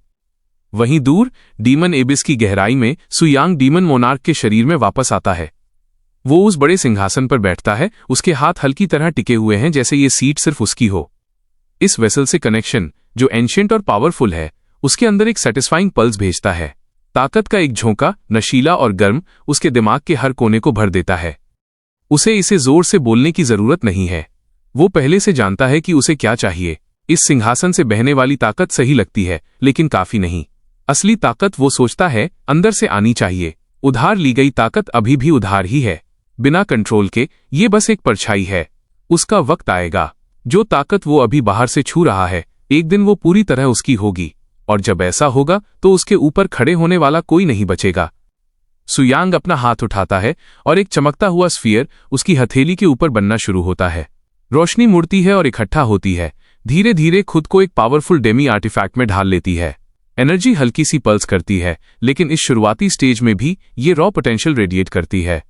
वहीं दूर डीमन एबिस की गहराई में सुयांग डीमन मोनार्क के शरीर में वापस आता है। वो उस बड़े सिंहासन पर बैठता है। उसके हाथ हल्की तरह टिके हुए हैं, जैसे ये सीट सिर्फ उसकी हो। इस वेसल से कनेक्शन, जो एंशिएंट और पावरफुल है, उसके अंदर एक सेटिस्फाइंग पल्स भेजता है। ताकत का एक झोंका, नशीला और गर्म, उसके दिमाग के हर कोने को भर देता है। उसे इसे जोर से बोलने की जरूरत नहीं है। वो पहले से जानता है कि उसे क्या चाहिए। इस सिंहासन से बहने वाली ताकत सही लगती है, लेकिन काफी नहीं। असली ताकत, वो सोचता है, अंदर से आनी चाहिए। उधार ली गई ताकत अभी भी उधार ही है, बिना कंट्रोल के। ये बस एक परछाई है। उसका वक्त आएगा। जो ताकत वो अभी बाहर से छू रहा है, एक दिन वो पूरी तरह उसकी होगी, और जब ऐसा होगा तो उसके ऊपर खड़े होने वाला कोई नहीं बचेगा। सुयांग अपना हाथ उठाता है और एक चमकता हुआ स्फीयर उसकी हथेली के ऊपर बनना शुरू होता है। रोशनी मुड़ती है और इकट्ठा होती है, धीरे धीरे खुद को एक पावरफुल डेमी आर्टिफैक्ट में ढाल लेती है। एनर्जी हल्की सी पल्स करती है, लेकिन इस शुरुआती स्टेज में भी ये रॉ पोटेंशियल रेडिएट करती है।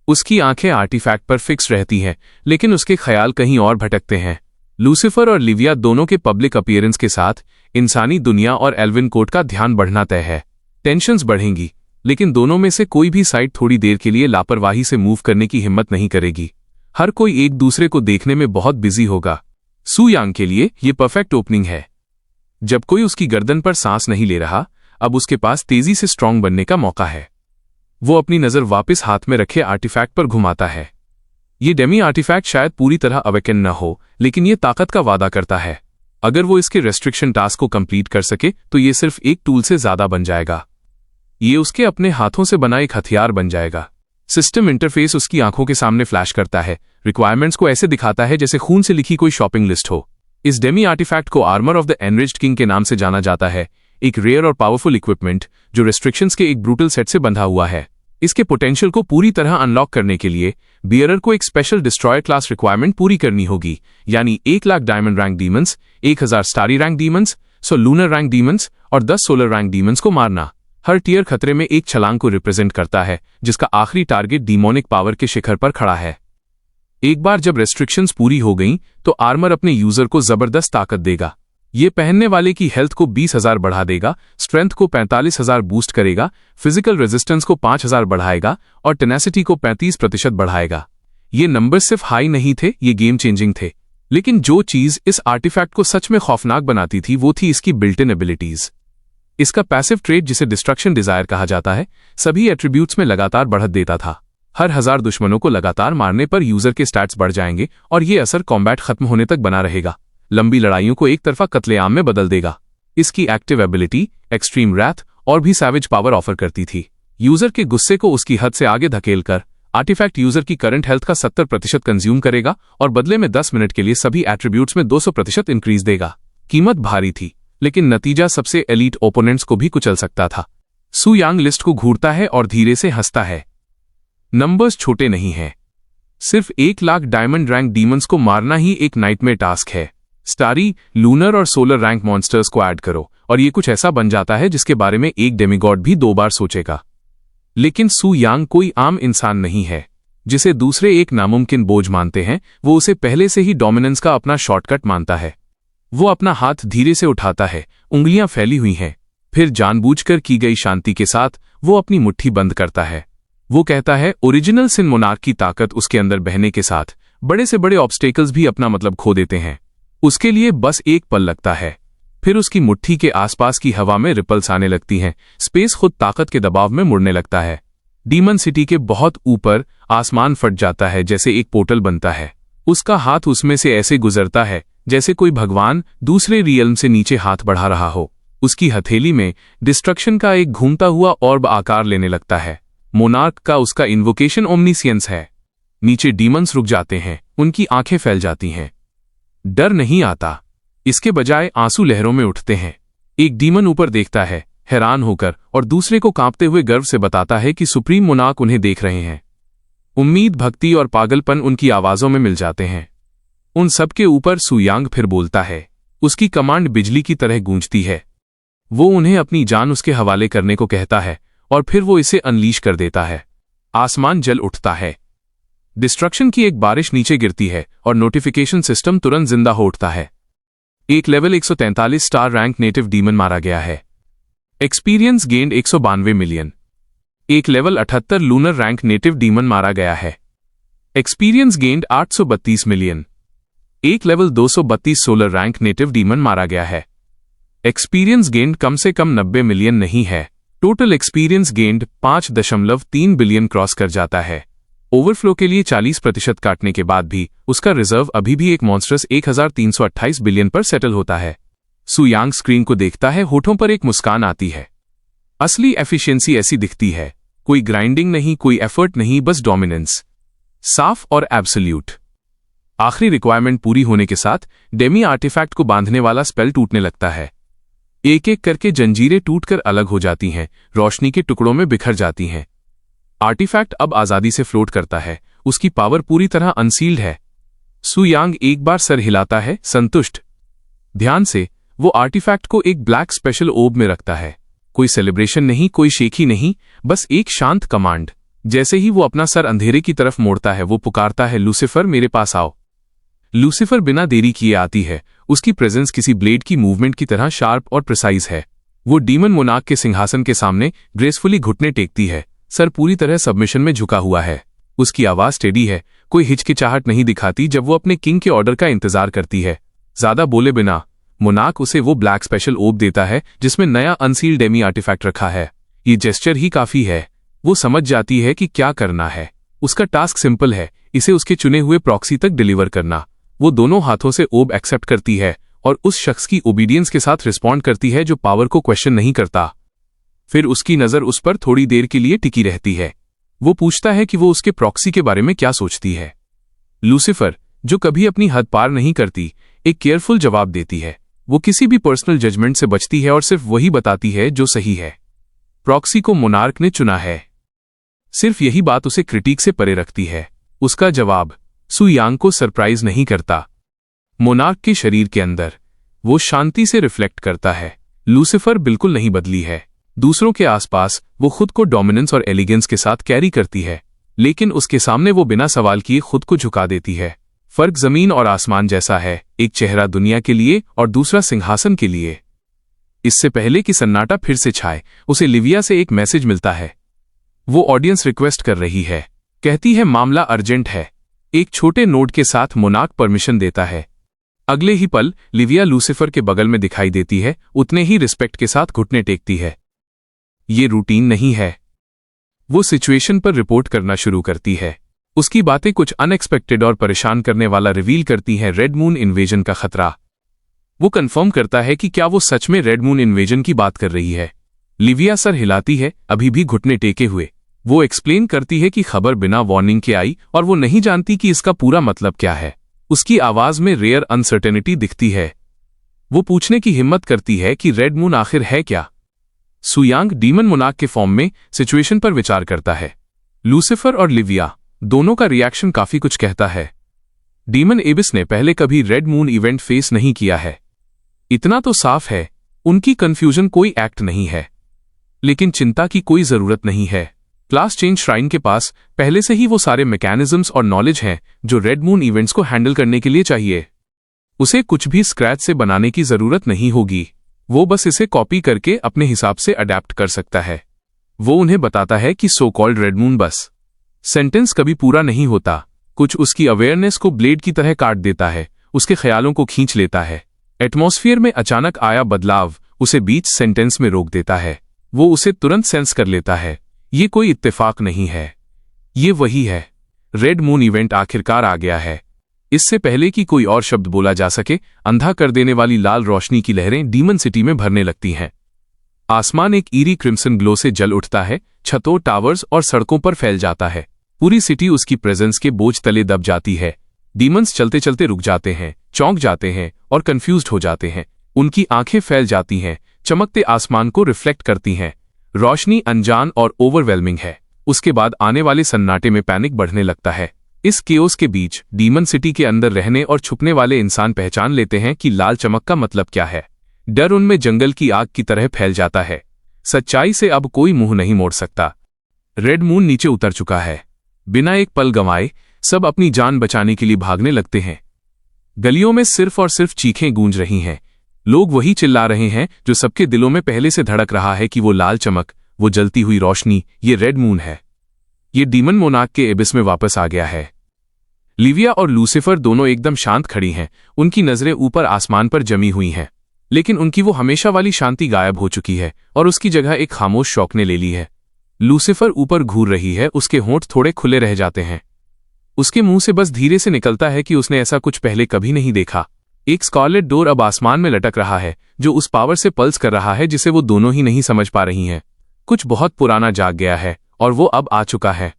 उसकी आंखें आर्टिफैक्ट पर फिक्स रहती हैं, लेकिन उसके ख्याल कहीं और भटकते हैं। लूसिफर और लिविया दोनों के पब्लिक अपीयरेंस के साथ इंसानी दुनिया और एल्विन कोर्ट का ध्यान बढ़ना तय है। टेंशन्स बढ़ेंगी, लेकिन दोनों में से कोई भी साइड थोड़ी देर के लिए लापरवाही से मूव करने की हिम्मत नहीं करेगी। हर कोई एक दूसरे को देखने में बहुत बिजी होगा। सुयांग के लिए ये परफेक्ट ओपनिंग है। जब कोई उसकी गर्दन पर सांस नहीं ले रहा, अब उसके पास तेजी से स्ट्रांग बनने का मौका है। वो अपनी नजर वापस हाथ में रखे आर्टिफैक्ट पर घुमाता है। ये डेमी आर्टिफैक्ट शायद पूरी तरह अवेकन न हो, लेकिन ये ताकत का वादा करता है। अगर वो इसके रेस्ट्रिक्शन टास्क को कंप्लीट कर सके तो ये सिर्फ एक टूल से ज्यादा बन जाएगा। ये उसके अपने हाथों से बना एक हथियार बन जाएगा। सिस्टम इंटरफेस उसकी आंखों के सामने फ्लैश करता है। रिक्वायरमेंट्स को ऐसे दिखाता है जैसे खून से लिखी कोई शॉपिंग लिस्ट हो। इस डेमी आर्टिफैक्ट को armour of the enriched king के नाम से जाना जाता है, एक रेयर और पावरफुल इक्विपमेंट जो रेस्ट्रिक्शंस के एक ब्रूटल सेट से बंधा हुआ है। इसके पोटेंशियल को पूरी तरह अनलॉक करने के लिए बियरर को एक स्पेशल डिस्ट्रॉयर क्लास रिक्वायरमेंट पूरी करनी होगी, यानी 1 lakh diamond rank demons, 1000 starry rank demons, 100 lunar rank demons और 10 सोलर रैंक डीमंस को मारना। हर टियर खतरे में एक छलांग को रिप्रेजेंट करता है, जिसका आखिरी टारगेट डीमोनिक पावर के शिखर पर खड़ा है। एक बार जब रेस्ट्रिक्शंस पूरी हो गईं, तो आर्मर अपने यूजर को जबरदस्त ताकत देगा। ये पहनने वाले की हेल्थ को 20,000 बढ़ा देगा, स्ट्रेंथ को 45,000 बूस्ट करेगा, फिजिकल रेजिस्टेंस को 5,000 बढ़ाएगा और टेनेसिटी को 35% बढ़ाएगा। ये नंबर सिर्फ हाई नहीं थे, ये गेम चेंजिंग थे। लेकिन जो चीज इस आर्टिफैक्ट को सच में खौफनाक बनाती थी, वो थी इसकी बिल्ट इन एबिलिटीज। इसका पैसिव ट्रेट, जिसे डिस्ट्रक्शन डिजायर कहा जाता है, सभी एट्रीब्यूट्स में लगातार बढ़त देता था। हर 1000 दुश्मनों को लगातार मारने पर यूजर के स्टैट्स बढ़ जाएंगे और ये असर कॉम्बैट खत्म होने तक बना रहेगा। लंबी लड़ाइयों को एक तरफा कत्लेआम में बदल देगा। इसकी एक्टिव एबिलिटी एक्सट्रीम रैथ और भी सैवेज पावर ऑफर करती थी। यूजर के गुस्से को उसकी हद से आगे धकेलकर आर्टिफैक्ट यूजर की करंट हेल्थ का 70% कंज्यूम करेगा और बदले में 10 मिनट के लिए सभी एट्रीब्यूट्स में 200% इंक्रीज देगा। कीमत भारी थी, लेकिन नतीजा सबसे एलीट ओपोनेंट्स को भी कुचल सकता था। सुयांग लिस्ट को घूरता है और धीरे से हंसता है। नंबर्स छोटे नहीं हैं। सिर्फ 1 लाख डायमंड रैंक डीमंस को मारना ही एक नाइटमेयर टास्क है। स्टारी, लूनर और सोलर रैंक मॉन्स्टर्स को ऐड करो और ये कुछ ऐसा बन जाता है जिसके बारे में एक डेमिगॉड भी 2 बार सोचेगा। लेकिन सुयांग कोई आम इंसान नहीं है, जिसे दूसरे एक नामुमकिन बोझ मानते हैं। वो उसे पहले से ही डोमिनेंस का अपना शॉर्टकट मानता है। वो अपना हाथ धीरे से उठाता है, उंगलियां फैली हुई हैं। फिर जानबूझकर की गई शांति के साथ वो अपनी मुट्ठी बंद करता है। वो कहता है, ओरिजिनल सिन मोनार्क की ताकत उसके अंदर बहने के साथ बड़े से बड़े ऑब्स्टेकल्स भी अपना मतलब खो देते हैं। उसके लिए बस एक पल लगता है। फिर उसकी मुट्ठी के आसपास की हवा में रिपल्स आने लगती हैं। स्पेस खुद ताकत के दबाव में मुड़ने लगता है। डीमन सिटी के बहुत ऊपर आसमान फट जाता है, जैसे एक पोर्टल बनता है। उसका हाथ उसमें से ऐसे गुजरता है जैसे कोई भगवान दूसरे रियल्म से नीचे हाथ बढ़ा रहा हो। उसकी हथेली में डिस्ट्रक्शन का एक घूमता हुआ ऑर्ब आकार लेने लगता है। मोनार्क का उसका इन्वोकेशन ओमनीसियंस है। नीचे डीमंस रुक जाते हैं, उनकी आंखें फैल जाती हैं। डर नहीं आता, इसके बजाय आंसू लहरों में उठते हैं। एक डीमन ऊपर देखता है हैरान होकर और दूसरे को कांपते हुए गर्व से बताता है कि सुप्रीम मोनार्क उन्हें देख रहे हैं। उम्मीद, भक्ति और पागलपन उनकी आवाजों में मिल जाते हैं। उन सबके ऊपर सु यांग फिर बोलता है। उसकी कमांड बिजली की तरह गूंजती है। वो उन्हें अपनी जान उसके हवाले करने को कहता है और फिर वो इसे अनलीश कर देता है। आसमान जल उठता है। डिस्ट्रक्शन की एक बारिश नीचे गिरती है और नोटिफिकेशन सिस्टम तुरंत जिंदा हो उठता है। एक level 143 star rank native demon मारा गया है। Experience gained 192 million. एक level 78 lunar rank native demon मारा गया है। Experience gained 832 million. एक level 232 solar rank native demon मारा गया है। एक्सपीरियंस गेंड कम से कम 90 मिलियन नहीं है। Total experience gained 5.3 billion cross कर जाता है। ओवरफ्लो के लिए 40% काटने के बाद भी उसका रिजर्व अभी भी एक मॉन्स्टर्स 1328 बिलियन पर सेटल होता है। सु यांग स्क्रीन को देखता है, होठों पर एक मुस्कान आती है। असली एफिशिएंसी ऐसी दिखती है, कोई ग्राइंडिंग नहीं, कोई एफर्ट नहीं, बस डोमिनेंस, साफ और एब्सोल्यूट। आखिरी रिक्वायरमेंट पूरी होने के साथ डेमी आर्टिफैक्ट को बांधने वाला स्पेल टूटने लगता है। एक एक करके जंजीरें टूटकर अलग हो जाती हैं, रोशनी के टुकड़ों में बिखर जाती हैं। आर्टिफैक्ट अब आजादी से फ्लोट करता है। उसकी पावर पूरी तरह अनसील्ड है। सु यांग एक बार सर हिलाता है, संतुष्ट। ध्यान से वो आर्टिफैक्ट को एक ब्लैक स्पेशल ओब में रखता है। कोई सेलिब्रेशन नहीं, कोई शेखी नहीं, बस एक शांत कमांड। जैसे ही वो अपना सर अंधेरे की तरफ मोड़ता है, वो पुकारता है, लूसीफर मेरे पास आओ। लूसीफर बिना देरी किए आती है। उसकी प्रेजेंस किसी ब्लेड की मूवमेंट की तरह शार्प और प्रिसाइज है। वो डीमन मोनार्क के सिंहासन के सामने ग्रेसफुली घुटने टेकती है, सर पूरी तरह सबमिशन में झुका हुआ है। उसकी आवाज स्टेडी है, कोई हिचकिचाहट नहीं दिखाती जब वो अपने किंग के ऑर्डर का इंतजार करती है। ज्यादा बोले बिना मोनार्क उसे वो ब्लैक स्पेशल ओब देता है जिसमें नया अनसील्ड डेमी आर्टिफैक्ट रखा है। ये जेस्चर ही काफी है। वो समझ जाती है कि क्या करना है। उसका टास्क सिंपल है, इसे उसके चुने हुए प्रॉक्सी तक डिलीवर करना। वो दोनों हाथों से ओब एक्सेप्ट करती है और उस शख्स की ओबीडियंस के साथ रिस्पॉन्ड करती है जो पावर को क्वेश्चन नहीं करता। फिर उसकी नजर उस पर थोड़ी देर के लिए टिकी रहती है। वो पूछता है कि वो उसके प्रॉक्सी के बारे में क्या सोचती है। लूसीफर, जो कभी अपनी हद पार नहीं करती, एक केयरफुल जवाब देती है। वो किसी भी पर्सनल जजमेंट से बचती है और सिर्फ वही बताती है जो सही है। प्रॉक्सी को मोनार्क ने चुना है। सिर्फ यही बात उसे क्रिटिक से परे रखती है। उसका जवाब सु यांग को सरप्राइज नहीं करता। मोनार्क के शरीर के अंदर वो शांति से रिफ्लेक्ट करता है। लूसीफर बिल्कुल नहीं बदली है। दूसरों के आसपास वो खुद को डोमिनेंस और एलिगेंस के साथ कैरी करती है, लेकिन उसके सामने वो बिना सवाल किए खुद को झुका देती है। फर्क जमीन और आसमान जैसा है, एक चेहरा दुनिया के लिए और दूसरा सिंहासन के लिए। इससे पहले कि सन्नाटा फिर से छाए, उसे लिविया से एक मैसेज मिलता है। वो ऑडियंस रिक्वेस्ट कर रही है, कहती है मामला अर्जेंट है। एक छोटे नोट के साथ मोनार्क परमिशन देता है। अगले ही पल लिविया लूसीफर के बगल में दिखाई देती है, उतने ही रिस्पेक्ट के साथ घुटने टेकती है। ये रूटीन नहीं है। वो सिचुएशन पर रिपोर्ट करना शुरू करती है। उसकी बातें कुछ अनएक्सपेक्टेड और परेशान करने वाला रिवील करती हैं। रेड मून इन्वेजन का खतरा। वो कंफर्म करता है कि क्या वो सच में रेड मून इन्वेजन की बात कर रही है। लिविया सर हिलाती है, अभी भी घुटने टेके हुए। वो एक्सप्लेन करती है कि खबर बिना वार्निंग के आई और वो नहीं जानती कि इसका पूरा मतलब क्या है। उसकी आवाज में रेयर अनसर्टेनिटी दिखती है। वो पूछने की हिम्मत करती है कि रेड मून आखिर है क्या। सु यांग डीमन मोनार्क के फॉर्म में सिचुएशन पर विचार करता है। लूसीफर और लिविया दोनों का रिएक्शन काफी कुछ कहता है। डीमन एबिस ने पहले कभी रेड मून इवेंट फेस नहीं किया है। इतना तो साफ है, उनकी कंफ्यूजन कोई एक्ट नहीं है। लेकिन चिंता की कोई जरूरत नहीं है। क्लास चेंज श्राइन के पास पहले से ही वो सारे मैकेनिज्म्स और नॉलेज हैं जो रेड मून इवेंट्स को हैंडल करने के लिए चाहिए। उसे कुछ भी स्क्रैच से बनाने की जरूरत नहीं होगी। वो बस इसे कॉपी करके अपने हिसाब से अडेप्ट कर सकता है। वो उन्हें बताता है कि सो कॉल्ड रेड मून बस सेंटेंस कभी पूरा नहीं होता। कुछ उसकी अवेयरनेस को ब्लेड की तरह काट देता है, उसके ख्यालों को खींच लेता है। एटमॉस्फेयर में अचानक आया बदलाव उसे बीच सेंटेंस में रोक देता है। वो उसे तुरंत सेंस कर लेता है। ये कोई इत्तेफाक नहीं है, ये वही है। रेड मून इवेंट आखिरकार आ गया है। इससे पहले कि कोई और शब्द बोला जा सके, अंधा कर देने वाली लाल रोशनी की लहरें डीमन सिटी में भरने लगती हैं। आसमान एक ईरी क्रिम्सन ग्लो से जल उठता है, छतों, टावर्स और सड़कों पर फैल जाता है। पूरी सिटी उसकी प्रेजेंस के बोझ तले दब जाती है। डीमंस चलते चलते रुक जाते हैं, चौंक जाते हैं और कंफ्यूज्ड हो जाते हैं। उनकी आंखें फैल जाती हैं, चमकते आसमान को रिफ्लेक्ट करती हैं। रोशनी अनजान और ओवरवेलमिंग है। उसके बाद आने वाले सन्नाटे में पैनिक बढ़ने लगता है। इस केओस के बीच डीमन सिटी के अंदर रहने और छुपने वाले इंसान पहचान लेते हैं कि लाल चमक का मतलब क्या है। डर उनमें जंगल की आग की तरह फैल जाता है। सच्चाई से अब कोई मुंह नहीं मोड़ सकता। रेड मून नीचे उतर चुका है। बिना एक पल गंवाए सब अपनी जान बचाने के लिए भागने लगते हैं। गलियों में सिर्फ और सिर्फ चीखें गूंज रही हैं। लोग वही चिल्ला रहे हैं जो सबके दिलों में पहले से धड़क रहा है कि वो लाल चमक, वो जलती हुई रोशनी, ये रेड मून है। ये डीमन मोनार्क के एबिस में वापस आ गया है। लिविया और लूसिफर दोनों एकदम शांत खड़ी हैं। उनकी नजरें ऊपर आसमान पर जमी हुई हैं, लेकिन उनकी वो हमेशा वाली शांति गायब हो चुकी है और उसकी जगह एक खामोश शौक ने ले ली है। लूसिफर ऊपर घूर रही है, उसके होंठ थोड़े खुले रह जाते हैं। उसके मुंह से बस धीरे से निकलता है कि उसने ऐसा कुछ पहले कभी नहीं देखा। एक स्कारलेट डोर अब आसमान में लटक रहा है, जो उस पावर से पल्स कर रहा है जिसे वो दोनों ही नहीं समझ पा रही हैं। कुछ बहुत पुराना जाग गया है और वो अब आ चुका है।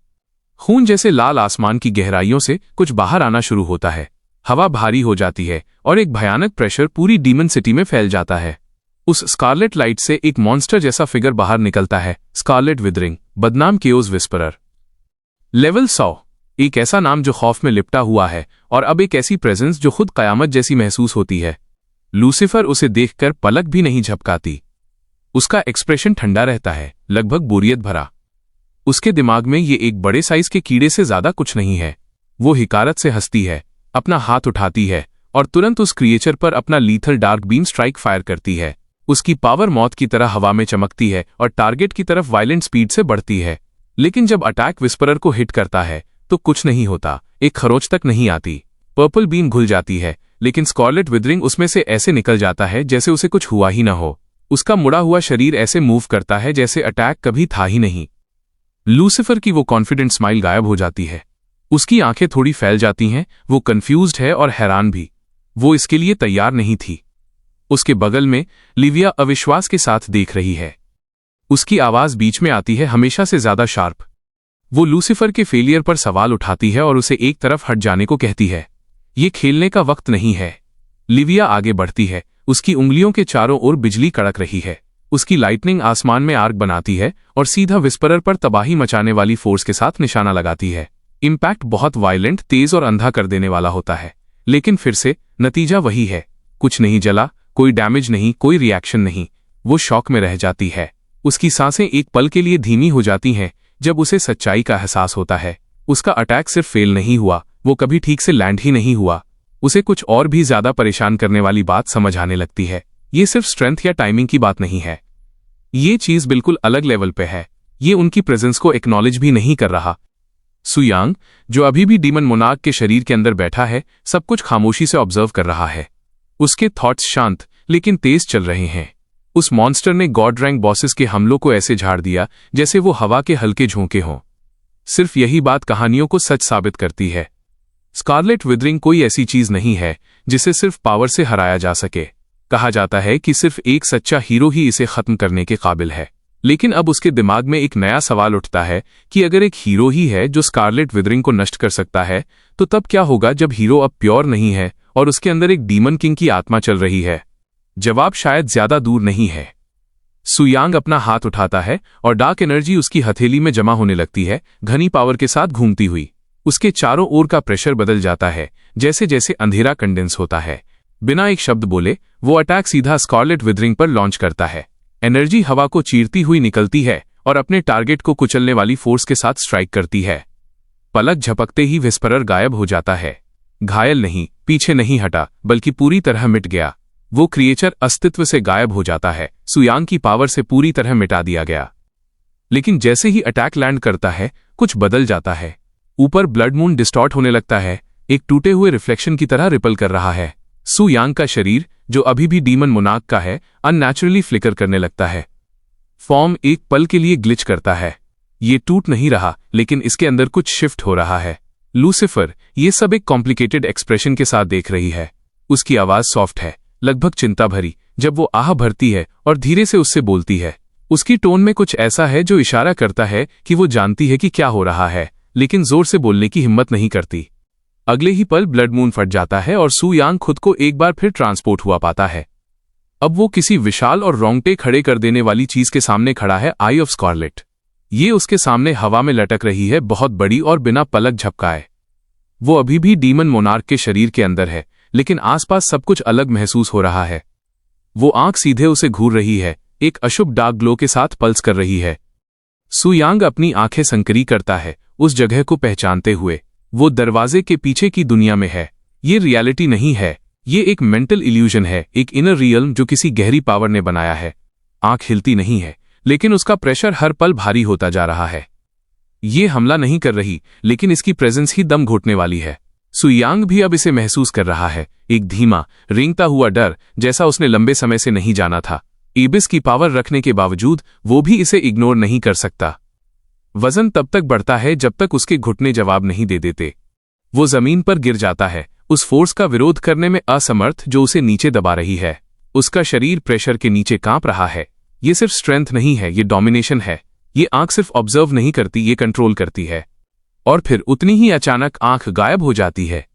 खून जैसे लाल आसमान की गहराइयों से कुछ बाहर आना शुरू होता है। हवा भारी हो जाती है और एक भयानक प्रेशर पूरी डीमन सिटी में फैल जाता है। उस स्कारलेट लाइट से एक मॉन्स्टर जैसा फिगर बाहर निकलता है, स्कारलेट विदरिंग, बदनाम केओस विस्परर। लेवल 100, एक ऐसा नाम जो खौफ में लिपटा हुआ है और अब एक ऐसी प्रेजेंस जो खुद कयामत जैसी महसूस होती है। लूसिफर उसे देखकर पलक भी नहीं झपकाती। उसका एक्सप्रेशन ठंडा रहता है, लगभग बोरियत भरा। उसके दिमाग में ये एक बड़े साइज के कीड़े से ज्यादा कुछ नहीं है। वो हिकारत से हंसती है, अपना हाथ उठाती है और तुरंत उस क्रिएचर पर अपना lethal dark beam strike fire करती है। उसकी पावर मौत की तरह हवा में चमकती है और टारगेट की तरफ वायलेंट स्पीड से बढ़ती है। लेकिन जब अटैक विस्परर को हिट करता है तो कुछ नहीं होता, एक खरोंच तक नहीं आती। पर्पल बीम घुल जाती है, लेकिन स्कारलेट विदरिंग उसमें से ऐसे निकल जाता है जैसे उसे कुछ हुआ ही ना हो। उसका मुड़ा हुआ शरीर ऐसे मूव करता है जैसे अटैक कभी था ही नहीं। लूसिफर की वो कॉन्फिडेंट स्माइल गायब हो जाती है। उसकी आंखें थोड़ी फैल जाती हैं, वो कंफ्यूज्ड है और हैरान भी। वो इसके लिए तैयार नहीं थी। उसके बगल में लिविया अविश्वास के साथ देख रही है। उसकी आवाज बीच में आती है, हमेशा से ज्यादा शार्प। वो लूसिफर के फेलियर पर सवाल उठाती है और उसे एक तरफ हट जाने को कहती है। ये खेलने का वक्त नहीं है। लिविया आगे बढ़ती है, उसकी उंगलियों के चारों ओर बिजली कड़क रही है। उसकी लाइटनिंग आसमान में आर्क बनाती है और सीधा विस्परर पर तबाही मचाने वाली फोर्स के साथ निशाना लगाती है। इम्पैक्ट बहुत वायलेंट, तेज और अंधा कर देने वाला होता है, लेकिन फिर से नतीजा वही है। कुछ नहीं जला, कोई डैमेज नहीं, कोई रिएक्शन नहीं। वो शॉक में रह जाती है। उसकी सांसें एक पल के लिए धीमी हो जाती हैं जब उसे सच्चाई का एहसास होता है। उसका अटैक सिर्फ फेल नहीं हुआ, वो कभी ठीक से लैंड ही नहीं हुआ। उसे कुछ और भी ज्यादा परेशान करने वाली बात समझ आने लगती है। ये सिर्फ स्ट्रेंथ या टाइमिंग की बात नहीं है। ये चीज बिल्कुल अलग लेवल पे है। ये उनकी प्रेजेंस को एक्नॉलेज भी नहीं कर रहा। सुयांग, जो अभी भी डीमन मोनार्क के शरीर के अंदर बैठा है, सब कुछ खामोशी से ऑब्जर्व कर रहा है। उसके थॉट्स शांत लेकिन तेज चल रहे हैं। उस मॉन्स्टर ने गॉड रैंक बॉसेस के हमलों को ऐसे झाड़ दिया जैसे वो हवा के हल्के झोंके हों। सिर्फ यही बात कहानियों को सच साबित करती है। स्कारलेट विदरिंग कोई ऐसी चीज नहीं है जिसे सिर्फ पावर से हराया जा सके। कहा जाता है कि सिर्फ एक सच्चा हीरो ही इसे खत्म करने के काबिल है। लेकिन अब उसके दिमाग में एक नया सवाल उठता है कि अगर एक हीरो ही है जो स्कारलेट विदरिंग को नष्ट कर सकता है, तो तब क्या होगा जब हीरो अब प्योर नहीं है और उसके अंदर एक डीमन किंग की आत्मा चल रही है? जवाब शायद ज्यादा दूर नहीं है। सुयांग अपना हाथ उठाता है और डार्क एनर्जी उसकी हथेली में जमा होने लगती है, घनी पावर के साथ घूमती हुई। उसके चारों ओर का प्रेशर बदल जाता है जैसे जैसे अंधेरा कंडेंस होता है। बिना एक शब्द बोले वो अटैक सीधा स्कारलेट विदरिंग पर लॉन्च करता है। एनर्जी हवा को चीरती हुई निकलती है और अपने टारगेट को कुचलने वाली फोर्स के साथ स्ट्राइक करती है। पलक झपकते ही विस्परर गायब हो जाता है। घायल नहीं, पीछे नहीं हटा, बल्कि पूरी तरह मिट गया। वो क्रिएचर अस्तित्व से गायब हो जाता है। सुयांग की पावर से पूरी तरह मिटा दिया गया। लेकिन जैसे ही अटैक लैंड करता है, कुछ बदल जाता है। ऊपर ब्लड मून डिस्टॉर्ट होने लगता है, एक टूटे हुए रिफ्लेक्शन की तरह रिपल कर रहा है। सुयांग का शरीर, जो अभी भी डीमन मोनार्क का है, अननेचुरली फ्लिकर करने लगता है। फॉर्म एक पल के लिए ग्लिच करता है। ये टूट नहीं रहा, लेकिन इसके अंदर कुछ शिफ्ट हो रहा है। लूसिफर ये सब एक कॉम्प्लिकेटेड एक्सप्रेशन के साथ देख रही है। उसकी आवाज सॉफ्ट है, लगभग चिंता भरी, जब वो आह भरती है और धीरे से उससे बोलती है। उसकी टोन में कुछ ऐसा है जो इशारा करता है कि वो जानती है कि क्या हो रहा है, लेकिन जोर से बोलने की हिम्मत नहीं करती। अगले ही पल ब्लड मून फट जाता है और सू यांग खुद को एक बार फिर ट्रांसपोर्ट हुआ पाता है। अब वो किसी विशाल और रोंगटे खड़े कर देने वाली चीज के सामने खड़ा है, आई ऑफ स्कारलेट। ये उसके सामने हवा में लटक रही है, बहुत बड़ी और बिना पलक झपकाए। वो अभी भी डीमन मोनार्क के शरीर के अंदर है, लेकिन आसपास सब कुछ अलग महसूस हो रहा है। वो आंख सीधे उसे घूर रही है, एक अशुभ डार्क ग्लो के साथ पल्स कर रही है। सू यांग अपनी आंखें संकरी करता है, उस जगह को पहचानते हुए। वो दरवाजे के पीछे की दुनिया में है। ये रियलिटी नहीं है, ये एक मेंटल इल्यूजन है, एक इनर रियल्म जो किसी गहरी पावर ने बनाया है। आंख हिलती नहीं है, लेकिन उसका प्रेशर हर पल भारी होता जा रहा है। ये हमला नहीं कर रही, लेकिन इसकी प्रेजेंस ही दम घोटने वाली है। सू यांग भी अब इसे महसूस कर रहा है, एक धीमा, रेंगता हुआ डर, जैसा उसने लंबे समय से नहीं जाना था। एबिस की पावर रखने के बावजूद वो भी इसे इग्नोर नहीं कर सकता। वजन तब तक बढ़ता है जब तक उसके घुटने जवाब नहीं दे देते। वो जमीन पर गिर जाता है, उस फोर्स का विरोध करने में असमर्थ जो उसे नीचे दबा रही है। उसका शरीर प्रेशर के नीचे कांप रहा है। ये सिर्फ स्ट्रेंथ नहीं है, ये डोमिनेशन है। ये आंख सिर्फ ऑब्जर्व नहीं करती, ये कंट्रोल करती है। और फिर उतनी ही अचानक आंख गायब हो जाती है।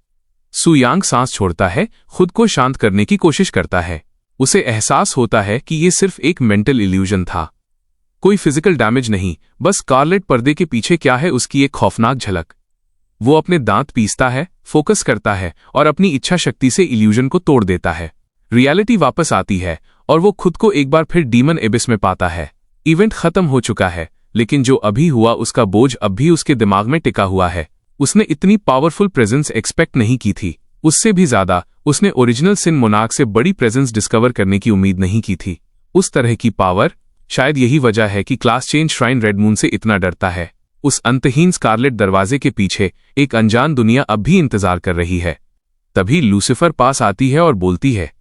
सू यांग सांस छोड़ता है, खुद को शांत करने की कोशिश करता है। उसे एहसास होता है कि ये सिर्फ एक मेंटल इल्यूजन था, कोई फिजिकल डैमेज नहीं, बस स्कारलेट पर्दे के पीछे क्या है उसकी एक खौफनाक झलक। वो अपने दांत पीसता है, फोकस करता है और अपनी इच्छा शक्ति से इल्यूजन को तोड़ देता है। रियलिटी वापस आती है और वो खुद को एक बार फिर डीमन एबिस में पाता है। इवेंट खत्म हो चुका है, लेकिन जो अभी हुआ उसका बोझ अब भी उसके दिमाग में टिका हुआ है। उसने इतनी पावरफुल प्रेजेंस एक्सपेक्ट नहीं की थी। उससे भी ज्यादा उसने ओरिजिनल सिन मोनार्क से बड़ी प्रेजेंस डिस्कवर करने की उम्मीद नहीं की थी। उस तरह की पावर, शायद यही वजह है कि class change shrine red moon से इतना डरता है। उस अंतहीन स्कारलेट दरवाजे के पीछे एक अनजान दुनिया अब भी इंतजार कर रही है। तभी लूसिफर पास आती है और बोलती है।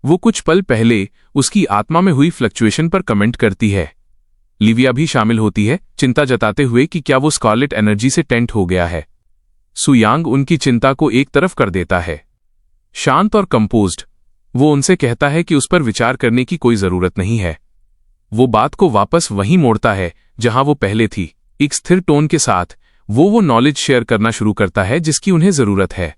वो कुछ पल पहले उसकी आत्मा में हुई फ्लक्चुएशन पर कमेंट करती है। लिविया भी शामिल होती है, चिंता जताते हुए कि क्या वो स्कारलेट एनर्जी से टेंट हो गया है। सू यांग उनकी चिंता को एक तरफ कर देता है। शांत और कंपोज्ड, वो उनसे कहता है कि उस पर विचार करने की कोई जरूरत नहीं है। वो बात को वापस वहीं मोड़ता है जहां वो पहले थी। एक स्थिर टोन के साथ वो नॉलेज शेयर करना शुरू करता है जिसकी उन्हें जरूरत है।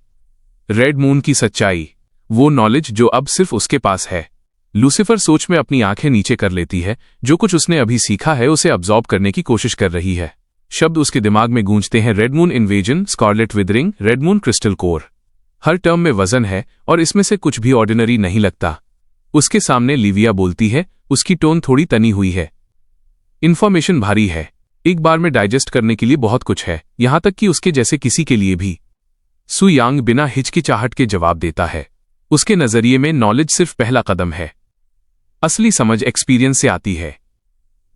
रेड मून की सच्चाई, वो नॉलेज जो अब सिर्फ उसके पास है। लूसिफर सोच में अपनी आंखें नीचे कर लेती है। जो कुछ उसने अभी सीखा है उसे अब्सॉर्ब करने की कोशिश कर रही है। शब्द उसके दिमाग में गूंजते हैं, red moon invasion, scarlet withering, red moon crystal core. हर टर्म में वजन है और इसमें से कुछ भी ऑर्डिनरी नहीं लगता। उसके सामने लिविया बोलती है, उसकी टोन थोड़ी तनी हुई है। इन्फॉर्मेशन भारी है, एक बार में डाइजेस्ट करने के लिए बहुत कुछ है, यहां तक कि उसके जैसे किसी के लिए भी। सू यांग बिना हिचकिचाहट के जवाब देता है। उसके नजरिए में नॉलेज सिर्फ पहला कदम है, असली समझ एक्सपीरियंस से आती है।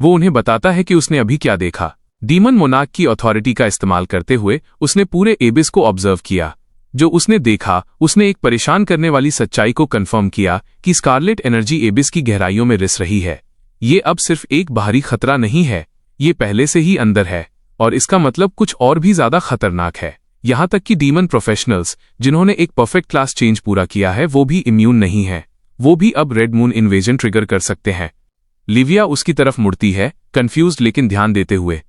वो उन्हें बताता है कि उसने अभी क्या देखा। डीमन मोनार्क की अथॉरिटी का इस्तेमाल करते हुए उसने पूरे एबिस को ऑब्जर्व किया। जो उसने देखा, उसने एक परेशान करने वाली सच्चाई को कंफर्म किया कि स्कारलेट एनर्जी एबिस की गहराइयों में रिस रही है। ये अब सिर्फ एक बाहरी खतरा नहीं है, ये पहले से ही अंदर है, और इसका मतलब कुछ और भी ज्यादा खतरनाक है। यहां तक कि डीमन प्रोफेशनल्स जिन्होंने एक परफेक्ट क्लास चेंज पूरा किया है वो भी इम्यून नहीं है। वो भी अब रेड मून इन्वेजन ट्रिगर कर सकते हैं। लिविया उसकी तरफ मुड़ती है, कंफ्यूज्ड लेकिन ध्यान देते हुए।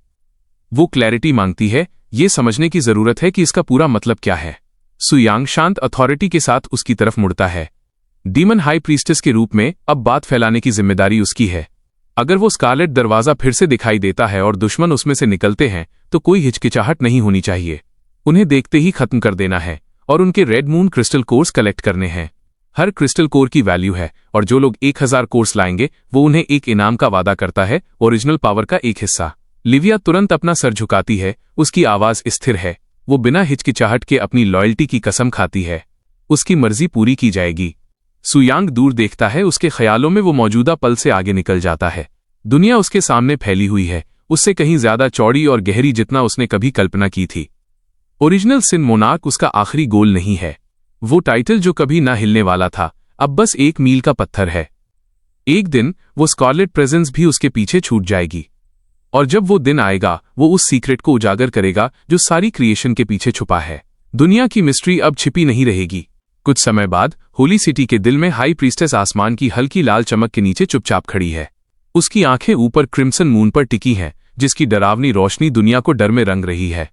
वो क्लैरिटी मांगती है, ये समझने की जरूरत है कि इसका पूरा मतलब क्या है। सू यांग शांत अथॉरिटी के साथ उसकी तरफ मुड़ता है। डीमन हाई प्रीस्टेस के रूप में अब बात फैलाने की जिम्मेदारी उसकी है। अगर वो स्कारलेट दरवाजा फिर से दिखाई देता है और दुश्मन उसमें से निकलते हैं तो कोई हिचकिचाहट नहीं होनी चाहिए। उन्हें देखते ही खत्म कर देना है और उनके red moon crystal course collect करने हैं। हर क्रिस्टल कोर की वैल्यू है और जो लोग 1000 कोर्स लाएंगे वो उन्हें एक इनाम का वादा करता है, ओरिजिनल पावर का एक हिस्सा। लिविया तुरंत अपना सर झुकाती है, उसकी आवाज स्थिर है। वो बिना हिचकिचाहट के अपनी लॉयल्टी की कसम खाती है। उसकी मर्जी पूरी की जाएगी। सू यांग दूर देखता है, उसके ख्यालों में वो मौजूदा पल से आगे निकल जाता है। दुनिया उसके सामने फैली हुई है, उससे कहीं ज्यादा चौड़ी और गहरी जितना उसने कभी कल्पना की थी। ओरिजिनल सिन मोनार्क उसका आखिरी गोल नहीं है। वो टाइटल जो कभी ना हिलने वाला था अब बस एक मील का पत्थर है। एक दिन वो स्कारलेट प्रेजेंस भी उसके पीछे छूट जाएगी। और जब वो दिन आएगा वो उस सीक्रेट को उजागर करेगा जो सारी क्रिएशन के पीछे छुपा है। दुनिया की मिस्ट्री अब छिपी नहीं रहेगी। कुछ समय बाद होली सिटी के दिल में हाई प्रीस्टेस आसमान की हल्की लाल चमक के नीचे चुपचाप खड़ी है। उसकी आंखें ऊपर क्रिम्सन मून पर टिकी हैं, जिसकी डरावनी रोशनी दुनिया को डर में रंग रही है।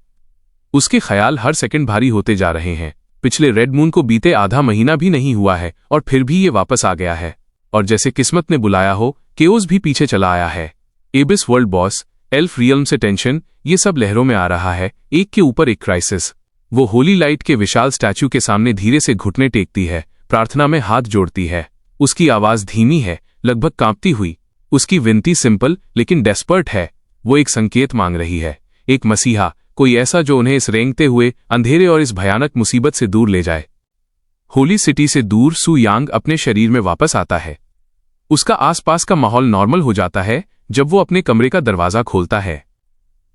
उसके ख्याल हर सेकंड भारी होते जा रहे हैं। पिछले रेड मून को बीते आधा महीना भी नहीं हुआ है और फिर भी ये वापस आ गया है, और जैसे किस्मत ने बुलाया हो, केओस भी पीछे चला आया है। एबिस वर्ल्ड बॉस, एल्फ रियल्म से टेंशन, ये सब लहरों में आ रहा है, एक के ऊपर एक क्राइसिस। वो होली लाइट के विशाल स्टैच्यू के सामने धीरे से घुटने टेकती है, प्रार्थना में हाथ जोड़ती है। उसकी आवाज धीमी है, लगभग कांपती हुई। उसकी विनती सिंपल लेकिन डेस्पर्ट है। वो एक संकेत मांग रही है, एक मसीहा, कोई ऐसा जो उन्हें इस रेंगते हुए अंधेरे और इस भयानक मुसीबत से दूर ले जाए। होली सिटी से दूर सू यांग अपने शरीर में वापस आता है। उसका आसपास का माहौल नॉर्मल हो जाता है जब वो अपने कमरे का दरवाजा खोलता है।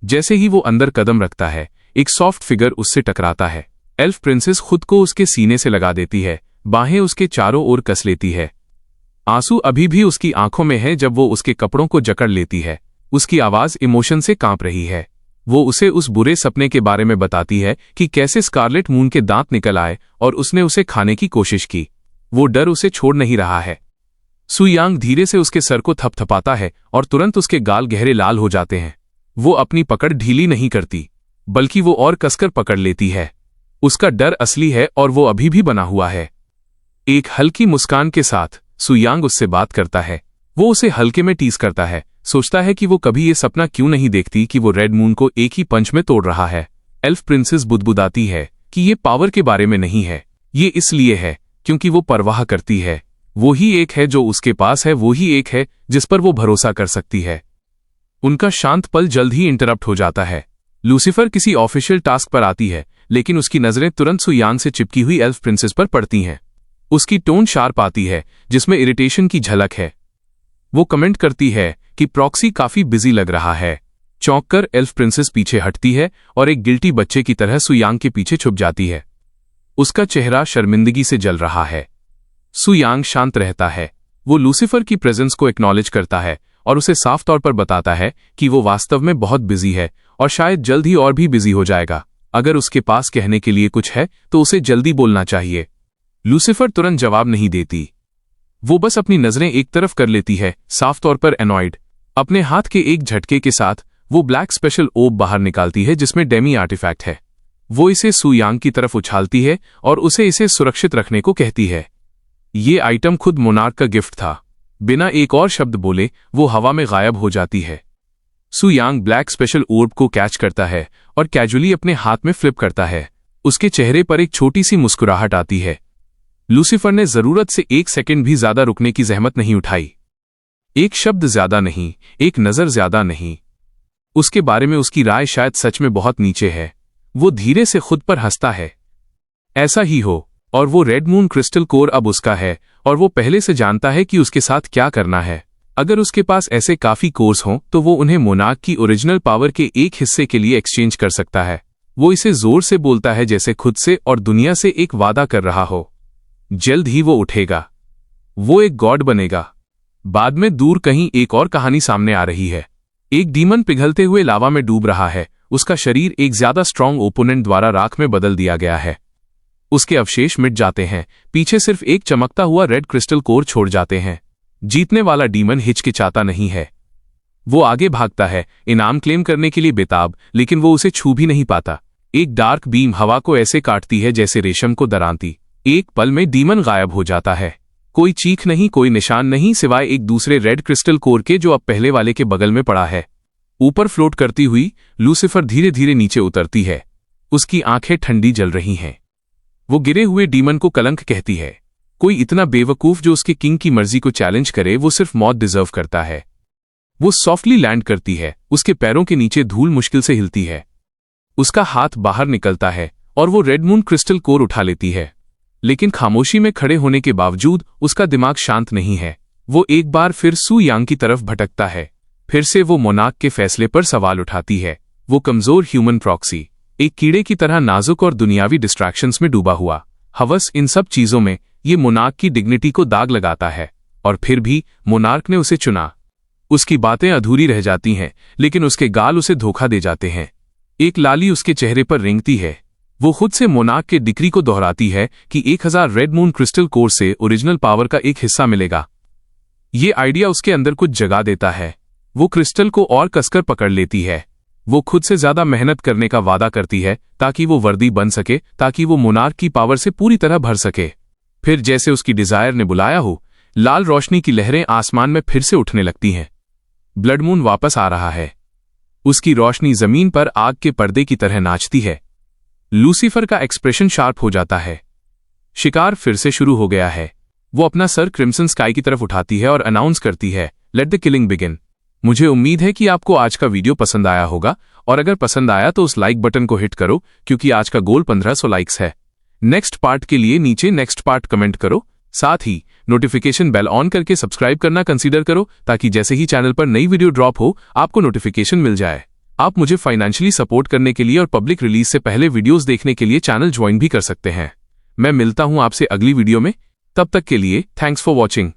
जैसे ही वो अंदर कदम रखता है, एक सॉफ्ट फिगर उससे टकराता है। एल्फ प्रिंसेस खुद को उसके सीने से लगा देती है, बाहें उसके चारों ओर कस लेती है। आंसू अभी भी उसकी आंखों में है जब वो उसके कपड़ों को जकड़ लेती है। उसकी आवाज इमोशन से कांप रही है। वो उसे उस बुरे सपने के बारे में बताती है कि कैसे स्कारलेट मून के दांत निकल आए और उसने उसे खाने की कोशिश की। वो डर उसे छोड़ नहीं रहा है। सू यांग धीरे से उसके सर को थपथपाता है और तुरंत उसके गाल गहरे लाल हो जाते हैं। वो अपनी पकड़ ढीली नहीं करती, बल्कि वो और कसकर पकड़ लेती है। उसका डर असली है और वो अभी भी बना हुआ है। एक हल्की मुस्कान के साथ सू यांग उससे बात करता है। वो उसे हल्के में टीज करता है, सोचता है कि वो कभी ये सपना क्यों नहीं देखती कि वो रेड मून को एक ही पंच में तोड़ रहा है। एल्फ प्रिंसेस बुदबुदाती है कि ये पावर के बारे में नहीं है, ये इसलिए है क्योंकि वो परवाह करती है। वो ही एक है जो उसके पास है, वो ही एक है जिस पर वो भरोसा कर सकती है। उनका शांत पल जल्द ही इंटरप्ट हो जाता है। लूसीफर किसी ऑफिशियल टास्क पर आती है, लेकिन उसकी नजरें तुरंत सू यांग से चिपकी हुई एल्फ प्रिंसेस पर पड़ती हैं। उसकी टोन शार्प आती है, जिसमें इरिटेशन की झलक है। वो कमेंट करती है कि प्रॉक्सी काफी बिजी लग रहा है। चौंककर एल्फ प्रिंसेस पीछे हटती है और एक गिल्टी बच्चे की तरह सू यांग के पीछे छुप जाती है। उसका चेहरा शर्मिंदगी से जल रहा है। सू यांग शांत रहता है। वो लूसीफर की प्रेजेंस को एक्नॉलेज करता है और उसे साफ तौर पर बताता है कि वो वास्तव में बहुत बिजी है और शायद जल्द ही और भी बिजी हो जाएगा। अगर उसके पास कहने के लिए कुछ है तो उसे जल्दी बोलना चाहिए। लूसीफर तुरंत जवाब नहीं देती। वो बस अपनी नजरें एक तरफ कर लेती है, साफ तौर पर एनॉयड। अपने हाथ के एक झटके के साथ वो ब्लैक स्पेशल ओब बाहर निकालती है जिसमें डेमी आर्टिफैक्ट है। वो इसे सू यांग की तरफ उछालती है और उसे इसे सुरक्षित रखने को कहती है। ये आइटम खुद मोनार्क का गिफ्ट था। बिना एक और शब्द बोले वो हवा में गायब हो जाती है। सू यांग ब्लैक स्पेशल ओर्ब को कैच करता है और कैजुअली अपने हाथ में फ्लिप करता है। उसके चेहरे पर एक छोटी सी मुस्कुराहट आती है। लूसीफर ने जरूरत से एक सेकंड भी ज्यादा रुकने की जहमत नहीं उठाई। एक शब्द ज्यादा नहीं, एक नजर ज्यादा नहीं। उसके बारे में उसकी राय शायद सच में बहुत नीचे है। वो धीरे से खुद पर हंसता है। ऐसा ही हो, और वो रेड मून क्रिस्टल कोर अब उसका है और वो पहले से जानता है कि उसके साथ क्या करना है। अगर उसके पास ऐसे काफी कोर्स हों तो वो उन्हें मोनार्क की ओरिजिनल पावर के एक हिस्से के लिए एक्सचेंज कर सकता है। वो इसे जोर से बोलता है जैसे खुद से और दुनिया से एक वादा कर रहा हो। जल्द ही वो उठेगा, वो एक गॉड बनेगा। बाद में दूर कहीं एक और कहानी सामने आ रही है। एक डीमन पिघलते हुए लावा में डूब रहा है। उसका शरीर एक ज्यादा स्ट्रांग ओपोनेंट द्वारा राख में बदल दिया गया है। उसके अवशेष मिट जाते हैं, पीछे सिर्फ एक चमकता हुआ रेड क्रिस्टल कोर छोड़ जाते हैं। जीतने वाला डीमन हिचकिचाता नहीं है। वो आगे भागता है, इनाम क्लेम करने के लिए बेताब, लेकिन वो उसे छू भी नहीं पाता। एक डार्क बीम हवा को ऐसे काटती है जैसे रेशम को दरांती। एक पल में डीमन गायब हो जाता है। कोई चीख नहीं, कोई निशान नहीं, सिवाय एक दूसरे रेड क्रिस्टल कोर के जो अब पहले वाले के बगल में पड़ा है। ऊपर फ्लोट करती हुई लूसीफर धीरे धीरे नीचे उतरती है। उसकी आंखें ठंडी जल रही हैं। वो गिरे हुए डीमन को कलंक कहती है। कोई इतना बेवकूफ जो उसके किंग की मर्जी को चैलेंज करे, वो सिर्फ मौत डिजर्व करता है। वो सॉफ्टली लैंड करती है। उसके पैरों के नीचे धूल मुश्किल से हिलती है। उसका हाथ बाहर निकलता है और वो रेड मून क्रिस्टल कोर उठा लेती है। लेकिन खामोशी में खड़े होने के बावजूद उसका दिमाग शांत नहीं है। वो एक बार फिर सू यांग की तरफ भटकता है। फिर से वो मोनार्क के फैसले पर सवाल उठाती है। वो कमजोर ह्यूमन प्रॉक्सी, एक कीड़े की तरह नाजुक और दुनियावी डिस्ट्रैक्शंस में डूबा हुआ। हवस, इन सब चीजों में ये मोनार्क की डिग्निटी को दाग लगाता है। और फिर भी मोनार्क ने उसे चुना। उसकी बातें अधूरी रह जाती हैं, लेकिन उसके गाल उसे धोखा दे जाते हैं। एक लाली उसके चेहरे पर रेंगती है। वो खुद से मोनार्क के डिक्री को दोहराती है कि 1000 रेड मून क्रिस्टल कोर से ओरिजिनल पावर का एक हिस्सा मिलेगा। ये आइडिया उसके अंदर कुछ जगा देता है। वो क्रिस्टल को और कसकर पकड़ लेती है। वो खुद से ज्यादा मेहनत करने का वादा करती है ताकि वो वर्दी बन सके, ताकि वो मोनार्क की पावर से पूरी तरह भर सके। फिर जैसे उसकी डिजायर ने बुलाया हो, लाल रोशनी की लहरें आसमान में फिर से उठने लगती हैं। ब्लड मून वापस आ रहा है। उसकी रोशनी जमीन पर आग के पर्दे की तरह नाचती है। लूसीफर का एक्सप्रेशन शार्प हो जाता है। शिकार फिर से शुरू हो गया है। वो अपना सर क्रिम्सन स्काई की तरफ उठाती है और अनाउंस करती है, लेट द किलिंग बिगिन। मुझे उम्मीद है कि आपको आज का वीडियो पसंद आया होगा, और अगर पसंद आया तो उस लाइक बटन को हिट करो, क्योंकि आज का गोल 1500 लाइक्स है। नेक्स्ट पार्ट के लिए नीचे नेक्स्ट पार्ट कमेंट करो। साथ ही नोटिफिकेशन बेल ऑन करके सब्सक्राइब करना कंसीडर करो, ताकि जैसे ही चैनल पर नई वीडियो ड्रॉप हो आपको नोटिफिकेशन मिल जाए। आप मुझे फाइनेंशियली सपोर्ट करने के लिए और पब्लिक रिलीज से पहले वीडियोस देखने के लिए चैनल ज्वाइन भी कर सकते हैं। मैं मिलता हूं आपसे अगली वीडियो में। तब तक के लिए थैंक्स फॉर वॉचिंग।